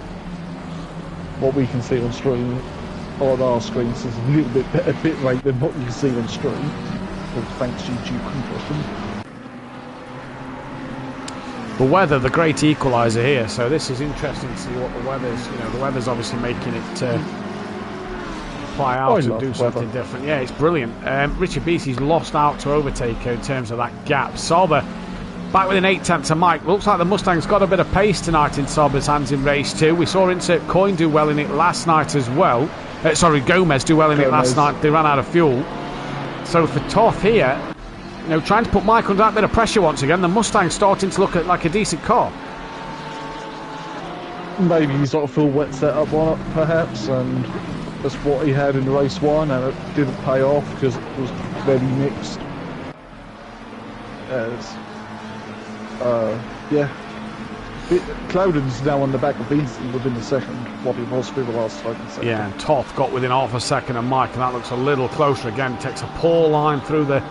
what we can see on stream on our screens is a little bit better bit rate than what you can see on stream. Thanks to YouTube compression. The weather, the great equaliser here, so this is interesting to see what the weather's, the weather's obviously making it play out and do something different. Yeah, it's brilliant. Richard Beasley's lost out to Overtaker in terms of that gap. Sauber back with an 8/10 to Mike. Looks like the Mustang's got a bit of pace tonight in Sauber's hands in race 2. We saw insert Coyne do well in it last night as well. Gomez do well in it last night. They ran out of fuel. So for Toth here, trying to put Mike under that bit of pressure once again. The Mustang's starting to look like a decent car. Maybe he's got a full wet setup on it, perhaps, and that's what he had in race 1, and it didn't pay off because it was very mixed. Clouden's now on the back of Beasley within a second, what he was for the last 5 seconds. Yeah, and Toth got within half a second of Mike, and that looks a little closer again. Takes a poor line through the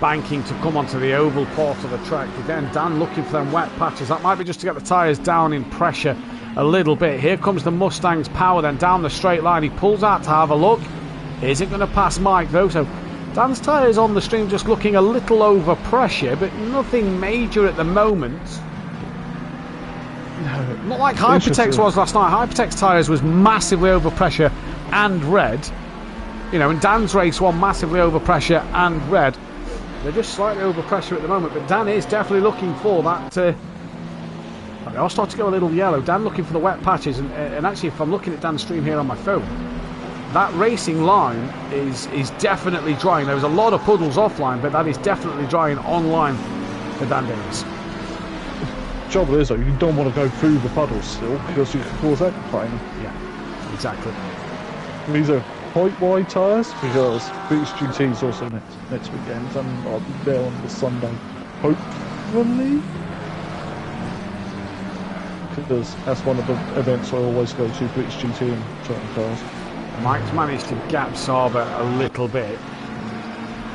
banking to come onto the oval part of the track. Again, Dan looking for them wet patches. That might be just to get the tyres down in pressure a little bit. Here comes the Mustang's power then down the straight line. He pulls out to have a look. Isn't going to pass Mike though, so Dan's tyres on the stream just looking a little over pressure, but nothing major at the moment. No, not like Hypertex was last night. Hypertex tyres was massively over pressure and red. And Dan's race 1 massively over pressure and red. They're just slightly over pressure at the moment, but Dan is definitely looking for that. I'll start to go a little yellow. Dan looking for the wet patches, and actually, if I'm looking at Dan's stream here on my phone, that racing line is definitely drying. There was a lot of puddles offline, but that is definitely drying online for Dan Davis. Trouble is, though, you don't want to go through the puddles still because you can cause aquaplaning. Yeah, exactly. These are quite wide tyres because British GT is also next weekend, and I'll be there on the Sunday, hopefully. Because that's one of the events I always go to, British GT and certain cars. Mike's managed to gap Sauber a little bit.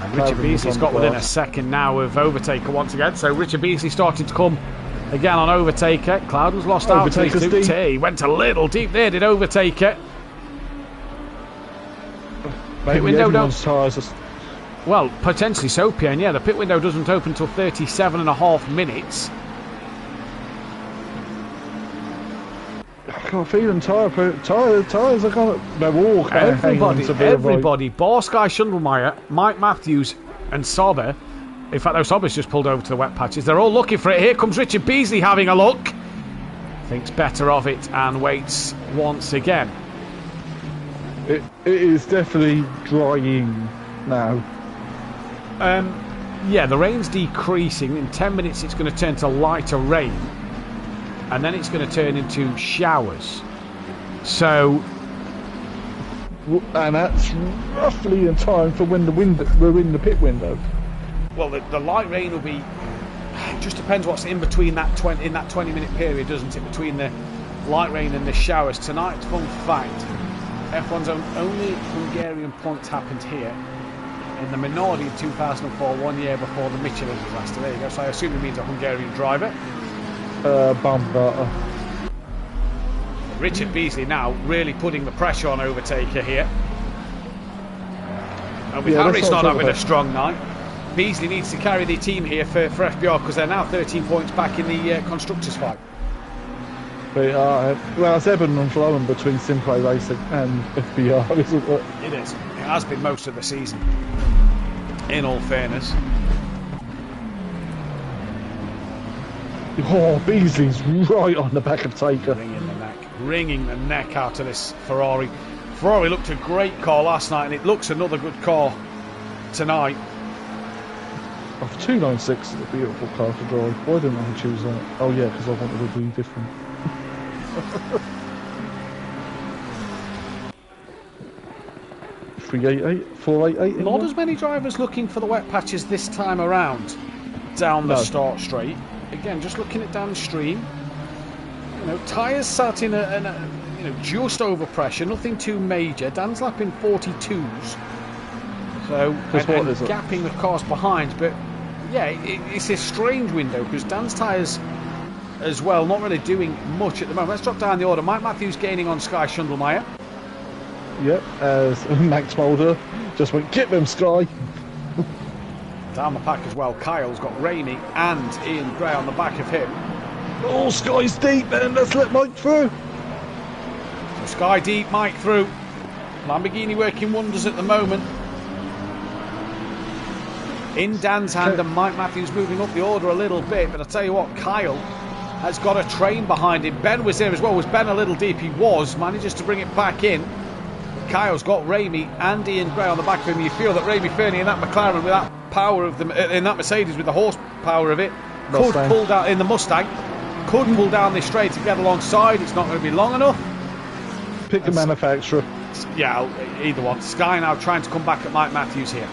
And Richard Beasley's got within a second now of Overtaker once again. So Richard Beasley started to come again on Overtaker. Clouden's lost out to his He went a little deep there, did Overtaker. Pit window well, potentially so, Pierre. Yeah, the pit window doesn't open until 37.5 minutes. I can't feel them tyres are kind of... They're all kind of hanging on to everybody. Borsky, Schundelmeyer, Mike Matthews and Sauber. In fact, those Sauber's just pulled over to the wet patches. They're all looking for it. Here comes Richard Beasley having a look. Thinks better of it and waits once again. It is definitely drying now. Yeah, the rain's decreasing. In 10 minutes, it's going to turn to lighter rain, and then it's going to turn into showers. So, and that's roughly in time for when we're in the pit window. Well, the light rain will be. It just depends what's in between that 20-minute period, doesn't it? Between the light rain and the showers. Tonight's fun fact: F1's only Hungarian points happened here in the Minardi in 2004, 1 year before the Michelin disaster. There you go. So I assume it means a Hungarian driver. Bumper. Richard Beasley now really putting the pressure on Overtaker here. And with Harris not having a strong night, Beasley needs to carry the team here for FBR because they're now 13 points back in the constructors fight. They are. Well, it's ebbing and flowing between SimPlay Racing and FBR, isn't it? It is. It has been most of the season, in all fairness. Oh, Beasley's right on the back of Taker. Wringing the neck out of this Ferrari. Ferrari looked a great car last night, and it looks another good car tonight. 296 is a beautiful car to drive. Why didn't I choose that? Oh yeah, because I wanted to be different. 388, 488. Not as many drivers looking for the wet patches this time around down the start straight. Again, just looking at downstream. You know, tyres sat in a just over pressure, nothing too major. Dan's lapping 42s, so and gapping the cars behind. But yeah, it's a strange window because Dan's tyres as well not really doing much at the moment. Let's drop down the order. Mike Matthews gaining on Sky Schundelmeyer. Yep, as Max Mulder just went, get them, Sky. Down the pack as well, Kyle's got Rainey and Ian Gray on the back of him. Oh, Sky's deep, then let's let Mike through. So Sky deep, Mike through. Lamborghini working wonders at the moment. In Dan's hand, and Mike Matthews moving up the order a little bit. But I tell you what, Kyle has got a train behind him. Ben was there as well. Was Ben a little deep? He was. Manages to bring it back in. Kyle's got Ramey and Ian Gray on the back of him. You feel that Ramey Fernie in that McLaren with that power of them, in that Mercedes with the horsepower of it, could pull down in the Mustang, could pull down this straight to get alongside. It's not going to be long enough. Pick a manufacturer. Yeah, either one. Sky now trying to come back at Mike Matthews here.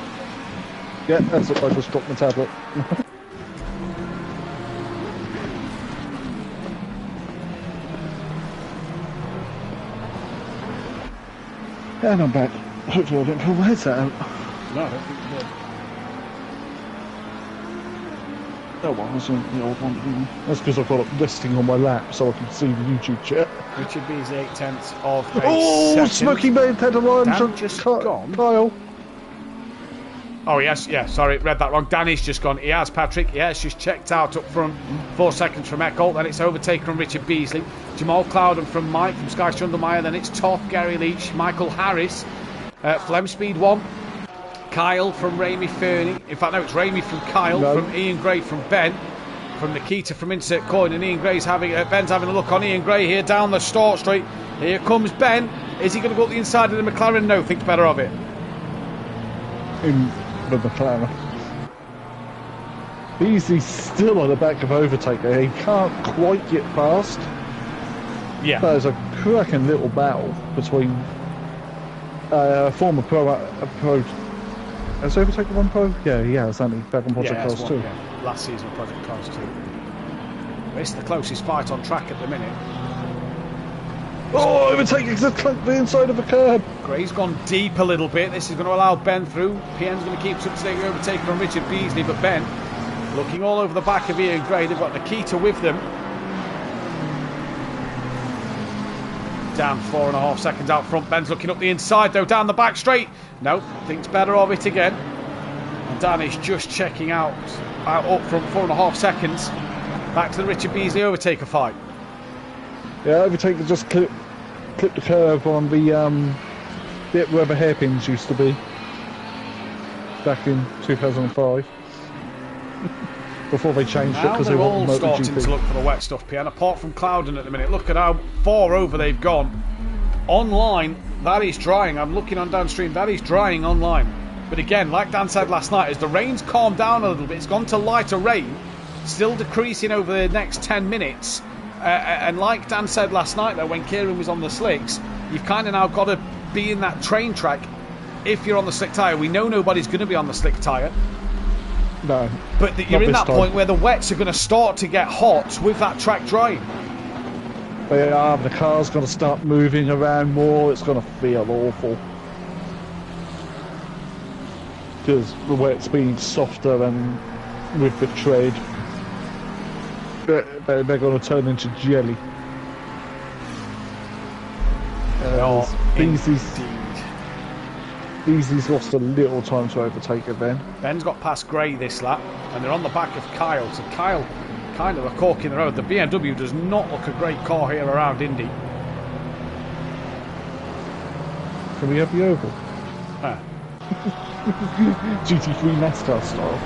Yeah, that's what I just dropped my tablet. And I'm back. Hopefully I didn't pull my headset out. No, I don't think you did. Oh well, that's the old one. That's because I've got it resting on my lap so I can see the YouTube chat. Richard B's 8/10 of a second. Smoky Man had a line. Dan just gone. Kyle. Oh, yes, yeah, sorry, read that wrong. Danny's just gone. He has, Patrick. He has just checked out up front. 4 seconds from Eckholt. Then it's Overtaker from Richard Beasley. Jamal Clouden from Mike from Sky Schundelmeyer. Then it's Toff, Gary Leach, Michael Harris. Flem Speed 1. Kyle from Ramey Fernie. In fact, no, it's Ramey from Kyle. No. From Ian Gray from Ben. From Nikita from Insert Coin. And Ian Gray's Ben's having a look on Ian Gray here down the start straight. Here comes Ben. Is he going to go up the inside of the McLaren? No, thinks better of it. In the McLaren. Beasley's still on the back of Overtaker. He can't quite get past. Yeah. There's a cracking little battle between former pro. Has Overtaker won pro? Yeah, he has, hasn't he? Back on Project Cars 2. Yeah. Last season, Project Cars 2. It's the closest fight on track at the minute. Oh, Overtaker's clipped the inside of the curb. Gray's gone deep a little bit. This is going to allow Ben through. PN's going to keep substituting Overtaker from Richard Beasley, but Ben looking all over the back of Ian Gray. They've got Nikita with them. Down 4.5 seconds out front. Ben's looking up the inside though, down the back straight. No, thinks better of it again. And Dan is just checking out up front, 4.5 seconds. Back to the Richard Beasley Overtaker fight. Yeah, Overtaker just clipped the curve on the bit where the hairpins used to be back in 2005. Before they changed it because they all wanted starting MotoGP. to look for the wet stuff, PN, apart from Clouden at the minute. Look at how far over they've gone. Online, that is drying. I'm looking on downstream, that is drying online. But again, like Dan said last night, as the rain's calmed down a little bit, it's gone to lighter rain, still decreasing over the next 10 minutes. And like Dan said last night, though, when Kieran was on the slicks, you've kind of now got to be in that train track if you're on the slick tyre. We know nobody's going to be on the slick tyre. No. But you're in that point where the wets are going to start to get hot with that track drying. Yeah, the car's going to start moving around more. It's going to feel awful. Because the wet's being softer and with the tread, they're going to turn into jelly. Beasley's lost a little time to overtake it then. Ben's got past Gray this lap, and they're on the back of Kyle. So Kyle, kind of a cork in the road. The BMW does not look a great car here around Indy. Can we have the oval? GT3 NASCAR style.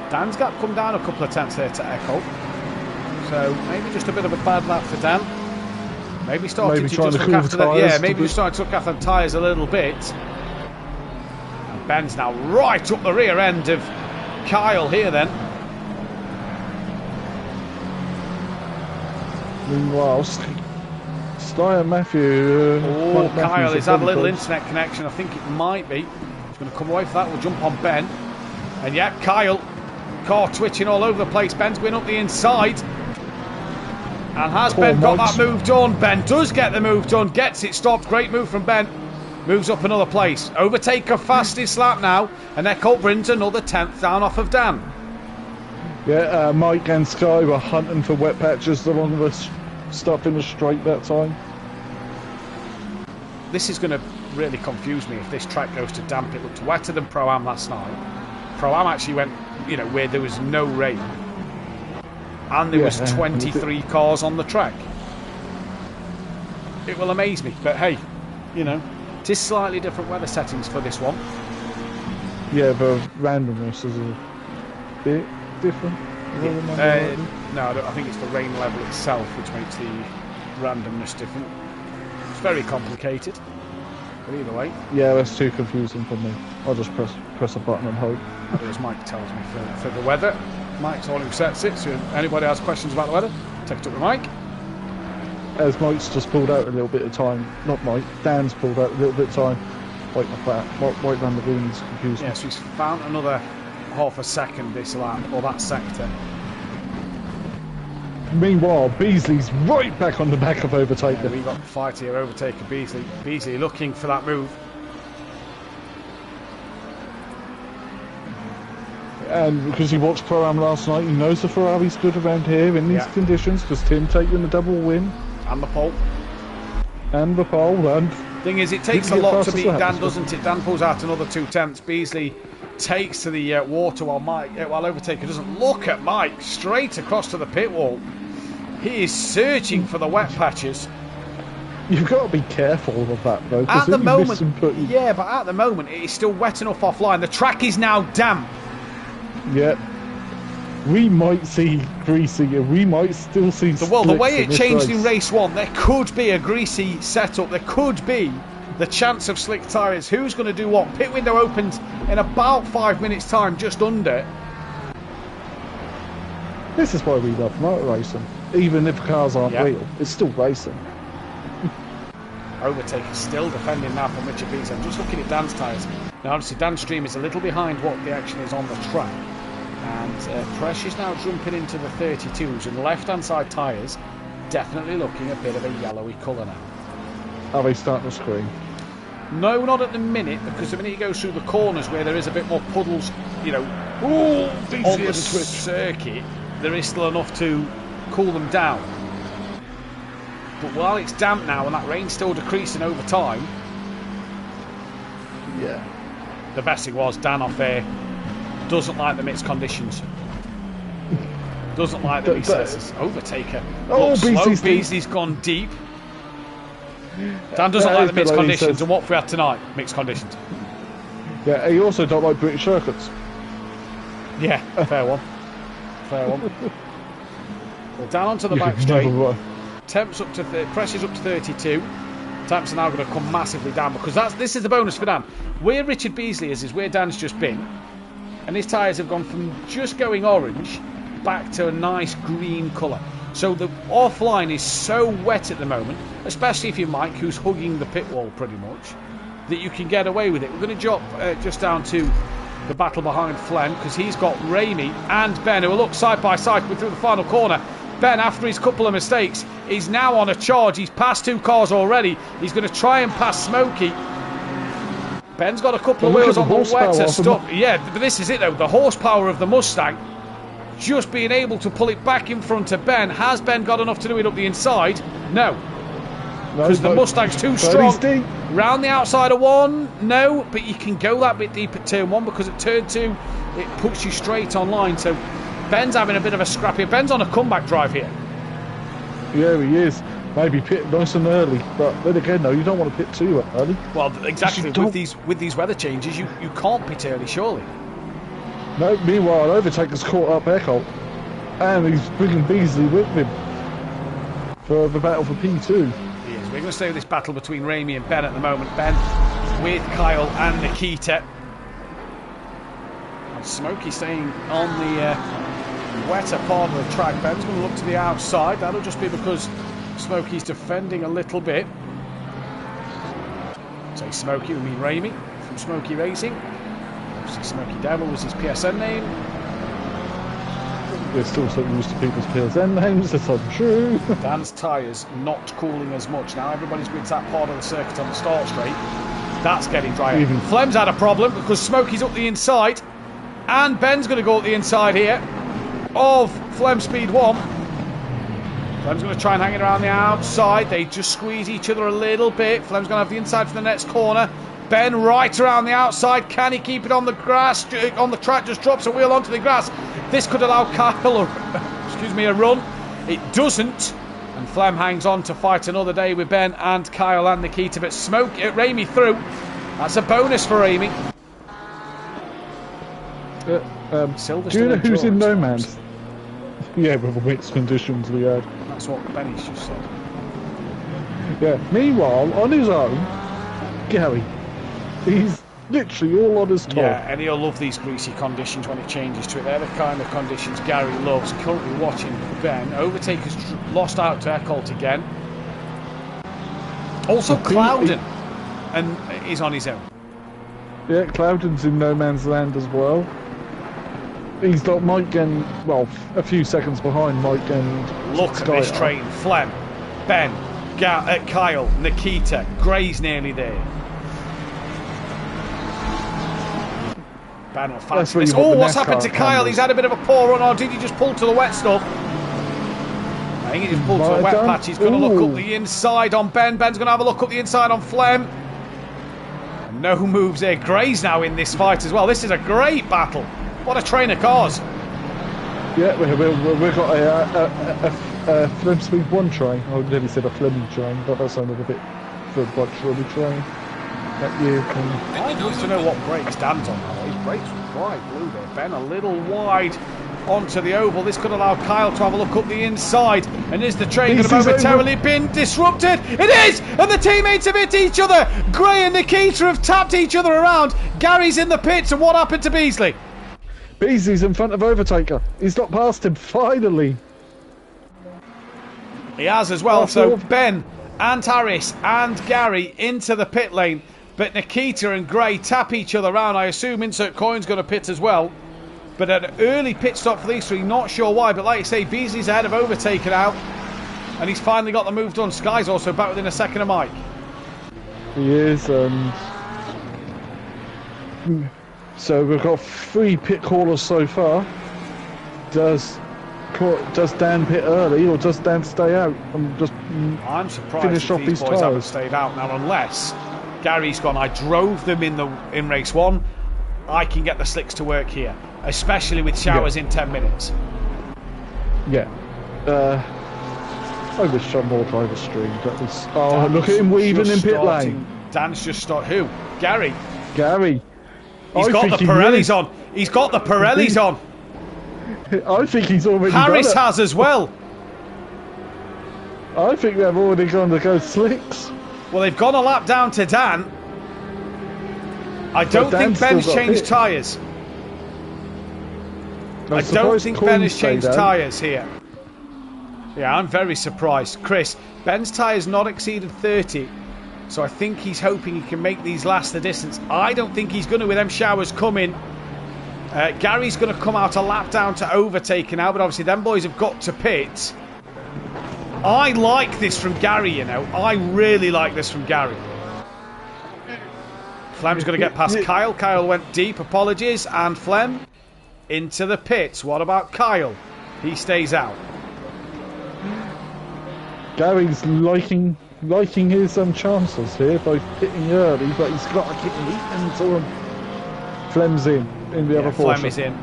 Dan's got come down a couple of tenths there to Echo. So maybe just a bit of a bad lap for Dan. Maybe starting to just look after that. Yeah, maybe just starting to look after the tyres a little bit. And Ben's now right up the rear end of Kyle here then. Meanwhile, Sty and Matthew. Kyle has had a little internet connection. I think it might be. He's going to come away for that. We'll jump on Ben. And yeah, Kyle, car twitching all over the place. Ben's going up the inside. And has Ben got that move done? Ben does get the move done. Gets it stopped. Great move from Ben. Moves up another place. Overtaker fastest lap now. And Eckholt brings another 10th down off of Dan. Yeah, Mike and Sky were hunting for wet patches along the stuff in the straight that time. This is going to really confuse me if this track goes to damp. It looked wetter than Pro-Am last night. Pro-Am actually went, where there was no rain. And there was 23 cars on the track. It will amaze me, but hey, it is slightly different weather settings for this one. Yeah, the randomness is a bit different. No, I think it's the rain level itself which makes the randomness different. It's very complicated, but either way. Yeah, that's too confusing for me. I'll just press a button and hope. As Mike tells me for the weather. Mike's the one who sets it, so if anybody has questions about the weather, take it up with Mike. As Mike's just pulled out a little bit of time, not Mike, Dan's pulled out a little bit of time. White Lamborghini's confusing. Yeah, so he's found another half a second this lap, or that sector. Meanwhile, Beasley's right back on the back of Overtaker. Yeah, we got the fight here, Overtaker, Beasley. Beasley looking for that move. And because he watched Pro-Am last night, he knows the Ferrari's good around here in these conditions, because Tim taking the double win. And the pole. And the pole, and... Thing is, it takes a lot to beat Dan, doesn't it? Dan pulls out another 2 tenths. Beasley takes to the water while Overtaker doesn't. Look at Mike, straight across to the pit wall. He is searching for the wet patches. You've got to be careful of that, though. At the moment, yeah, but at the moment, it is still wet enough offline. The track is now damp. Yep. We might see greasy, we might still see the way it changed in race 1, there could be a greasy setup. There could be the chance of slick tyres. Who's going to do what? Pit window opens in about 5 minutes' time, just under. This is why we love motor racing. Even if cars aren't real, it's still racing. Overtaker still defending now from Richard Beasley. I'm just looking at Dan's tyres. Now, obviously, Dan's stream is a little behind what the action is on the track. And pressure's now jumping into the 32s, and the left-hand side tyres definitely looking a bit of a yellowy colour now. Are they starting to scream? No, not at the minute, because the minute he goes through the corners where there is a bit more puddles, on the circuit, there is still enough to cool them down. But while it's damp now and that rain's still decreasing over time, the best thing was Dan off there doesn't like the mixed conditions. Doesn't like the Overtaker. Looks slow. Beasley's gone deep. Dan doesn't like the mixed conditions, and what we had tonight, mixed conditions. Yeah, he also don't like British circuits. Yeah, fair one. Fair one. Well, down onto the back straight. Temps up to pressure's up to 32. Time temps are now going to come massively down, because this is the bonus for Dan. Where Richard Beasley is where Dan's just been, and his tyres have gone from just going orange back to a nice green colour. So the offline is so wet at the moment, especially if you're Mike, who's hugging the pit wall pretty much, that you can get away with it. We're going to drop just down to the battle behind Flem, because he's got Ramey and Ben, who will look side by side coming through the final corner. Ben, after his couple of mistakes, is now on a charge. He's passed 2 cars already. He's going to try and pass Smokey. Ben's got a couple of wheels on the wetter stuff. Yeah, but this is it though. The horsepower of the Mustang, just being able to pull it back in front of Ben. Has Ben got enough to do it up the inside? No. Because the Mustang's too strong. Round the outside of 1, no. But you can go that bit deep at turn 1, because at turn 2, it puts you straight online. So Ben's having a bit of a scrap here. Ben's on a comeback drive here. Yeah, he is. Maybe pit nice and early, but then again, no, you don't want to pit too early. Well, exactly. With these weather changes, you can't pit early, surely. No, meanwhile, Overtaker's caught up Eccles, and he's bringing Beasley with him for the battle for P2. He is. We're going to stay with this battle between Ramey and Ben at the moment. Ben with Kyle and Nikita. And Smokey staying on the wetter part of the track. Ben's going to look to the outside. That'll just be because Smokey's defending a little bit. Say Smokey, we mean Ramey from Smokey Racing. Obviously Smokey Devil was his PSN name. We're still so used to people's PSN names, that's untrue. Dan's tyres not cooling as much. Now everybody's with that part of the circuit on the start straight. That's getting drier. Flem's had a problem because Smokey's up the inside. And Ben's going to go up the inside here of Flem Speed 1. Flem's going to try and hang it around the outside. They just squeeze each other a little bit. Flem's going to have the inside for the next corner. Ben right around the outside. Can he keep it on the grass? On the track, just drops a wheel onto the grass. This could allow Kyle a run. It doesn't. And Flem hangs on to fight another day with Ben and Kyle and Nikita. But Ramey through. That's a bonus for Ramey. Do you know who's in no man's? Yeah, with the mixed conditions we had. That's what Benny's just said. Yeah. Meanwhile, on his own, Gary, he's literally all on his top. Yeah, and he'll love these greasy conditions when it changes to it. They're the kind of conditions Gary loves. Currently watching Ben. Overtaker's lost out to Eccles again. Also Clouden, and he's on his own. Yeah, Clouden's in no man's land as well. He's got Mike and, well, a few seconds behind Mike and Look at this train. Flem, Ben, Kyle, Nikita, Gray's nearly there. Ben will fancy this. Oh, what's happened to Kyle? He's had a bit of a poor run, or did he just pull to the wet stuff? I think he just pulled to a wet patch. He's going to look up the inside on Ben. Ben's going to have a look up the inside on Flem. And no moves there. Gray's now in this fight as well. This is a great battle. What a train of cars. Yeah, we've got a Flem Speed 1 train. I nearly said a Flemmy train, but that sounded a bit for a Flemmy train. That you can... I need to know what brakes Dan's on now. His brakes were quite blue there. Ben a little wide onto the oval. This could allow Kyle to have a look up the inside. And is the train going to momentarily been disrupted? It is! And the teammates have hit each other. Gray and Nikita have tapped each other around. Gary's in the pits, and what happened to Beasley? Beasley's in front of Overtaker. He's not past him, finally. He has as well. So Ben and Harris and Gary into the pit lane. But Nikita and Gray tap each other around. I assume Insert Coin's going to pit as well. But an early pit stop for these three. Not sure why. But like you say, Beasley's ahead of Overtaker now. And he's finally got the move done. Sky's also back within a second of Mike. He is. So we've got 3 pit callers so far. Does Dan pit early, or does Dan stay out and just I'm surprised finish off these his boys haven't tyres? stayed out now, unless Gary's gone, I drove them in race 1. I can get the slicks to work here, especially with showers in 10 minutes. Yeah. I wish some more drivers streamed. That was. Oh, look at him weaving in pit lane. Dan's just started. Who? Gary. He's got the Pirellis on. He's got the Pirellis on. I think he's already Harris done it. has as well. I think they've already gone to go slicks. Well, they've gone a lap down to Dan. I don't think Dan's Ben's still got changed it. tyres. I don't surprised think Coyne Ben has stayed changed out. tyres here. Yeah, I'm very surprised. Chris, Ben's tyres not exceeded 30, so I think he's hoping he can make these last the distance. I don't think he's going to with them showers coming. Gary's going to come out a lap down to overtake now, but obviously them boys have got to pit. I like this from Gary, you know. I really like this from Gary. Flem's going to get past Kyle. Kyle went deep, apologies. And Flem into the pits. What about Kyle? He stays out. Gary's liking his chances here by pitting early, but he's got to keep into them. Flem's in the other portion. Flem is in.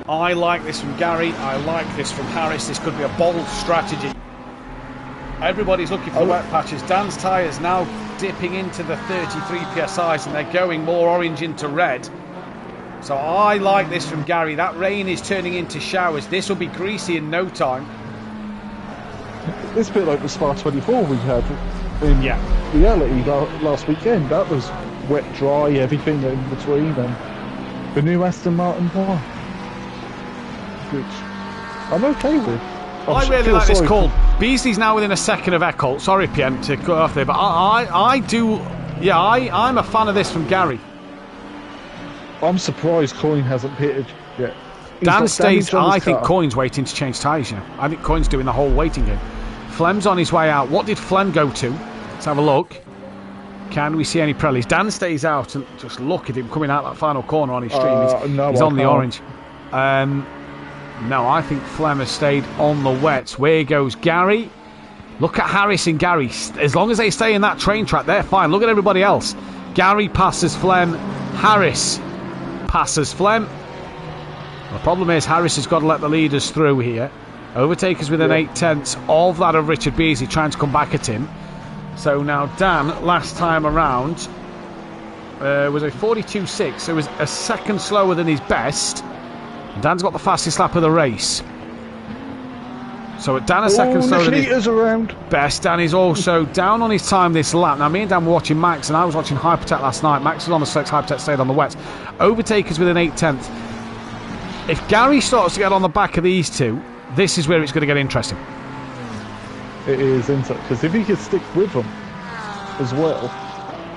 I like this from Gary. I like this from Harris. This could be a bold strategy. Everybody's looking for the wet patches. Dan's tyres now dipping into the 33 PSIs and they're going more orange into red. So I like this from Gary. That rain is turning into showers. This will be greasy in no time. It's a bit like the Spa 24 we had in reality last weekend. That was wet, dry, everything in between, and the new Aston Martin Y, which I'm okay with. I really like this call. Beasley's now within a second of Eccles. Sorry, Pien, to cut off there, but I do. Yeah, I'm a fan of this from Gary. I'm surprised Coyne hasn't pitted yet. Dan stays. I think Coyne's waiting to change tyres. You know, I think Coyne's doing the whole waiting game. Flem's on his way out. What did Flem go to? Let's have a look. Can we see any Pirellis? Dan stays out and just look at him coming out that final corner on his stream. He's on the orange. No, I think Flem has stayed on the wets. Where goes Gary? Look at Harris and Gary. As long as they stay in that train track, they're fine. Look at everybody else. Gary passes Flem. Harris passes Flem. The problem is Harris has got to let the leaders through here. Overtakers within 8/10 of that of Richard Beasley trying to come back at him. So now Dan, last time around, was a 42.6. So it was a second slower than his best. Dan's got the fastest lap of the race. So at Dan a second slower than his best. Dan is also down on his time this lap. Now me and Dan were watching Max and I was watching Hypertech last night. Max was on the slicks, Hypertech stayed on the wets. Overtakers within 8/10. If Gary starts to get on the back of these two, this is where it's going to get interesting. It is, isn't it? Because if he can stick with them as well,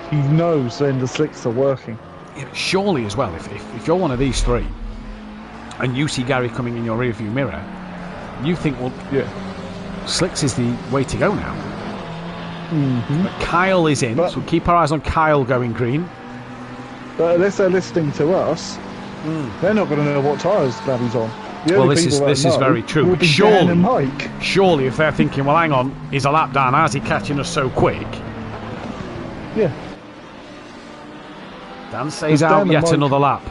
he knows then the slicks are working. Yeah, surely as well, if you're one of these three and you see Gary coming in your rearview mirror, you think, well, slicks is the way to go now. Mm-hmm. But Kyle is in, so keep our eyes on Kyle going green. But unless they're listening to us, they're not going to know what tyres Gary's on. Well, this is very true. Surely, if they're thinking, well, hang on, he's a lap down, how's he catching us so quick? Yeah. Dan stays out yet another lap.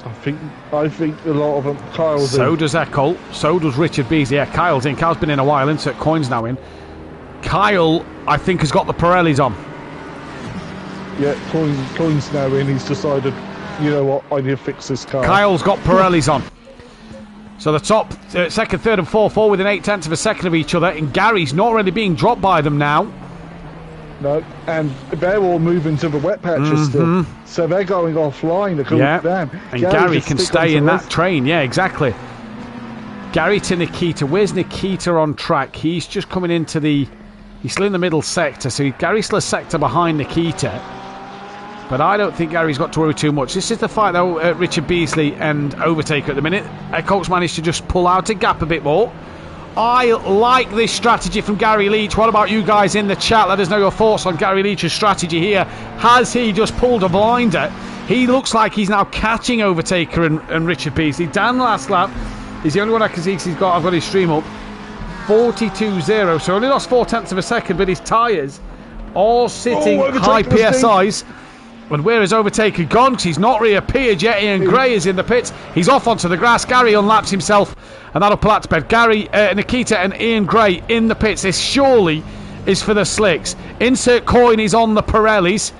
I think a lot of them. Kyle's so in. Does Eccles. So does Richard Beasley. Yeah, Kyle's in. Kyle's been in a while. Insert Coyne's now in. Kyle, I think, has got the Pirellis on. Yeah, Coyne's now in. He's decided, you know what, I need to fix this car. Kyle's got Pirellis on. So the top, second, third and fourth, all within 8/10 of a second of each other. And Gary's not really being dropped by them now. No, and they're all moving to the wet patches still. So they're going offline to cool down. And Gary can stay in that train. Yeah, exactly. Gary to Nikita. Where's Nikita on track? He's just coming into the... He's still in the middle sector. So Gary's still a sector behind Nikita. But I don't think Gary's got to worry too much. This is the fight, though, Richard Beasley and Overtaker at the minute. Eccles managed to just pull out a gap a bit more. I like this strategy from Gary Leach. What about you guys in the chat? Let us know your thoughts on Gary Leach's strategy here. Has he just pulled a blinder? He looks like he's now catching Overtaker and Richard Beasley. Dan last lap is the only one I can see because I've got his stream up. 42.0, so only lost 4/10 of a second, but his tyres all sitting high PSIs. And where has Overtaker gone? Because he's not reappeared yet. Ian Gray is in the pits. He's off onto the grass. Gary unlaps himself, and that'll pull out to bed. Gary, Nikita and Ian Gray in the pits. This surely is for the slicks. Insert Coyne is on the Pirellis.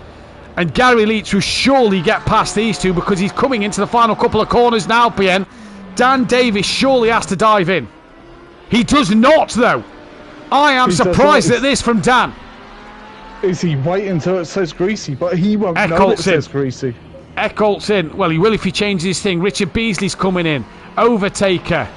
And Gary Leach will surely get past these two because he's coming into the final couple of corners now, PN. Dan Davis surely has to dive in. He does not, though. I am He does surprised not- at this from Dan. Is he waiting until it says greasy? But he won't know Eckholt's it says greasy. Eckholt's in. Well, he will if he changes his thing. Richard Beasley's coming in. Overtaker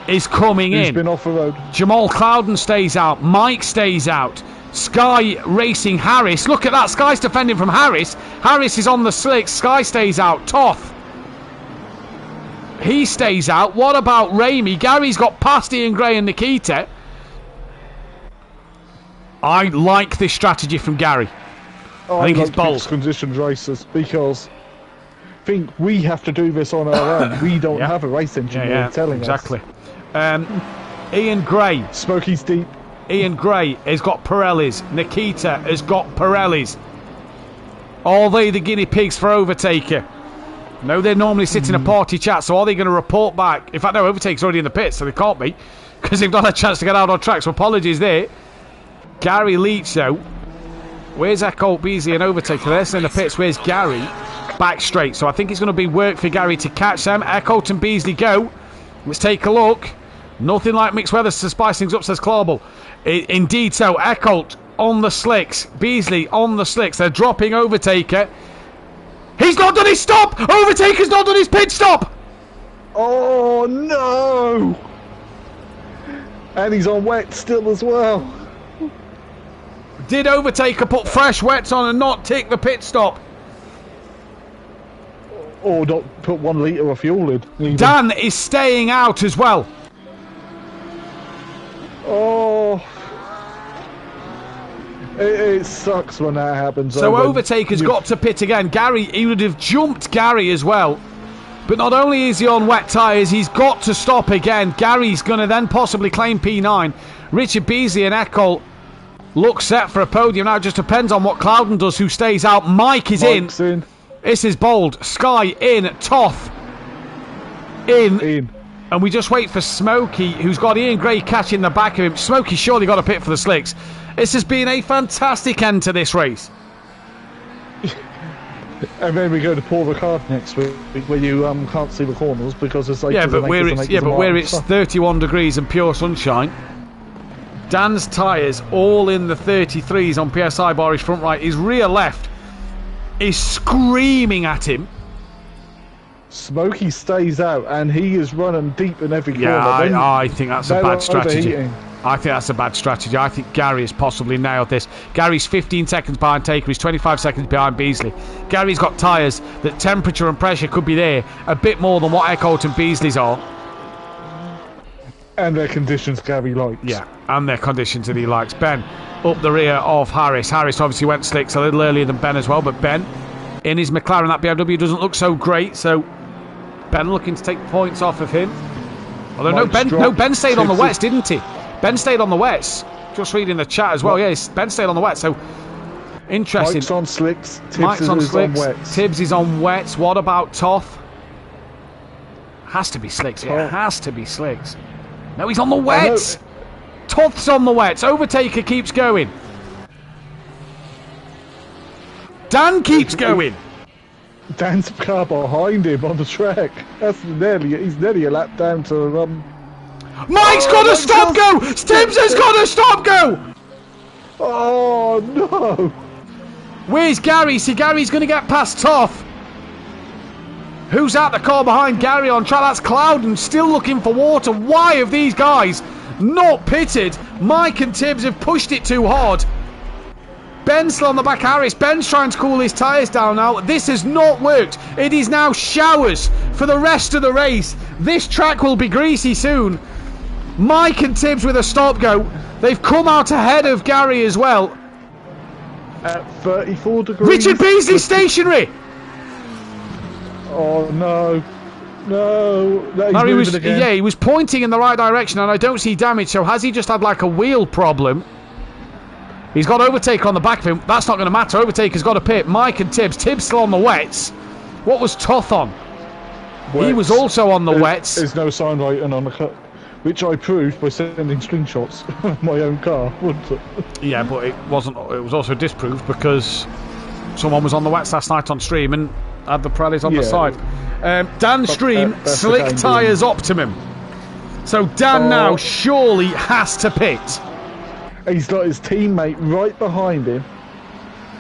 is coming He's in. been off the road. Jamal Clouden stays out. Mike stays out. Sky racing Harris. Look at that. Sky's defending from Harris. Harris is on the slicks. Sky stays out. Toth. He stays out. What about Ramey? Gary's got past Ian Gray and Nikita. I like this strategy from Gary. I think it's bold. Conditions races because I think we have to do this on our own. We don't have a race engineer telling exactly. Ian Gray. Smokey's deep. Ian Gray has got Pirellis. Nikita has got Pirellis. Are they the guinea pigs for Overtaker? No, they normally sit in a party chat, so are they going to report back? In fact, no, Overtaker's already in the pits, so they can't be, because they've not had a chance to get out on track, so apologies there. Gary Leach, though. Where's Eckholt, Beasley and Overtaker? They're in the pits. Where's Gary? Back straight. So I think it's going to be work for Gary to catch them. Eckholt and Beasley go. Let's take a look. Nothing like mixed weather to spice things up, says Clawball. Indeed so. Eckholt on the slicks. Beasley on the slicks. They're dropping Overtaker. He's not done his stop! Overtaker's not done his pit stop! Oh no! And he's on wet still as well. Did Overtaker put fresh wets on and not take the pit stop? Or not put 1 litre of fuel in. Even. Dan is staying out as well. Oh. It sucks when that happens. So Overtaker's got to pit again. Gary, he would have jumped Gary as well. But not only is he on wet tyres, he's got to stop again. Gary's going to then possibly claim P9. Richard Beasley and Eckholt look set for a podium. Now it just depends on what Clouden does, who stays out. Mike's in. This is bold. Sky in. Toth in. And we just wait for Smokey, who's got Ian Gray catching the back of him. Smokey surely got a pit for the slicks. This has been a fantastic end to this race. And then we go to Paul Ricard next week, where you can't see the corners because it's like but where it's 31 degrees and pure sunshine. Dan's tyres all in the 33s on PSI bar. His front right, his rear left is screaming at him. Smokey stays out and he is running deep in every corner. I think that's a bad strategy. I think that's a bad strategy. I think Gary has possibly nailed this. Gary's 15 seconds behind Taker. He's 25 seconds behind Beasley. Gary's got tyres that temperature and pressure could be there a bit more than what Eckholt and Beasley's are. And their conditions Gary likes. Yeah, and their conditions that he likes. Ben up the rear of Harris. Harris obviously went slicks a little earlier than Ben as well, but Ben in his McLaren, that BMW doesn't look so great, so Ben looking to take points off of him. Although Ben stayed on the wets, didn't he? Ben stayed on the wets. Just reading the chat as well. Yes, Ben stayed on the wets. So interesting. Mike's on slicks. Mike's on slicks. Tibbs is on wets. What about Toth? Has to be slicks. Yeah, has to be slicks. No, he's on the wets. Toth's on the wets. Overtaker keeps going. Dan keeps going. Dan's car behind him on the track. He's nearly a lap down to Mike's got a stop go! Tibbs has got a stop go! Oh no! Where's Gary? See, Gary's going to get past Toth. Who's at the car behind Gary on track? That's Clouden still looking for water. Why have these guys not pitted? Mike and Tibbs have pushed it too hard. Ben's still on the back of Harris. Ben's trying to cool his tyres down now. This has not worked. It is now showers for the rest of the race. This track will be greasy soon. Mike and Tibbs with a stop go. They've come out ahead of Gary as well. At 34 degrees. Richard Beasley stationary. Oh no. No. He was pointing in the right direction and I don't see damage. So has he just had like a wheel problem? He's got Overtaker on the back of him. That's not going to matter. Overtaker's got a pit. Mike and Tibbs. Tibbs still on the wets. What was Toth on? Wets. He was also on the wets. There's no sign writing on the cut, which I proved by sending screenshots of my own car, wouldn't it? Yeah, but it wasn't. It was also disproved because someone was on the wets last night on stream and had the Pirellis on the side. Dan Stream, slick tyres optimum. So Dan now surely has to pit. He's got his teammate right behind him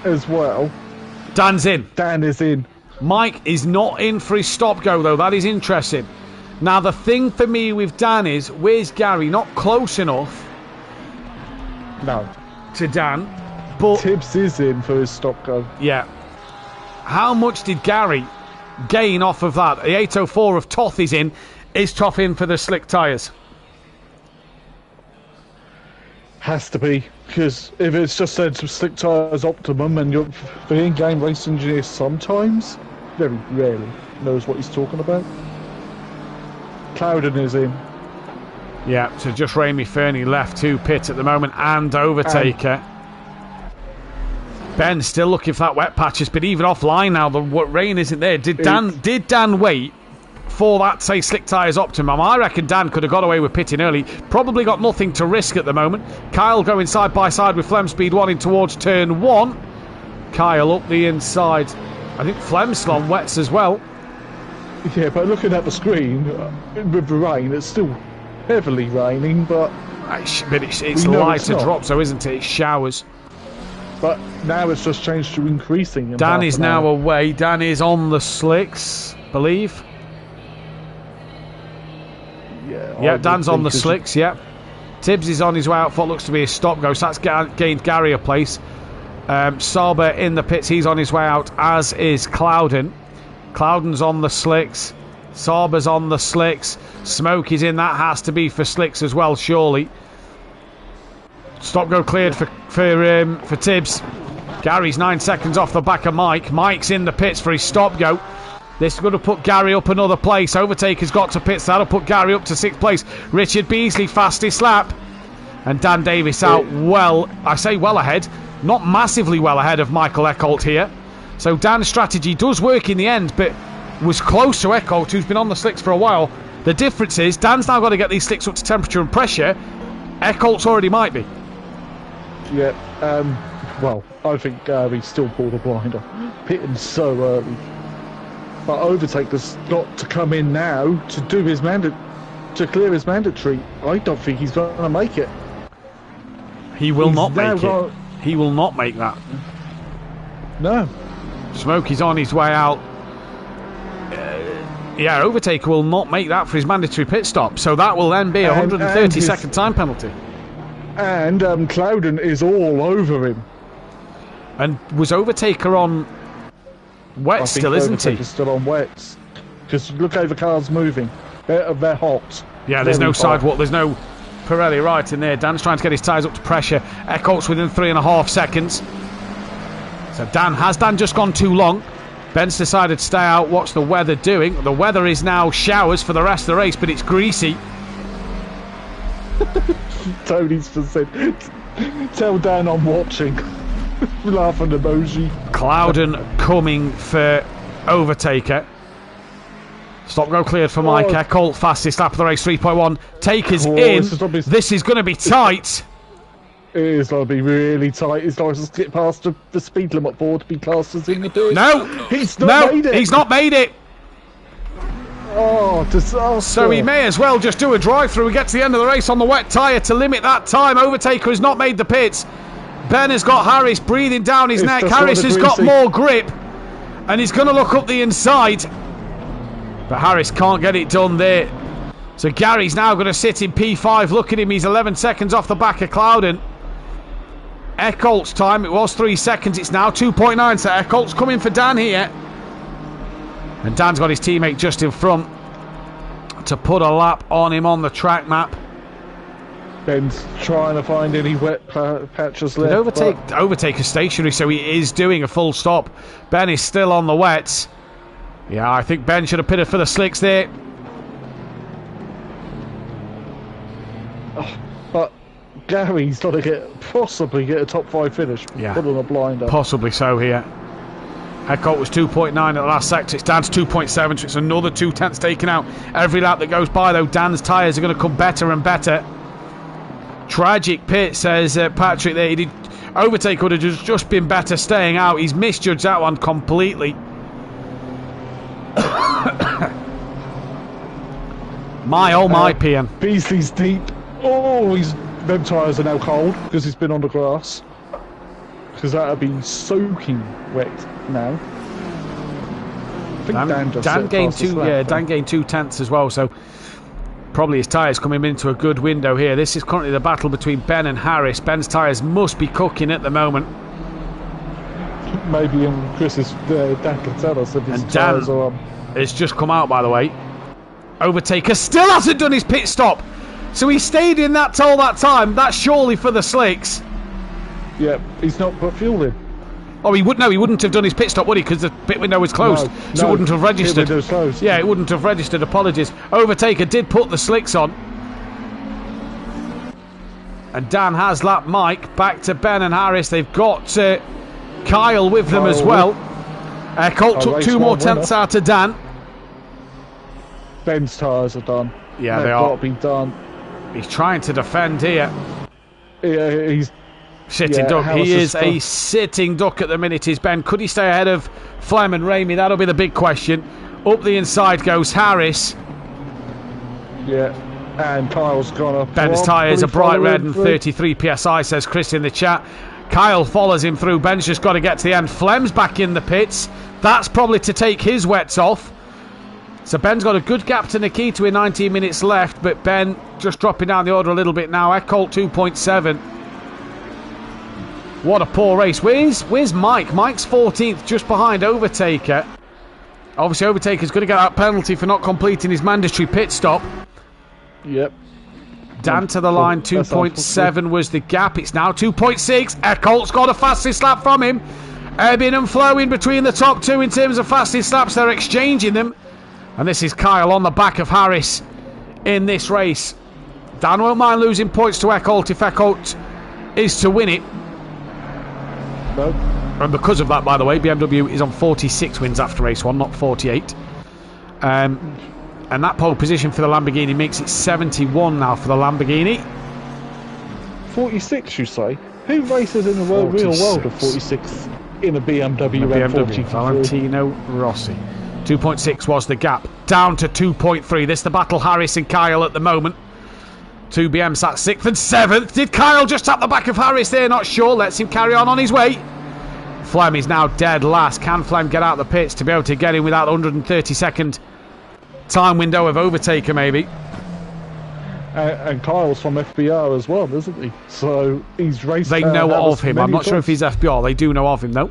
as well. Dan's in. Dan is in. Mike is not in for his stop-go, though. That is interesting. Now, the thing for me with Dan is, where's Gary? Not close enough. No. To Dan. But Tibbs is in for his stop-go. Yeah. How much did Gary gain off of that? The 804 of Toth is in. Is Toth in for the slick tyres? Has to be, because if it's just said slick tyres optimum, and the in-game race engineer sometimes, very rarely, knows what he's talking about. Clouden is in. Yeah, so just Ramey Fernie left to pit at the moment, and overtaker. Ben still looking for that wet patches, but even offline now, the rain isn't there. Did Dan wait for that, say, slick tyres optimum? I reckon Dan could have got away with pitting early. Probably got nothing to risk at the moment. Kyle going side by side with Flem Speed 1 in towards turn 1. Kyle up the inside. I think Flem's on wets as well. Yeah, but looking at the screen, with the rain, it's still heavily raining, but it's lighter drops, though, isn't it? It's showers. But now it's just changed to increasing. Dan is now away. Dan is on the slicks, believe. Yeah, Dan's on the slicks, yeah. Tibbs is on his way out for what looks to be a stop-go, so that's gained Gary a place. Sauber in the pits, he's on his way out, as is Clouden. Clouden's on the slicks. Sauber's on the slicks. Smoke is in, that has to be for slicks as well, surely. Stop-go cleared for Tibbs. Gary's 9 seconds off the back of Mike. Mike's in the pits for his stop-go. This is going to put Gary up another place. Overtaker's got to pits. That'll put Gary up to 6th place. Richard Beasley, fastest lap. And Dan Davis out I say well ahead. Not massively well ahead of Michael Eckholt here. So Dan's strategy does work in the end, but was close to Eckholt, who's been on the slicks for a while. The difference is Dan's now got to get these slicks up to temperature and pressure. Eckholt's already might be. Yeah, well, I think Gary still pulled a blinder. Pitting so early. But Overtaker's got to come in now to do his to clear his mandatory. I don't think he's going to make it. He will not make it. He will not make that. No. Smokey's on his way out. Yeah, Overtaker will not make that for his mandatory pit stop. So that will then be a 130-second time penalty. And Clouden is all over him. And was Overtaker on wet still, isn't he? Overtaker's still on wets. Because look how the car's moving. They're hot. Yeah, there's no sidewalk. There's no Pirelli right in there. Dan's trying to get his tyres up to pressure. Eckholt's within 3.5 seconds. So Dan just gone too long. Ben's decided to stay out. What's the weather doing? The weather is now showers for the rest of the race, but it's greasy. Tony's just said, tell Dan I'm watching. Laughing emoji. Clouden coming for Overtaker. Stop go cleared for Mike Eckholt. Fastest lap of the race, 3.1. Taker's in. This is going to be tight. It is going to be really tight. It's going to get past the speed limit board to be classed as in the dirt. No! He's not made it. He's not made it. Oh, disaster. So he may as well just do a drive-through and get to the end of the race on the wet tyre to limit that time. Overtaker has not made the pits. Ben has got Harris breathing down his neck. Harris has got more grip. And he's going to look up the inside. But Harris can't get it done there. So Gary's now going to sit in P5. Look at him. He's 11 seconds off the back of Clouden. Eckholt's time, it was 3 seconds. It's now 2.9. So Eckholt's coming for Dan here. And Dan's got his teammate just in front to put a lap on him on the track map. Ben's trying to find any wet patches left. Overtaker stationary, so he is doing a full stop. Ben is still on the wets. Yeah, I think Ben should have pitted for the slicks there. But Gary's got to possibly get a top 5 finish. Yeah, put on a blinder. Possibly so here. Eckholt was 2.9 at the last sector. It's Dan's 2.7, so it's another 2/10 taken out. Every lap that goes by, though, Dan's tyres are going to come better and better. Tragic pit, says Patrick there. Overtaker would have just been better staying out. He's misjudged that one completely. My PM. Beasley's deep. Oh, them tyres are now cold because he's been on the grass. Because that'll be soaking wet now. I think Dan just Dan gained two. lap, Yeah, Dan gained 2 tenths as well. So probably his tyres coming into a good window here. This is currently the battle between Ben and Harris. Ben's tyres must be cooking at the moment. Maybe Chris's Dan can tell us if his tyres are on. It's just come out, by the way. Overtaker still hasn't done his pit stop. So he stayed in that all that time. That's surely for the slicks. Yeah, he's not put fuel in. Oh, he wouldn't have done his pit stop, would he? Because the pit window was closed. So it wouldn't have registered. Pit window's closed. Yeah, it wouldn't have registered. Apologies. Overtaker did put the slicks on. And Dan has lapped Mike back to Ben and Harris. They've got Kyle with them as well. Colt took 2 more tenths out of Dan. Ben's tyres are done. Yeah, They've they are. got to be done. He's trying to defend here. Yeah, he's sitting duck. He is a sitting duck at the minute, is Ben. Could he stay ahead of Flem and Ramey? That'll be the big question. Up the inside goes Harris. Yeah, and Kyle's gone up. Ben's tyres are bright red and 33 psi, says Chris in the chat. Kyle follows him through. Ben's just got to get to the end. Flem's back in the pits. That's probably to take his wets off. So Ben's got a good gap to Nikita with 19 minutes left, but Ben just dropping down the order a little bit now. Eckholt 2.7. What a poor race. Where's Mike? Mike's 14th, just behind Overtaker. Obviously, Overtaker's going to get that penalty for not completing his mandatory pit stop. Yep. Dan to the line, 2.7 was the gap. It's now 2.6. Eckholt's got a fastest lap from him. Ebbing and flowing between the top 2 in terms of fastest laps. They're exchanging them. And this is Kyle on the back of Harris in this race. Dan won't mind losing points to Eckholt if Eckholt is to win it. No. And because of that, by the way, BMW is on 46 wins after race 1, not 48. And that pole position for the Lamborghini makes it 71 now for the Lamborghini. 46, you say? Who races in the real world of 46 in a BMW M40? Valentino Rossi. 2.6 was the gap. Down to 2.3. This is the battle Harris and Kyle at the moment. 2 BM sat 6th and 7th. Did Kyle just tap the back of Harris there? Not sure. Let's him carry on his way. Flem is now dead last. Can Flem get out of the pits to be able to get in without the 130-second time window of Overtaker, maybe? And Kyle's from FBR as well, isn't he? So he's raced. They know of him. I'm not sure if he's FBR. They do know of him, though.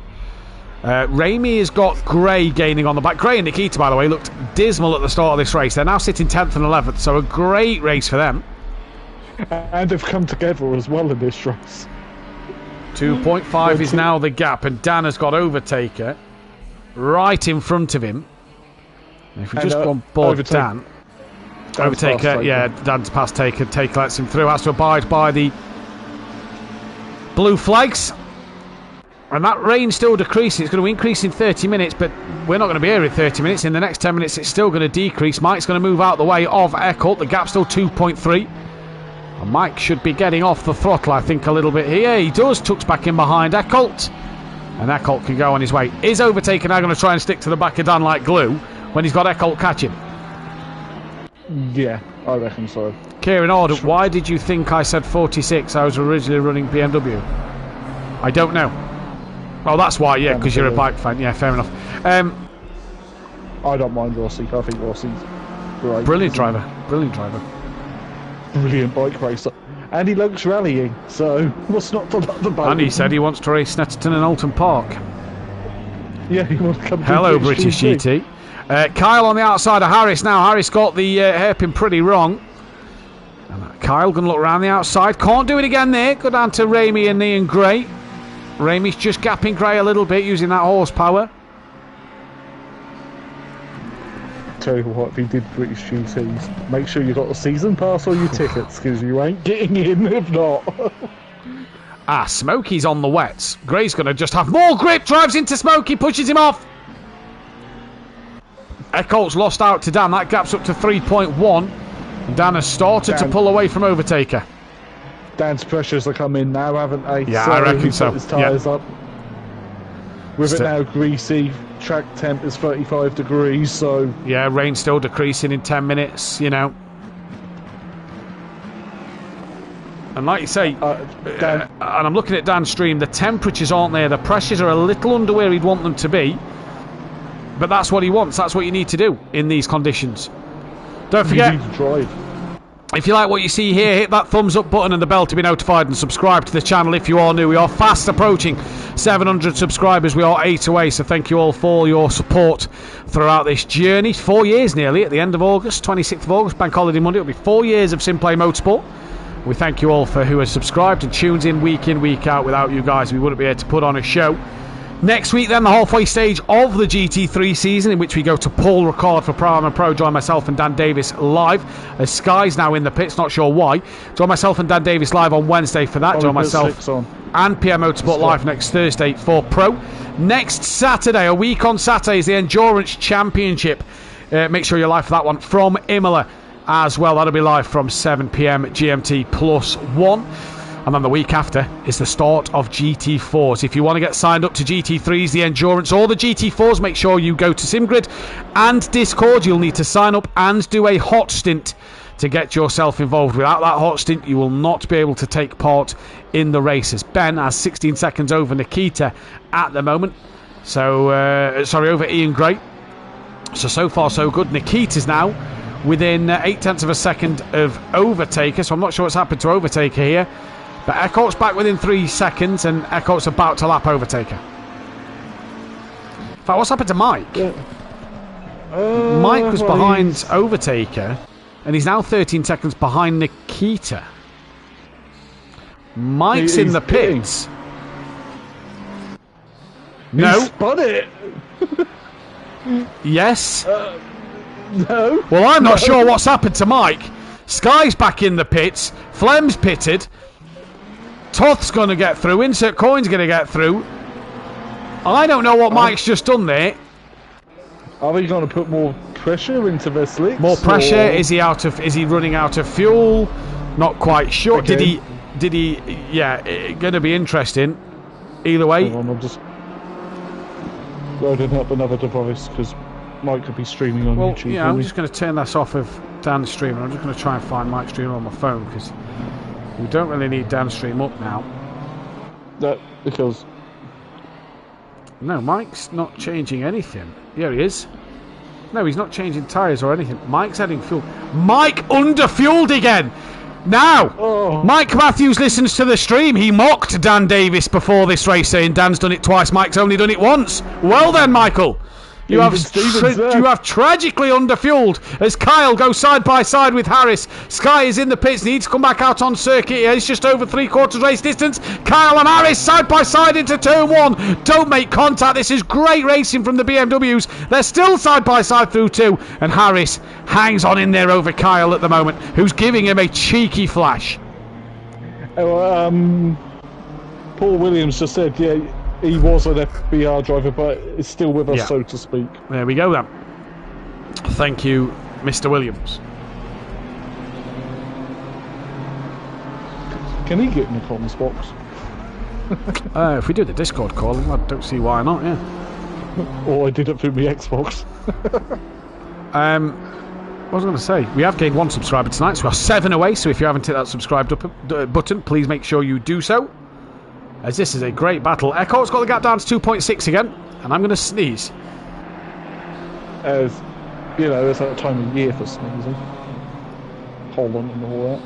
Ramey has got Gray gaining on the back. Gray and Nikita, by the way, looked dismal at the start of this race. They're now sitting 10th and 11th, so a great race for them. And they've come together as well in this race. 2.5 is now the gap, and Dan has got Overtaker right in front of him. And if we just go on board Dan. Overtaker, yeah, Dan's past Taker. Taker lets him through, has to abide by the blue flags. And that rain's still decreasing. It's going to increase in 30 minutes, but we're not going to be here in 30 minutes. In the next 10 minutes, it's still going to decrease. Mike's going to move out the way of Eckholt. The gap's still 2.3. And Mike should be getting off the throttle, I think, a little bit here. He does. Tucks back in behind Eckholt. And Eckholt can go on his way. Is Overtaker now going to try and stick to the back of Dan like glue when he's got Eckholt catching? Yeah, I reckon so. Kieran Order, why did you think I said 46? I was originally running BMW. I don't know. Well, that's why, yeah, because you're a bike fan. Yeah, fair enough. I don't mind Rossi. I think Rossi's great. Brilliant driver. Brilliant driver. Brilliant bike racer. And he likes rallying, so what's not to love about And he said he wants to race Snetterton and Alton Park. Yeah, he wants to come to Hello, British GT. Kyle on the outside of Harris now. Harris got the hairpin pretty wrong. And Kyle going to look around the outside. Can't do it again there. Go down to Ramey and Ian Gray. Ramey's just gapping Gray a little bit using that horsepower. Tell you what, if he did British GTs, make sure you got a season pass or your tickets, because you ain't getting in if not. Smokey's on the wets. Gray's going to just have more grip. Drives into Smokey, pushes him off. Eckholt's lost out to Dan. That gap's up to 3.1. Dan has started to pull away from Overtaker. Dan's pressures are coming now, haven't they? Yeah, I reckon so. His tyres up. With it now greasy, track temp is 35 degrees, so... Yeah, rain's still decreasing in 10 minutes, you know. And like you say, Dan, and I'm looking at Dan's stream, the temperatures aren't there. The pressures are a little under where he'd want them to be. But that's what he wants. That's what you need to do in these conditions. Don't forget, you need to drive. if you like what you see here, hit that thumbs up button and the bell to be notified, and subscribe to the channel if you are new. We are fast approaching 700 subscribers. We are 8 away, so thank you all for your support throughout this journey. 4 years nearly at the end of August, 26th of August, Bank Holiday Monday. It'll be 4 years of SimPlay Motorsport. We thank you all for who has subscribed and tunes in, week out. Without you guys, we wouldn't be able to put on a show. Next week, then, the halfway stage of the GT3 season, in which we go to Paul Ricard for Prime and Pro. Join myself and Dan Davis live, as Sky's now in the pits, not sure why. Join myself and Dan Davis live on Wednesday for that. Join myself and PM Motorsport live next Thursday for Pro. Next Saturday, a week on Saturday, is the Endurance Championship. Make sure you're live for that one from Imola as well. That'll be live from 7 PM GMT +1. And then the week after is the start of GT4s. If you want to get signed up to GT3s, the Endurance, or the GT4s, make sure you go to SimGrid and Discord. You'll need to sign up and do a hot stint to get yourself involved. Without that hot stint, you will not be able to take part in the races. Ben has 16 seconds over Nikita at the moment. So, over Ian Gray. So far so good. Nikita's now within 0.8 of a second of Overtaker. So I'm not sure what's happened to Overtaker here. But Eckholt's back within 3 seconds, and Eckholt's about to lap Overtaker. In fact, what's happened to Mike? Mike was behind Overtaker, and he's now 13 seconds behind Nikita. Mike's in the pits. No. He spun it. Yes. No. Well, I'm not sure what's happened to Mike. Sky's back in the pits. Flem's pitted. Toth's going to get through. Insert Coin's going to get through. I don't know what Mike's just done there. Are we going to put more pressure into the slicks? More pressure? Or... Is he running out of fuel? Not quite sure. Okay. Did he? Yeah, going to be interesting. Either way. Hold on, I'm just loading up another device because Mike could be streaming on YouTube. Yeah, I'm just going to turn this off of Dan's stream. I'm just going to try and find Mike's stream on my phone because we don't really need Dan's stream up now. That because no, Mike's not changing anything. Here he is. No, he's not changing tyres or anything. Mike's adding fuel. Mike underfueled again. Now, Mike Matthews listens to the stream. He mocked Dan Davis before this race, saying Dan's done it twice, Mike's only done it once. Well then, Michael. You have tragically underfueled as Kyle goes side by side with Harris. Sky is in the pits, needs to come back out on circuit. He's just over 3/4 race distance. Kyle and Harris side by side into turn one. Don't make contact. This is great racing from the BMWs. They're still side by side through two, and Harris hangs on in there over Kyle at the moment, who's giving him a cheeky flash. Paul Williams just said, yeah, he was an FBR driver, but is still with us, so to speak. There we go then. Thank you, Mr. Williams. Can he get in the comms box? If we do the Discord call, I don't see why not, yeah. Or I did it through my Xbox. What was I going to say? We have gained 1 subscriber tonight, so we're 7 away, so if you haven't hit that subscribe button, please make sure you do so. As this is a great battle. Echo's got the gap down to 2.6 again, and I'm going to sneeze. As you know, it's that time of year for sneezing. Hold on and all that.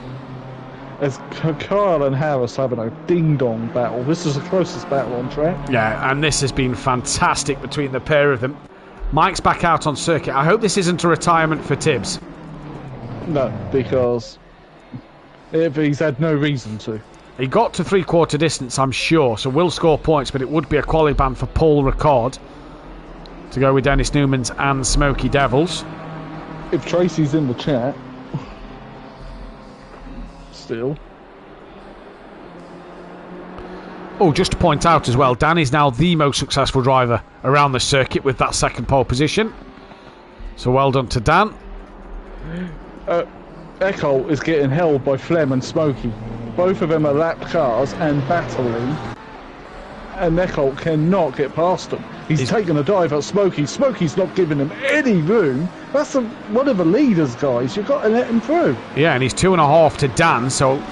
As Kyle and Harris having a ding-dong battle. This is the closest battle on track. Yeah, and this has been fantastic between the pair of them. Mike's back out on circuit. I hope this isn't a retirement for Tibbs. No, because he's had no reason to. He got to 3/4 distance, I'm sure, so will score points, but it would be a quali ban for Paul Ricard to go with Dennis Newman's and Smoky Devils. If Tracy's in the chat, still. Oh, just to point out as well, Dan is now the most successful driver around the circuit with that second pole position. So well done to Dan. Echo is getting held by Flem and Smokey. Both of them are lap cars and battling, and Echo cannot get past them. He's taking a dive at Smokey. Smokey's not giving him any room. That's one of the leaders, guys. You've got to let him through. Yeah, and he's 2.5 to Dan, so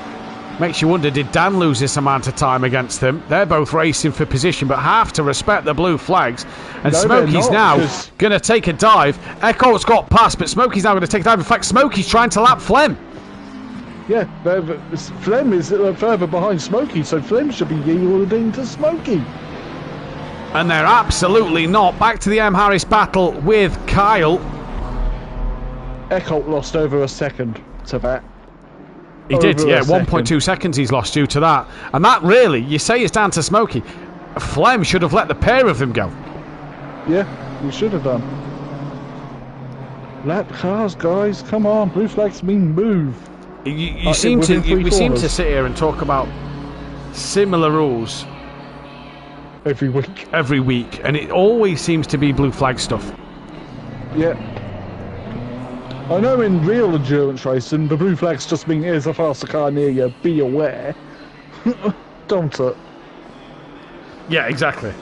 Makes you wonder, did Dan lose this amount of time against them? They're both racing for position, but have to respect the blue flags. And No, Smokey's they're not, now because- going to take a dive. Echo's got past, but Smokey's now going to take a dive. In fact, Smokey's trying to lap Flem. Yeah, Flem is further behind Smokey, so Flem should be yielding to Smokey. And they're absolutely not. Back to the M. Harris battle with Kyle. Echo lost over a second to that. He did, Over yeah, a second. 1.2 seconds he's lost due to that. And that really, you say, is down to Smokey. Flem should have let the pair of them go. Yeah, we should have done. Lap cars, guys, come on. Blue flags mean move. You seem to, within we three seem to corners. sit here and talk about similar rules Every week. every week, and it always seems to be blue flag stuff. Yeah. I know in real endurance racing, the blue flags just mean here's a faster car near you, be aware. Don't it? Yeah, exactly.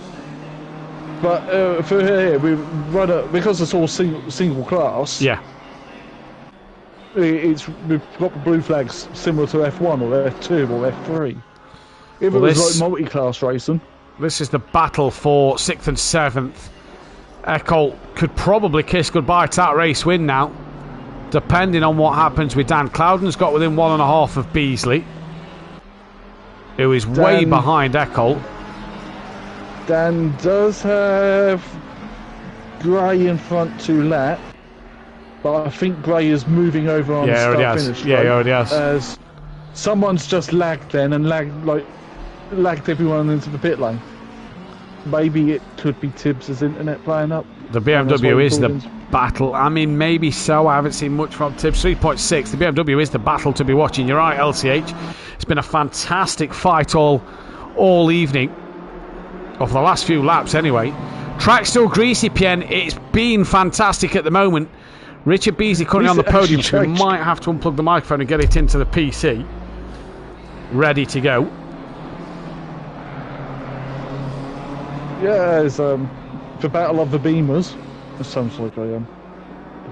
But for here, we run it, because it's all single class. Yeah. We've got the blue flags similar to F1 or F2 or F3. If Well, it was this- like multi-class racing, This is the battle for 6th and 7th. Echo could probably kiss goodbye to that race win now, depending on what happens with Dan. Cloudon's got within 1.5 of Beasley, who is way Dan- behind Echo. Dan does have Gray in front to lap, but I think Gray is moving over on Yeah, he the already start has. finish. Yeah, he straight, already has. As someone's just lagged then and lagged everyone into the pit lane. Maybe it could be Tibbs' internet playing up. The And that's why BMW we is the called him. battle. I mean, maybe so. I haven't seen much from Tibbs. 3.6. The BMW is the battle to be watching. You're right, LCH. It's been a fantastic fight all evening. Or for the last few laps, anyway. Track's still greasy, Pien. It's been fantastic at the moment. Richard Beasley currently on the podium, so we might have to unplug the microphone and get it into the PC. Ready to go. Yeah, it's the Battle of the Beamers. It sounds like a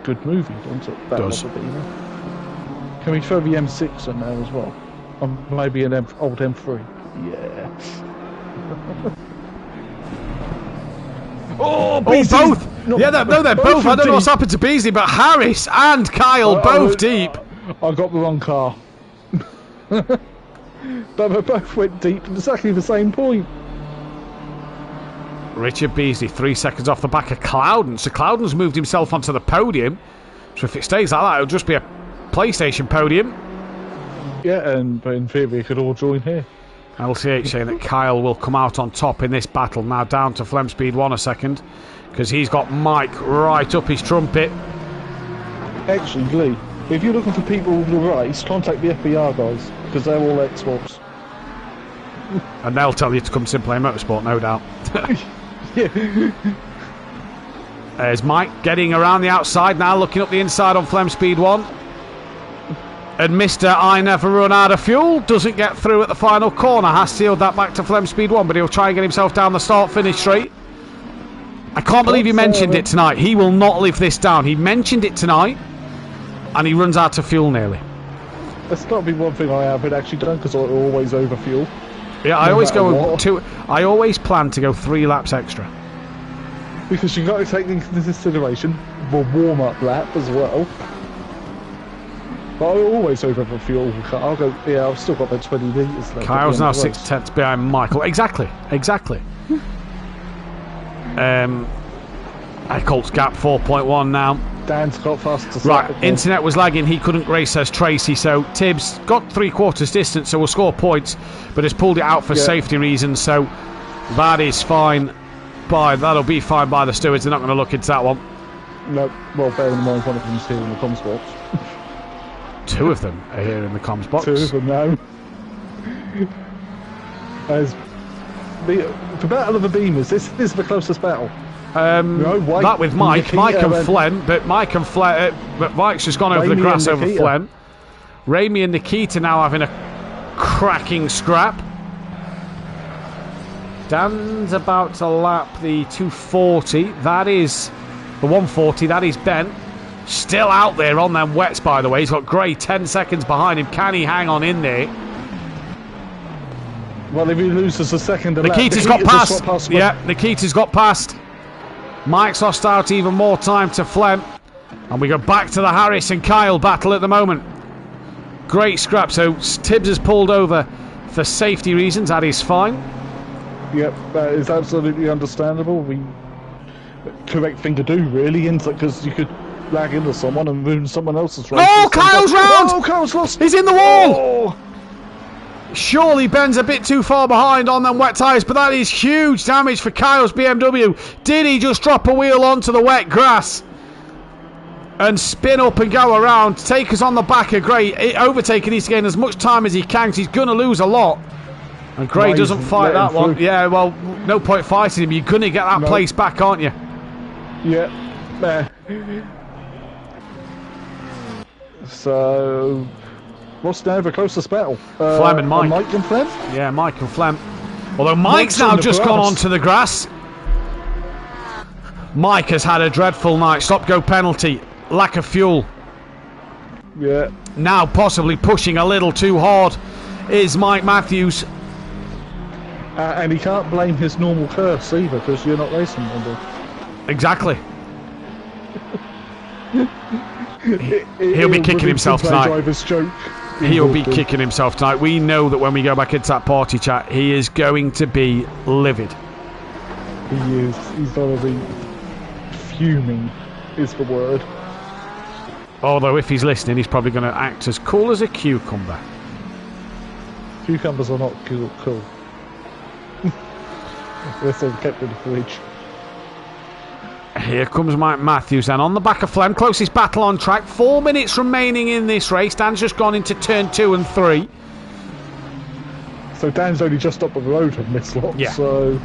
good movie, doesn't it? Battle Does. of the Beamer. Can we throw the M6 in there as well? Maybe an old M3. Yeah. Oh, both! Yeah, they're both. I don't know what's happened to Beasley, but Harris and Kyle both deep. I got the wrong car. But they both went deep at exactly the same point. Richard Beasley 3 seconds off the back of Cloudon. So Cloudon's moved himself onto the podium. So if it stays like that, it'll just be a PlayStation podium. Yeah, and in theory, we could all join here. LCH saying that Kyle will come out on top in this battle. Now down to Flem Speed 1 a second, because he's got Mike right up his trumpet. Actually, Lee, if you're looking for people to race, contact the FBR guys, because they're all Xbox. And they'll tell you to come SimPlay Motorsport, no doubt. Yeah. There's Mike getting around the outside now, looking up the inside on Flem Speed 1. And Mr. I Never Run Out of Fuel doesn't get through at the final corner. Has sealed that back to Flem Speed 1, but he'll try and get himself down the start-finish straight. I can't believe he mentioned it tonight. He will not live this down. He mentioned it tonight, and he runs out of fuel nearly. That's not been one thing I haven't actually done, because I always overfuel. Yeah, I No always matter go what. two. I always plan to go 3 laps extra. Because you've got to take into consideration the warm-up lap as well. But I always overfuel. I'll go, yeah, I've still got about 20 litres left. Kyle's now at the end 6 of the race. tenths behind Michael. Exactly. Eccles gap 4.1 now. Dan's got fast to Right, start. internet was lagging. He couldn't race, says Tracy. So Tibbs got 3/4 distance, so will score points, but has pulled it out for safety reasons. So that is fine. That'll be fine by the stewards. They're not going to look into that one. No, well, bearing in mind one of them's here in the comms box. 2 of them are here in the comms box. 2 of them now. As the Battle of the Beamers, this is the closest battle. White That with Mike, Nikita Mike and and- Flem, but Mike's just gone over the Ramey grass and over Nikita. Flem. Ramey and Nikita now having a cracking scrap. Dan's about to lap the 240. That is the 140. That is Ben. Still out there on them wets, by the way. He's got Gray 10 seconds behind him. Can he hang on in there? Well, if he loses a second, Nikita's got past. Yeah, Nikita's got past. Mike's lost out even more time to Flem. And we go back to the Harris and Kyle battle at the moment. Great scrap. So Tibbs has pulled over for safety reasons. That is fine. Yep, that is absolutely understandable. Correct thing to do, really, because you could lag into someone and ruin someone else's race. Oh, Kyle's round! Oh, Kyle's lost! He's in the wall! Oh. Surely Ben's a bit too far behind on them wet tyres, but that is huge damage for Kyle's BMW. Did he just drop a wheel onto the wet grass and spin up and go around? Take us on the back of Gray. Overtaking needs to gain as much time as he can because he's going to lose a lot. And Gray doesn't fight that one. Yeah, well, no point fighting him. You're going to get that place back, aren't you? Yeah. So, what's now the closest battle? Flem and Mike. Mike and Flem? Yeah, Mike and Flem. Although Mike's now just gone onto the grass. Mike has had a dreadful night. Stop-go penalty. Lack of fuel. Yeah. Now possibly pushing a little too hard is Mike Matthews. And he can't blame his normal curse either, because you're not racing under. Exactly. He'll be kicking himself tonight. He'll be kicking himself tonight. We know that when we go back into that party chat, he is going to be livid. He is. He's going to be fuming, is the word. Although if he's listening, he's probably going to act as cool as a cucumber. Cucumbers are not cool. They're still kept in the fridge. Here comes Mike Matthews then on the back of Flem. Closest battle on track. 4 minutes remaining in this race. Dan's just gone into turn 2 and 3. So Dan's only just up the road from this lot. Yeah. So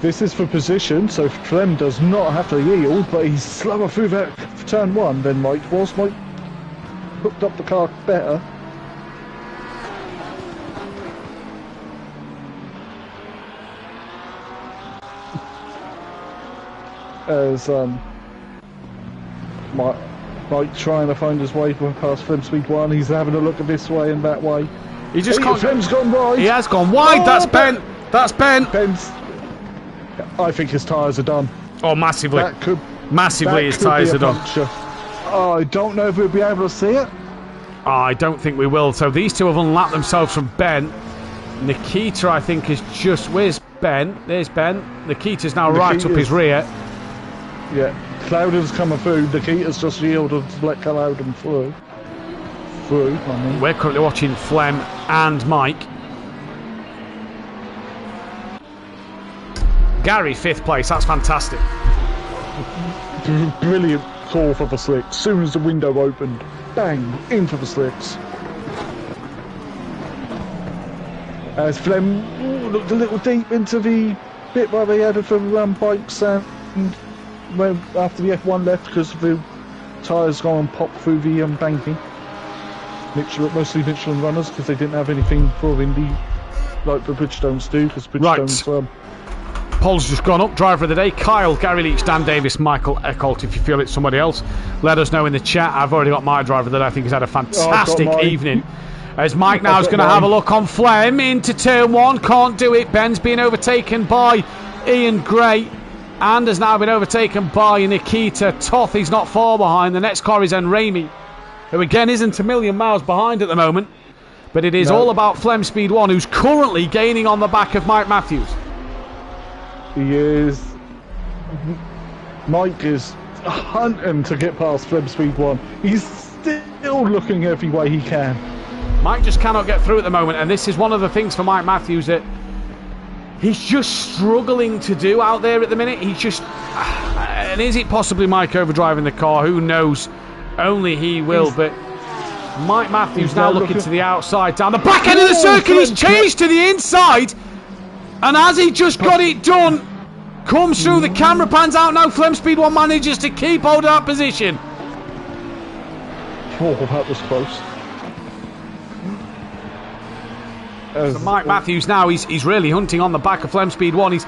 this is for position. So Flem does not have to yield, but he's slower through that turn 1 than Mike was. Mike hooked up the car better. As Mike trying to find his way past Flem Speed 1, he's having a look at this way and that way. He just can't. Flem's gone wide. He has gone wide. Oh, that's Ben. That's Ben. Ben's. I think his tyres are done. Oh, massively. Massively, his tyres are done. Oh, I don't know if we'll be able to see it. Oh, I don't think we will. So these two have unlapped themselves from Ben. Nikita, I think, is just. Where's Ben? There's Ben. Nikita's now right up his rear. Yeah, Cloudon's coming through. Nikita's just yielded to let Cloudon through. We're currently watching Flem and Mike. Gary, 5th place. That's fantastic. Brilliant call for the slicks. As soon as the window opened, bang, in for the slicks. As Flem looked a little deep into the bit where they added for bikes and after the F1 left because the tyres go and pop through the banking. Mostly Michelin runners because they didn't have anything for Indy like the Bridgestones do, because Bridgestones... Paul's just gone up. Driver of the day, Kyle, Gary Leach, Dan Davis, Michael Eckholt. If you feel it's somebody else, let us know in the chat. I've already got my driver that I think has had a fantastic evening. As Mike now is going to have a look on Flem into turn 1. Can't do it. Ben's being overtaken by Ian Gray. And has now been overtaken by Nikita. Toth is not far behind. The next car is Enrami, who again isn't a million miles behind at the moment. But it is all about Flem Speed 1, who's currently gaining on the back of Mike Matthews. He is. Mike is hunting to get past Flem Speed 1. He's still looking every way he can. Mike just cannot get through at the moment, and this is one of the things for Mike Matthews that he's just struggling to do out there at the minute. He's just... And is it possibly Mike overdriving the car? Who knows? Only he will, but... Mike Matthews now looking to the outside, down the back end of the circuit. He's changed to the inside, and as he just got it done, comes through, the camera pans out now. Flem Speed 1 manages to keep hold of that position. Oh, that was close. So Mike Matthews now, he's really hunting on the back of Flem Speed 1. He's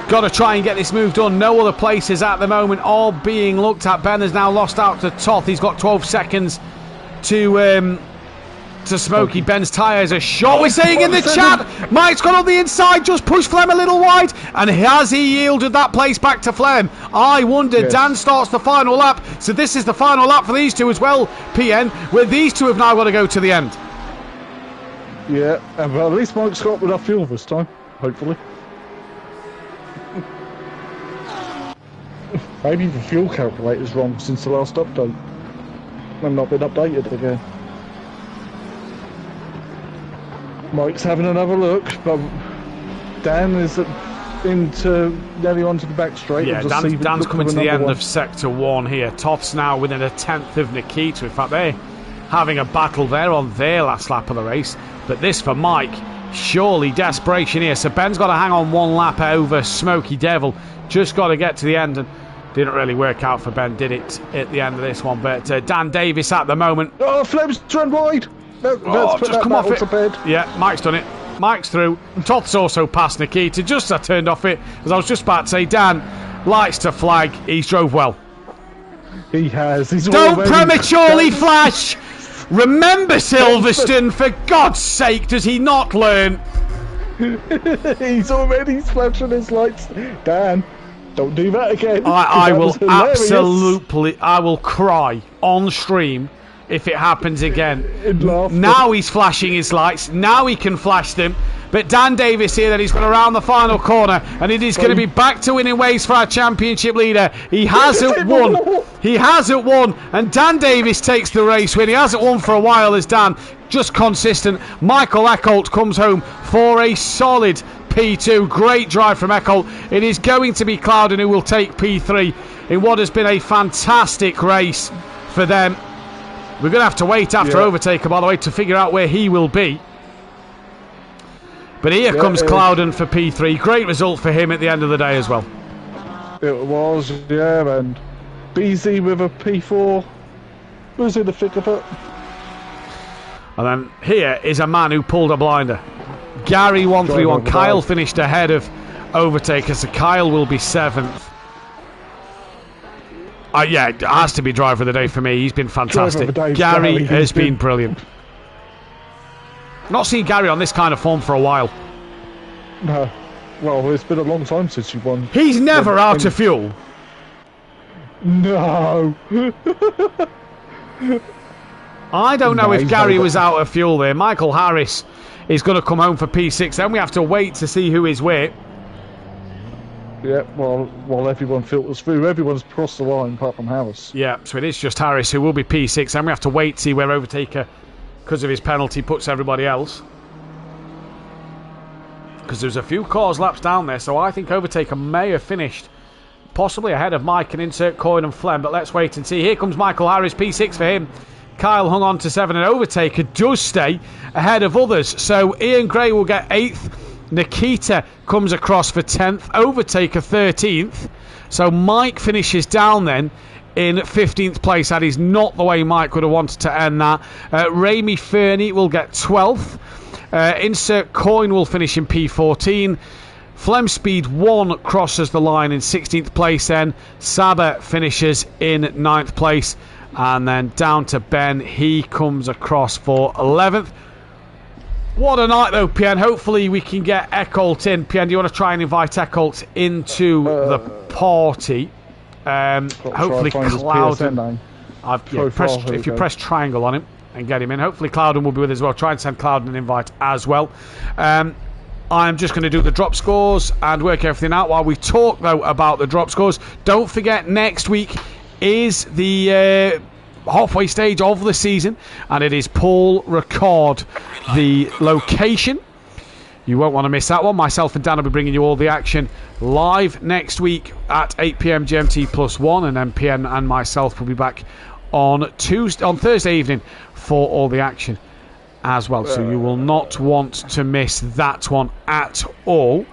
got to try and get this move done. No other places at the moment, all being looked at. Ben has now lost out to Toth. He's got 12 seconds to to Smokey. Ben's tyres are short. We're saying in the chat, Mike's gone on the inside, just push Flem a little wide. And has he yielded that place back to Flem? I wonder. Yes. Dan starts the final lap. So this is the final lap for these two as well, PN, where these two have now got to go to the end. Yeah, and well, at least Mike's got enough fuel this time, hopefully. Maybe the fuel calculator's wrong since the last update. And not been updated again. Mike's having another look, but Dan is nearly onto the back straight. Yeah, Dan's coming to the end of Sector 1 here. Toff's now within a tenth of Nikita. In fact, they're having a battle there on their last lap of the race. But this for Mike, surely desperation here. So Ben's got to hang on one lap over Smokey Devil. Just got to get to the end, and didn't really work out for Ben, did it, at the end of this one. But Dan Davis at the moment. Oh, Flem's turned wide. Just come off it. Yeah, Mike's done it. Mike's through. Toth's also passed Nikita. Just as I turned off it, as I was just about to say, Dan likes to flag. He's drove well. He has. Don't prematurely flash. Remember Silverstone, for God's sake, does he not learn? He's already flashing his lights. Dan, don't do that again. I will absolutely, I will cry on stream if it happens again. Now he's flashing his lights. Now he can flash them. But Dan Davis here, then he's gone around the final corner, and it is going to be back to winning ways for our championship leader. He hasn't won. He hasn't won, and Dan Davis takes the race win. He hasn't won for a while, as Dan, just consistent. Michael Eckholt comes home for a solid P2. Great drive from Eckholt. It is going to be Clouden who will take P3 in what has been a fantastic race for them. We're going to have to wait after Overtaker, by the way, to figure out where he will be. But here comes Clouden for P3. Great result for him at the end of the day as well. It was, yeah, and BZ with a P4 was in the thick of it. And then here is a man who pulled a blinder. Gary 131. Kyle finished ahead of Overtaker, so Kyle will be 7th. Yeah, it has to be driver of the day for me. He's been fantastic. Gary has been brilliant. Not seen Gary on this kind of form for a while. No. Well, it's been a long time since you won. He's never out of fuel. No. I don't know if Gary was out of fuel there. Michael Harris is going to come home for P6. Then we have to wait to see who is where. Yeah, well, while everyone filters through, everyone's crossed the line apart from Harris. Yeah, so it is just Harris who will be P6. Then we have to wait to see where Overtaker, because of his penalty, puts everybody else. Because there's a few cars laps down there, so I think Overtaker may have finished possibly ahead of Mike and insert Coyne and Flem, but let's wait and see. Here comes Michael Harris, P6 for him. Kyle hung on to 7, and Overtaker does stay ahead of others. So Ian Gray will get 8th. Nikita comes across for 10th. Overtaker 13th. So Mike finishes down then in 15th place. That is not the way Mike would have wanted to end that. Ramy Fernie will get 12th. Insert Coyne will finish in P14. Flem Speed 1 crosses the line in 16th place then. Saba finishes in 9th place. And then down to Ben. He comes across for 11th. What a night though, Pian. Hopefully we can get Eckholt in. Pian, do you want to try and invite Eckholt into the party? Hopefully Clouden. If you press triangle on him and get him in, hopefully Clouden will be with us as well. Try and send Clouden an invite as well. I'm just going to do the drop scores and work everything out while we talk though about the drop scores. Don't forget, next week is the halfway stage of the season, and it is Paul Ricard, the location. You won't want to miss that one. Myself and Dan will be bringing you all the action live next week at 8 p.m. GMT +1, and then PN and myself will be back on Thursday evening for all the action as well. So you will not want to miss that one at all.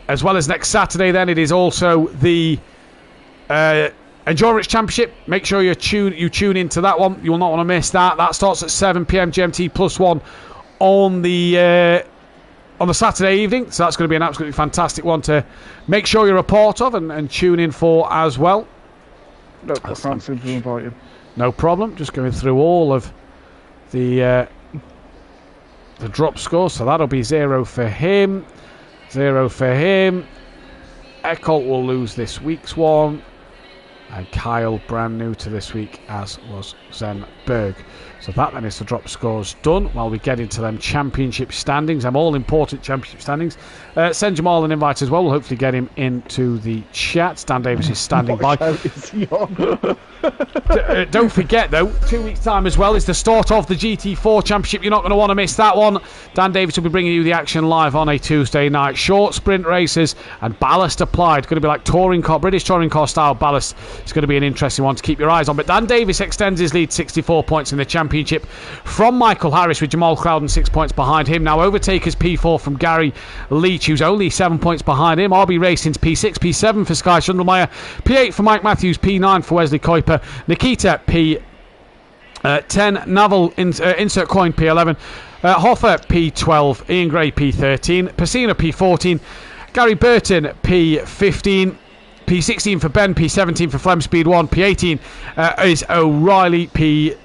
As well as next Saturday, then it is also the Endurance Championship. Make sure you tune into that one. You will not want to miss that. That starts at 7 p.m. GMT +1 on the Saturday evening. So that's going to be an absolutely fantastic one to make sure you're a part of and tune in for as well. No, I can't seem to invite you. No problem. Just going through all of the drop score. So that'll be 0 for him. 0 for him. Eckholt will lose this week's one. And Kyle, brand new to this week, as was Zenberg. So that then is the drop scores done while we get into them championship standings, them all-important championship standings. Send Jamal an invite as well. We'll hopefully get him into the chat. Dan Davis is standing by. Is he on? Don't forget, though, 2 weeks' time as well is the start of the GT4 Championship. You're not going to want to miss that one. Dan Davis will be bringing you the action live on a Tuesday night. Short sprint races and ballast applied. Going to be like touring car, British touring car style ballast. It's going to be an interesting one to keep your eyes on. But Dan Davis extends his lead 64 points in the championship from Michael Harris, with Jamal Crowden 6 points behind him. Now overtakers P4 from Gary Leach, who's only 7 points behind him. RB Racing's P6, P7 for Sky Sundelmeyer, P8 for Mike Matthews, P9 for Wesley Kuiper, Nikita P10, Naval insert coin P11, Hoffer P12, Ian Gray P13, Pacina P14, Gary Burton P15, P16 for Ben, P17 for Flem Speed 1, P18 is O'Reilly, P19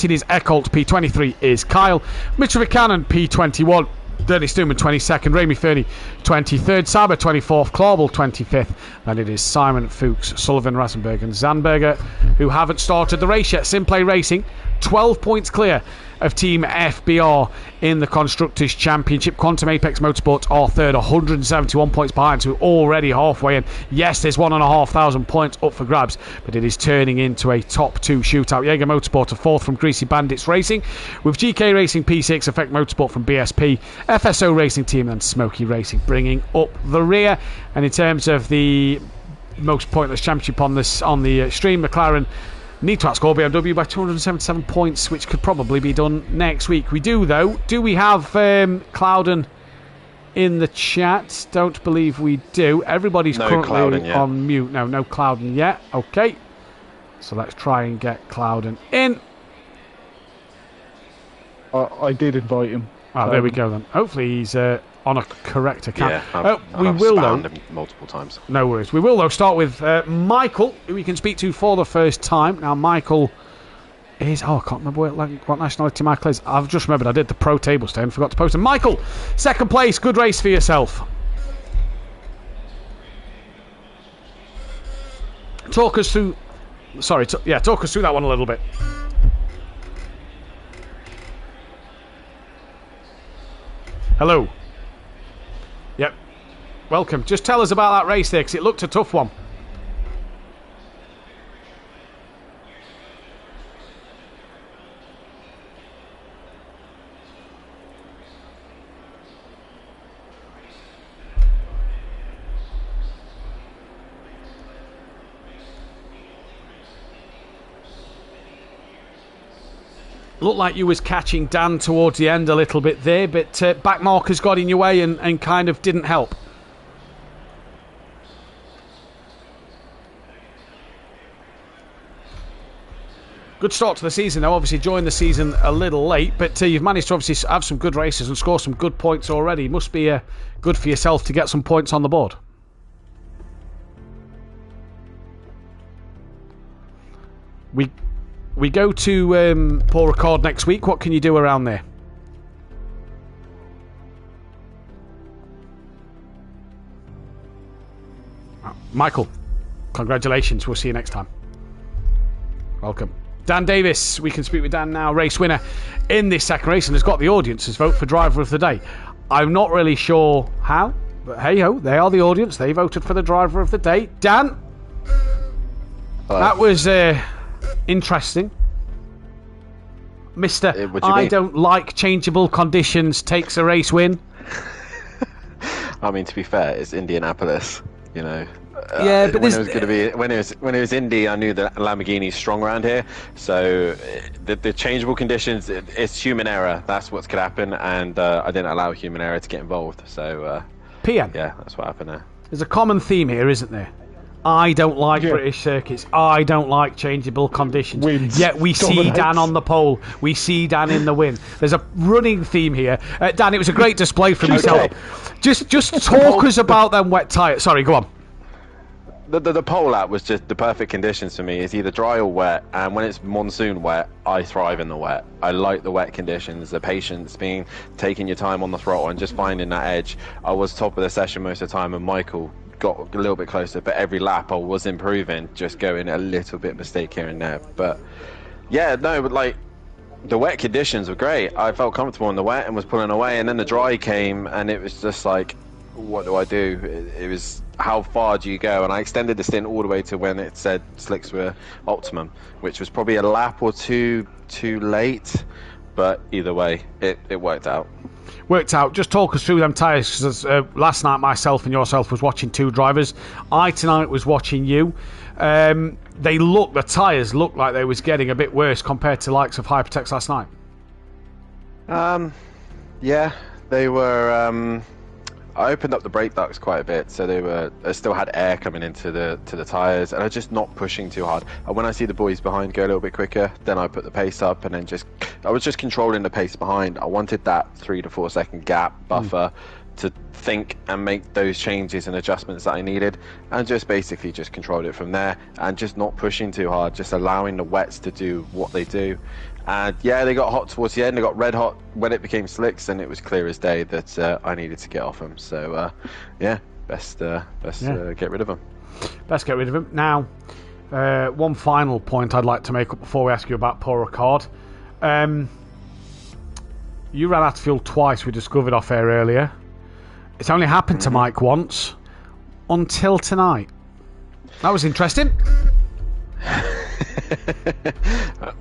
is Eckholt, P23 is Kyle, Mitchell Cannon P21, Dennis Stoneman 22nd, Ramy Fernie 23rd, Saber 24th, Clawball 25th, and it is Simon Fuchs, Sullivan, Rasenberg and Zandberger who haven't started the race yet. SimPlay Racing 12 points clear of Team FBR in the Constructors' Championship. Quantum Apex Motorsport are third, 171 points behind, so already halfway in. Yes, there's 1,500 points up for grabs, but it is turning into a top two shootout. Jaeger Motorsport are fourth from Greasy Bandits Racing, with GK Racing P6, Effect Motorsport from BSP, FSO Racing Team and Smoky Racing bringing up the rear. And in terms of the most pointless championship on the stream, McLaren need to outscore BMW by 277 points, which could probably be done next week. We do, though. Do we have Clouden in the chat? Don't believe we do. Everybody's currently on mute. No Clouden yet. Okay. So let's try and get Clouden in. I did invite him. There we go then. Hopefully he's on a correct account. Yeah, we will though. Him multiple times. No worries. We will though start with Michael, who we can speak to for the first time. Now Michael is I can't remember what nationality Michael is. I've just remembered I did the pro table stay and forgot to post it. Michael, second place. Good race for yourself. Talk us through. Talk us through that one a little bit. Hello. Yep. Welcome. Just tell us about that race there, because it looked a tough one. Looked like you was catching Dan towards the end a little bit there, but back markers got in your way and kind of didn't help. Good start to the season, though. Obviously joined the season a little late, but you've managed to obviously have some good races and score some good points already. Must be good for yourself to get some points on the board. We go to Paul Ricard next week. What can you do around there? Michael, congratulations. We'll see you next time. Welcome. Dan Davis, we can speak with Dan now, race winner in this second race, and has got the audience's vote for driver of the day. I'm not really sure how, but hey-ho, they are the audience. They voted for the driver of the day. Dan? Hello. That was interesting. Mr. I don't like changeable conditions takes a race win. I mean, to be fair, it's Indianapolis, you know. Yeah, but when it was Indy, I knew that Lamborghini's strong around here. So the changeable conditions, it's human error. That's what could happen, and I didn't allow human error to get involved. So PM. Yeah, that's what happened there. There's a common theme here, isn't there? I don't like British circuits. I don't like changeable conditions. Wins. Yet we see Dan on the pole. We see Dan in the win. There's a running theme here. Dan, it was a great display from yourself. Just talk us about them wet tyres. Sorry, go on. the pole lap was just the perfect conditions for me. It's either dry or wet, and when it's monsoon wet, I thrive in the wet. I like the wet conditions, the patience, taking your time on the throttle and just finding that edge. I was top of the session most of the time, and Michael got a little bit closer, but every lap I was improving, just going a little bit mistake here and there. But yeah, no, but like the wet conditions were great. I felt comfortable in the wet and was pulling away, and then the dry came, and it was just like, what do I do? It was, how far do you go? And I extended the stint all the way to when it said slicks were optimum, which was probably a lap or two too late, but either way, it worked out. Worked out. Just talk us through them tyres, because last night myself and yourself was watching two drivers. I tonight was watching you. The tyres looked like they was getting a bit worse compared to likes of Hypertex last night. Yeah, they were. I opened up the brake ducts quite a bit, so they still had air coming into the tyres, and I was just not pushing too hard. And when I see the boys behind go a little bit quicker, then I put the pace up, and then I was just controlling the pace behind. I wanted that 3 to 4 second gap buffer to think and make those changes and adjustments that I needed, and just basically just controlled it from there, and just not pushing too hard, just allowing the wets to do what they do. And yeah, they got hot towards the end. They got red hot when it became slicks, and it was clear as day that I needed to get off them. So yeah, best get rid of them. Best get rid of them. Now, one final point I'd like to make up before we ask you about Paul Ricard. You ran out of fuel twice. We discovered off air earlier. It's only happened to Mike once until tonight. That was interesting.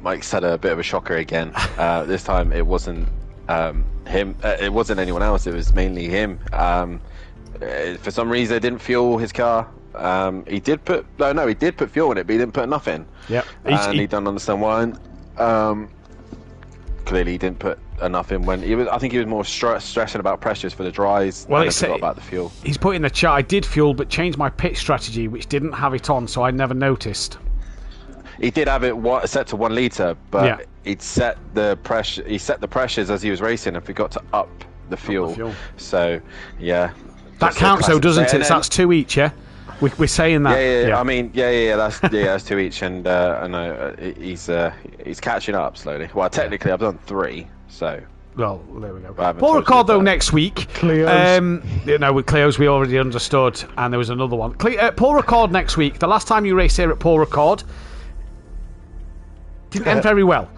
Mike's had a bit of a shocker again. This time it wasn't him. It wasn't anyone else. It was mainly him. For some reason, it didn't fuel his car. He did put fuel in it, but he didn't put enough in. Yeah, and he don't understand why. Clearly, he didn't put enough in when he was. I think he was more stressing about pressures for the dries. Well, he forgot about the fuel. He's put in the chat. I did fuel, but changed my pit strategy, which didn't have it on, so I never noticed. He did have it set to 1 litre, but he'd set the pressure. He set the pressures as he was racing and forgot to up the fuel. So yeah, that counts though, doesn't it? So that's 2 each, yeah. We're saying that. Yeah. I mean, that's 2 each, and I know he's catching up slowly. Well, technically, I've done 3, so. Well, there we go. Paul Ricard though next week. Cleo's. With Cleo's we already understood, and there was another one. Paul Ricard next week. The last time you raced here at Paul Ricard didn't end very well.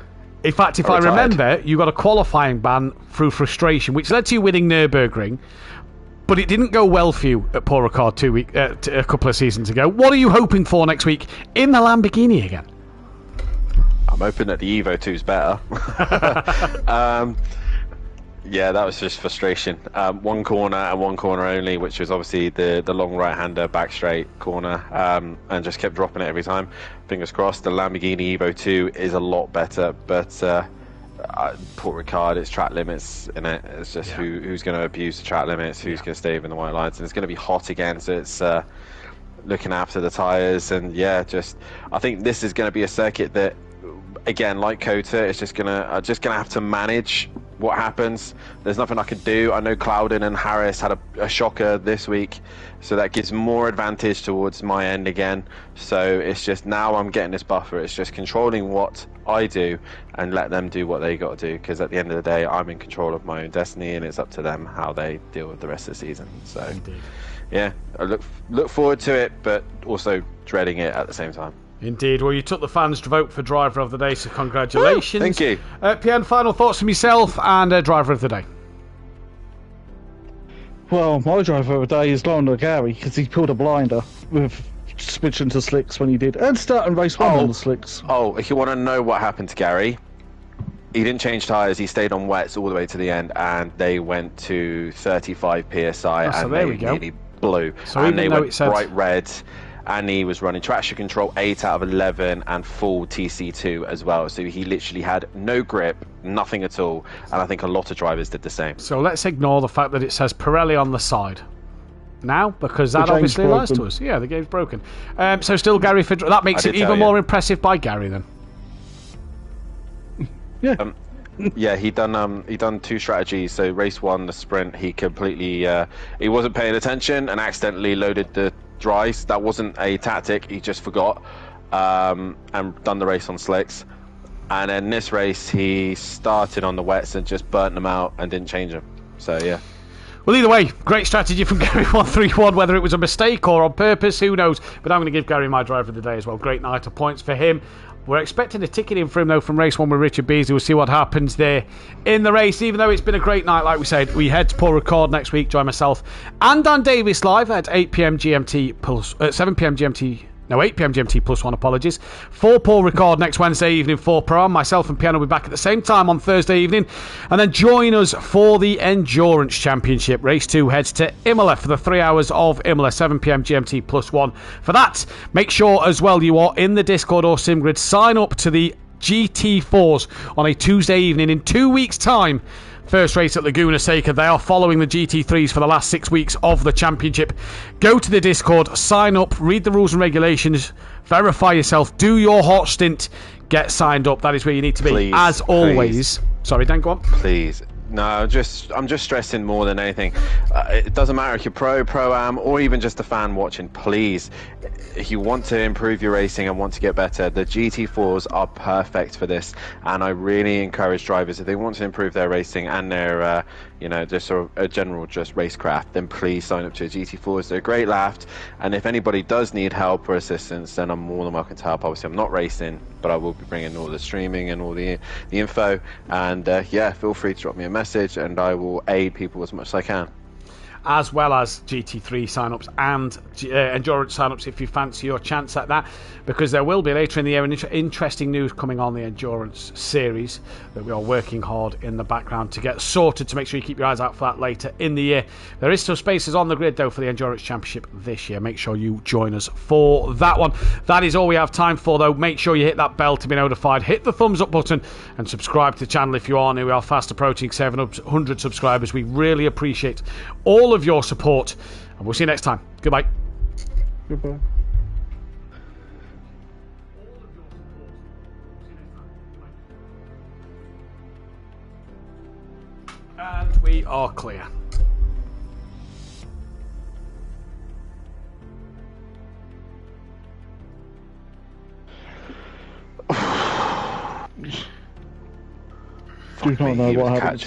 In fact, if I remember, you got a qualifying ban through frustration, which led to you winning Nürburgring. But it didn't go well for you at Paul Ricard a couple of seasons ago. What are you hoping for next week in the Lamborghini again? I'm hoping that the Evo 2's better. Yeah, that was just frustration. One corner and one corner only, which was obviously the long right-hander back straight corner, and just kept dropping it every time. Fingers crossed. The Lamborghini Evo 2 is a lot better, but Port Ricard, it's track limits in it. It's just who's going to abuse the track limits, who's going to stay within the white lines, and it's going to be hot again. So it's looking after the tyres, and I think this is going to be a circuit that, again, like Kota, it's just gonna have to manage what happens. There's nothing I can do. I know Clouden and Harris had a shocker this week, so that gives more advantage towards my end again. So it's just now I'm getting this buffer. It's just controlling what I do and let them do what they got to do, because at the end of the day, I'm in control of my own destiny, and it's up to them how they deal with the rest of the season. So yeah, I look forward to it, but also dreading it at the same time. Indeed. Well, you took the fans to vote for Driver of the Day, so congratulations. Thank you. Pierre, final thoughts from yourself and Driver of the Day. Well, my Driver of the Day is Lionel Gary, because he pulled a blinder with switching to slicks when he did, and starting race 1 on the slicks. Oh, if you want to know what happened to Gary, he didn't change tyres, he stayed on wets all the way to the end, and they went to 35 PSI, and they nearly blew. So and they went bright red. And he was running traction control 8 out of 11 and full TC2 as well. So he literally had no grip, nothing at all. And I think a lot of drivers did the same. So let's ignore the fact that it says Pirelli on the side now, because that obviously lies to us. Yeah, the game's broken. So still Gary for that makes it even more impressive by Gary then. Yeah. Yeah, he done 2 strategies. So race 1, the sprint, he completely he wasn't paying attention and accidentally loaded the dries. That wasn't a tactic. He just forgot and done the race on slicks. And then this race, he started on the wets and just burnt them out and didn't change them. So yeah. Well, either way, great strategy from Gary 131. Whether it was a mistake or on purpose, who knows? But I'm going to give Gary my driver of the day as well. Great night of points for him. We're expecting a ticket in for him, though, from race 1 with Richard Beasley. We'll see what happens there in the race. Even though it's been a great night, like we said, we head to Paul Record next week. Join myself and Dan Davis live at 8 p.m. GMT plus 7 p.m. GMT. No, 8 p.m. GMT plus 1, apologies. For Paul Record next Wednesday evening, 4 Pro. Myself and Piano will be back at the same time on Thursday evening. And then join us for the Endurance Championship. Race 2 heads to Imola for the 3 hours of Imola, 7 p.m. GMT plus 1. For that, make sure as well you are in the Discord or SimGrid. Sign up to the GT4s on a Tuesday evening in 2 weeks' time. First race at Laguna Seca. They are following the GT3s for the last 6 weeks of the championship. Go to the Discord, sign up, read the rules and regulations, verify yourself, do your hot stint, get signed up. That is where you need to be. Please, as always. Sorry, Dan, go on. Please. No, I'm just stressing more than anything. It doesn't matter if you're pro-am, or even just a fan watching. Please, if you want to improve your racing and want to get better, the GT4s are perfect for this. And I really encourage drivers, if they want to improve their racing and their, just sort of a general just racecraft, then please sign up to the GT4s. They're a great laugh. And if anybody does need help or assistance, then I'm more than welcome to help. Obviously, I'm not racing, but I will be bringing all the streaming and all the info. And feel free to drop me a message, and I will aid people as much as I can. As well as GT3 sign-ups and Endurance sign-ups if you fancy your chance at that, because there will be later in the year interesting news coming on the Endurance series that we are working hard in the background to get sorted, to make sure you keep your eyes out for that later in the year. There is still spaces on the grid, though, for the Endurance Championship this year. Make sure you join us for that one. That is all we have time for, though. Make sure you hit that bell to be notified, hit the thumbs up button, and subscribe to the channel if you are new. We are fast approaching 700 subscribers. We really appreciate all of your support, and we'll see you next time. Goodbye. Goodbye. And we are clear. Do not know what happened.